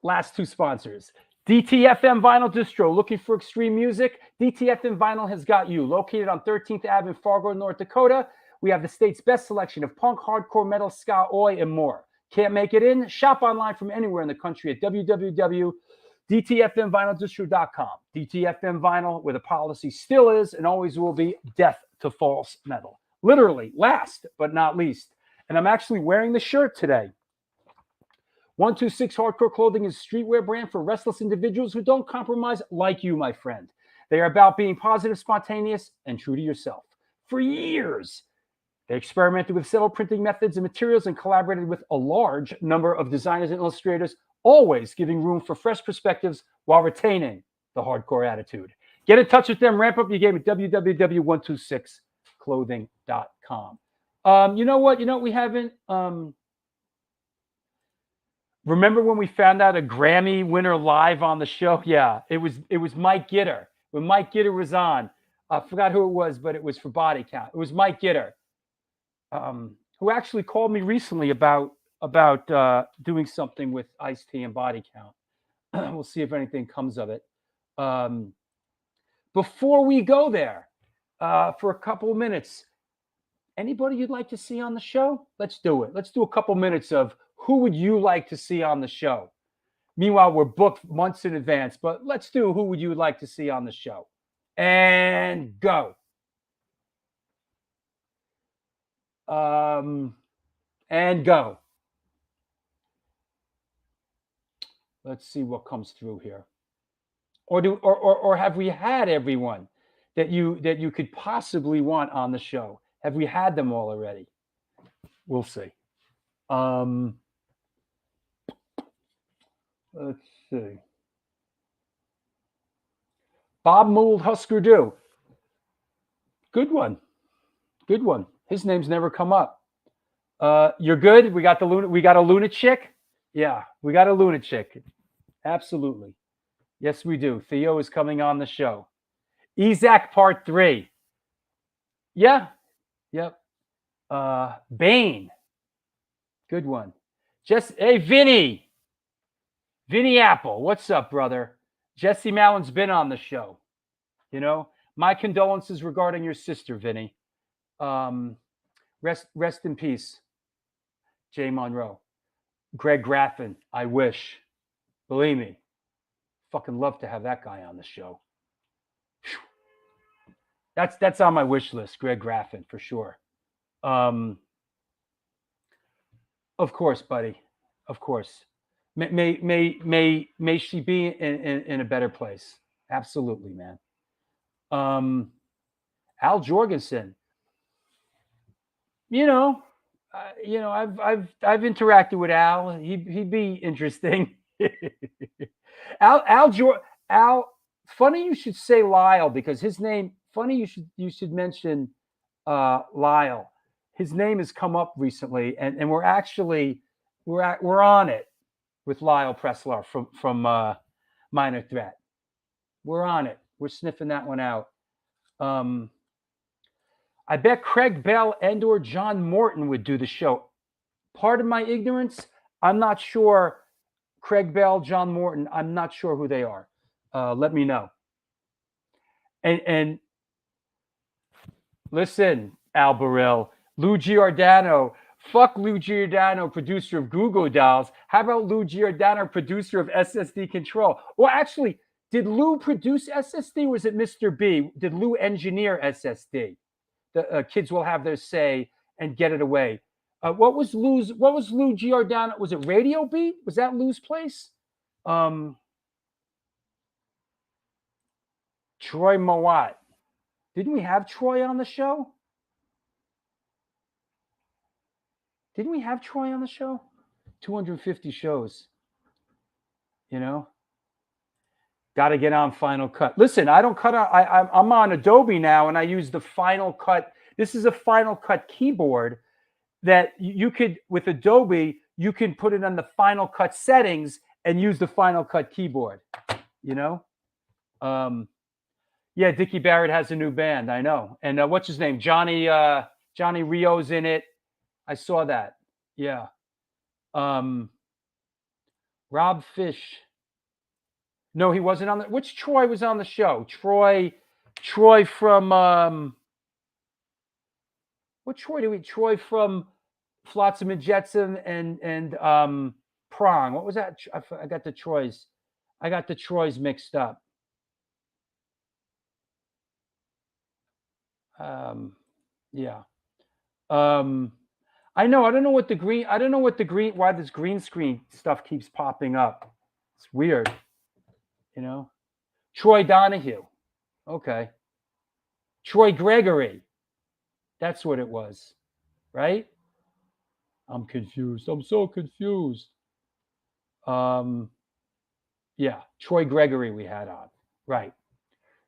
Last two sponsors. DTFM Vinyl Distro. Looking for extreme music? DTFM Vinyl has got you. Located on 13th Ave in Fargo, North Dakota. We have the state's best selection of punk, hardcore, metal, ska, oi, and more. Can't make it in? Shop online from anywhere in the country at www.dtfmvinyldistro.com. DTFM Vinyl, where the policy still is and always will be, death to false metal. Literally, last but not least. And I'm actually wearing the shirt today. 126 Hardcore Clothing is a streetwear brand for restless individuals who don't compromise like you, my friend. They are about being positive, spontaneous, and true to yourself. For years, they experimented with several printing methods and materials and collaborated with a large number of designers and illustrators, always giving room for fresh perspectives while retaining the hardcore attitude. Get in touch with them. Ramp up your game at www.126clothing.com. You know what? We haven't... Remember when we found out a Grammy winner live on the show? Yeah, it was Mike Gitter. When Mike Gitter was on, I forgot who it was, but it was for Body Count. It was Mike Gitter, who actually called me recently about doing something with Ice-T and Body Count. We'll see if anything comes of it. Before we go there, for a couple of minutes, anybody you'd like to see on the show? Let's do it. Let's do a couple minutes of who would you like to see on the show? Meanwhile, we're booked months in advance, but let's do who would you like to see on the show? And go. And go. Let's see what comes through here. Or have we had everyone that you could possibly want on the show? Have we had them all already? We'll see. Let's see. Bob Mould Husker Du. Good one. Good one. His name's never come up. You're good? We got a lunatic? Yeah, we got a lunatic. Absolutely. Yes, we do. Theo is coming on the show. Ezak Part 3. Yeah. Yep. Bane. Good one. Hey, Vinny. Vinny Apple. What's up, brother? Jesse Mallon's been on the show. My condolences regarding your sister, Vinny. Rest in peace, Jay Monroe. Greg Graffin, I wish. Believe me, fucking love to have that guy on the show. Whew. That's on my wish list, Greg Graffin, for sure. Of course, buddy. Of course. May she be in a better place. Absolutely, man. Al Jorgensen. I've interacted with Al. He'd be interesting. Al. Funny you should say Lyle, because his name. Funny you should mention Lyle. His name has come up recently, and we're on it with Lyle Pressler from Minor Threat. We're on it. We're sniffing that one out. I bet Craig Bell and/or John Morton would do the show. Pardon my ignorance. I'm not sure. Craig Bell, John Morton. I'm not sure who they are. Let me know. And listen, Al Burrell, Lou Giordano. Fuck Lou Giordano, producer of Google Dolls. How about Lou Giordano, producer of SSD Control? Well, actually, did Lou produce SSD or was it Mr. B? Did Lou engineer SSD? The kids will have their say and get it away. What was Lou Giordano? Was it Radio Beat? Was that Lou's place? Troy Mowat. Didn't we have Troy on the show? 250 shows. Got to get on Final Cut. Listen, I don't cut out. I'm on Adobe now, and I use the Final Cut. This is a Final Cut keyboard that you could, with Adobe, you can put it on the Final Cut settings and use the Final Cut keyboard. Yeah, Dickie Barrett has a new band. I know. And what's his name? Johnny Rio's in it. I saw that. Yeah. Rob Fish. No, he wasn't on the. Which Troy was on the show? Troy from what Troy do we? Troy from Flotsam and Jetsam and Prong. What was that? I got the Troys. Mixed up. Yeah. I know. I don't know what the green. Why this green screen stuff keeps popping up. It's weird. Troy Donahue. Okay. Troy Gregory. That's what it was. Right? I'm confused. I'm so confused. Yeah. Troy Gregory we had on. Right.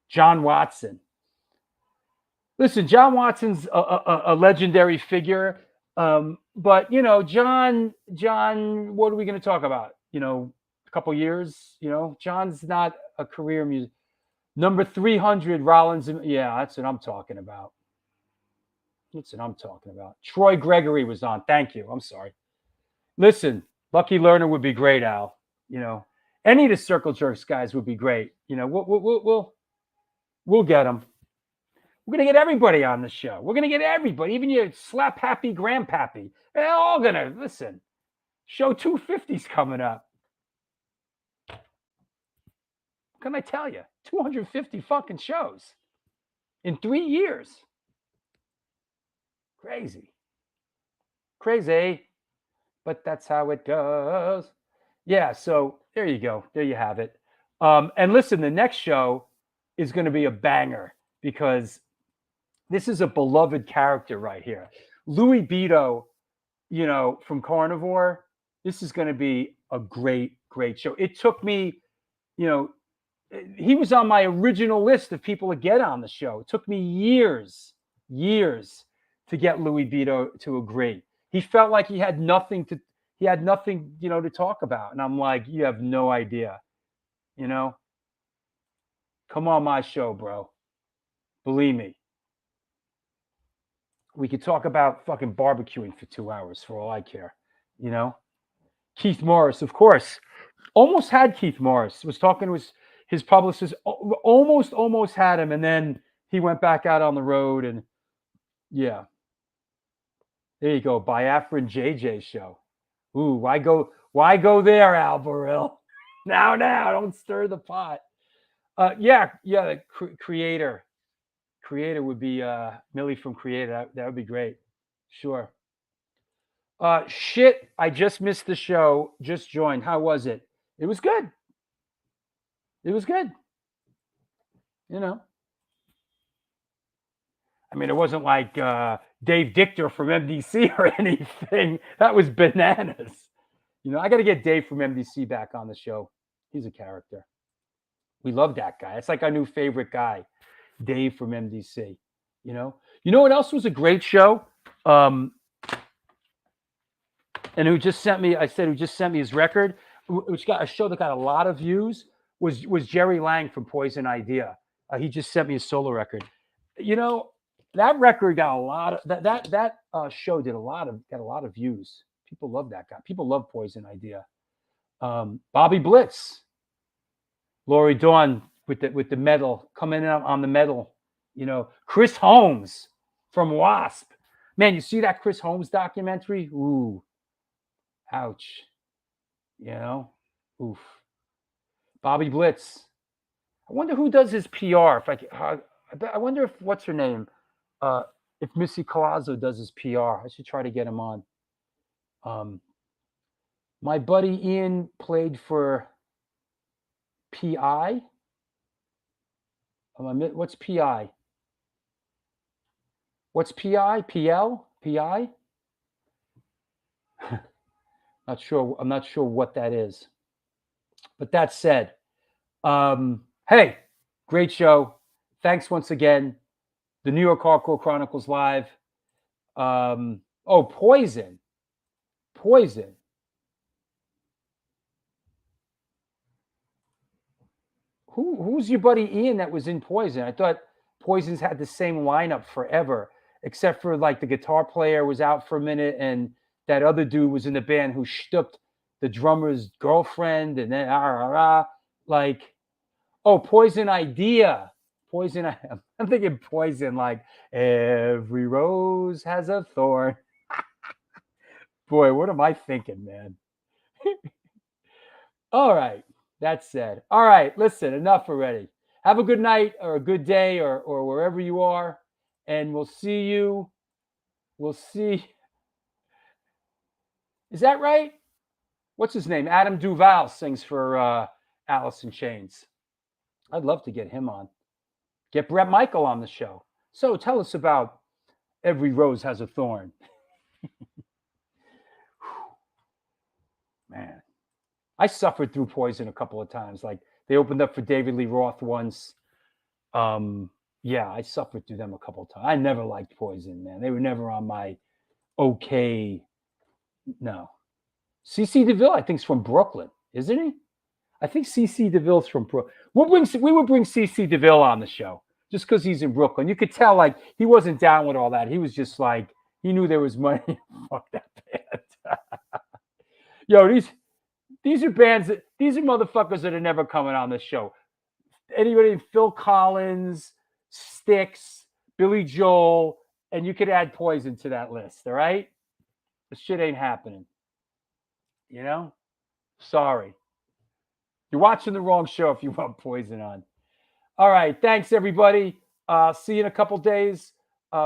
John Watson. Listen, John Watson's a legendary figure. But, John, what are we going to talk about? A couple years, John's not a career music. Number 300, Rollins. Yeah, that's what I'm talking about. Troy Gregory was on. Thank you. I'm sorry. Listen, Lucky Lerner would be great, Al. Any of the Circle Jerks guys would be great. We'll get them. We're going to get everybody on the show. We're going to get everybody, even your slap happy grandpappy. They're all going to listen. Show 250's coming up. What can I tell you? 250 fucking shows in 3 years. Crazy. But that's how it goes. Yeah, so there you go. There you have it. And listen, the next show is going to be a banger because this is a beloved character right here. Louis Beto, from Carnivore. This is going to be a great, great show. It took me, he was on my original list of people to get on the show. It took me years to get Louis Beto to agree. He felt like he had nothing to talk about. And I'm like, you have no idea, Come on my show, bro. Believe me. We could talk about fucking barbecuing for 2 hours for all I care, Keith Morris, of course. Almost had Keith Morris. Was talking to his publicist. Almost had him. And then he went back out on the road, and yeah. There you go, Biafran JJ show. Ooh, why go there, Al Burrell? Now, don't stir the pot. The creator would be Millie from Creator. That would be great. Sure. Shit, I just missed the show. Just joined. How was it? It was good. It was good. You know. I mean, it wasn't like Dave Dichter from MDC or anything. That was bananas. You know, I got to get Dave from MDC back on the show. He's a character. We love that guy. It's like our new favorite guy, Dave from MDC. You know what else was a great show? And who just sent me his record, which got a show that got a lot of views, was Jerry Lang from Poison Idea. He just sent me a solo record. You know, that record got a lot of that show got a lot of views. People love that guy. People love Poison Idea. Bobby Blitz, Lori Dawn with the medal, coming out on the medal. You know, Chris Holmes from Wasp. Man, you see that Chris Holmes documentary? Ooh, ouch. You know, oof. Bobby Blitz. I wonder who does his PR. I wonder if what's her name, if Missy Collazo does his PR. I should try to get him on. My buddy Ian played for PI. What's PI? What's PI? PL? PI? Not sure. I'm not sure what that is. But that said, hey, great show. Thanks once again. The New York Hardcore Chronicles Live. Poison. Who's your buddy Ian that was in Poison? I thought Poison's had the same lineup forever, except for like the guitar player was out for a minute, and that other dude was in the band who stooped the drummer's girlfriend, and then Poison Idea. I'm thinking Poison like every rose has a thorn. Boy, what am I thinking, man? All right. That said. All right. Listen, enough already. Have a good night or a good day or wherever you are. And we'll see. Is that right? What's his name? Adam Duval sings for Alice in Chains. I'd love to get him on. Get Brett Michael on the show. So tell us about Every Rose Has a Thorn. Man, I suffered through Poison a couple of times. Like they opened up for David Lee Roth once. I suffered through them a couple of times. I never liked Poison, man. They were never on my okay. No. CC DeVille, I think, is from Brooklyn, isn't he? I think CC DeVille's from Brooklyn. We would bring CC DeVille on the show just because he's in Brooklyn. You could tell, like, he wasn't down with all that. He was just like, he knew there was money. Fuck that band. Yo, these are bands these are motherfuckers that are never coming on this show. Anybody, Phil Collins, Styx, Billy Joel, and you could add Poison to that list, all right? This shit ain't happening. You know? Sorry. You're watching the wrong show if you want Poison on. All right. Thanks, everybody. See you in a couple days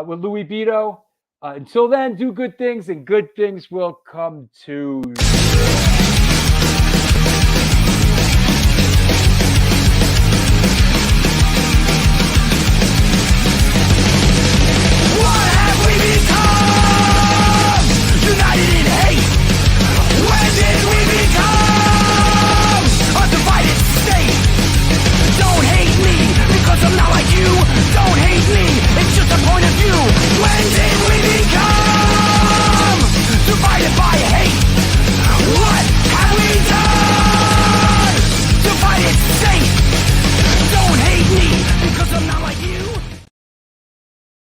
with Louis Beto. Until then, do good things, and good things will come to you.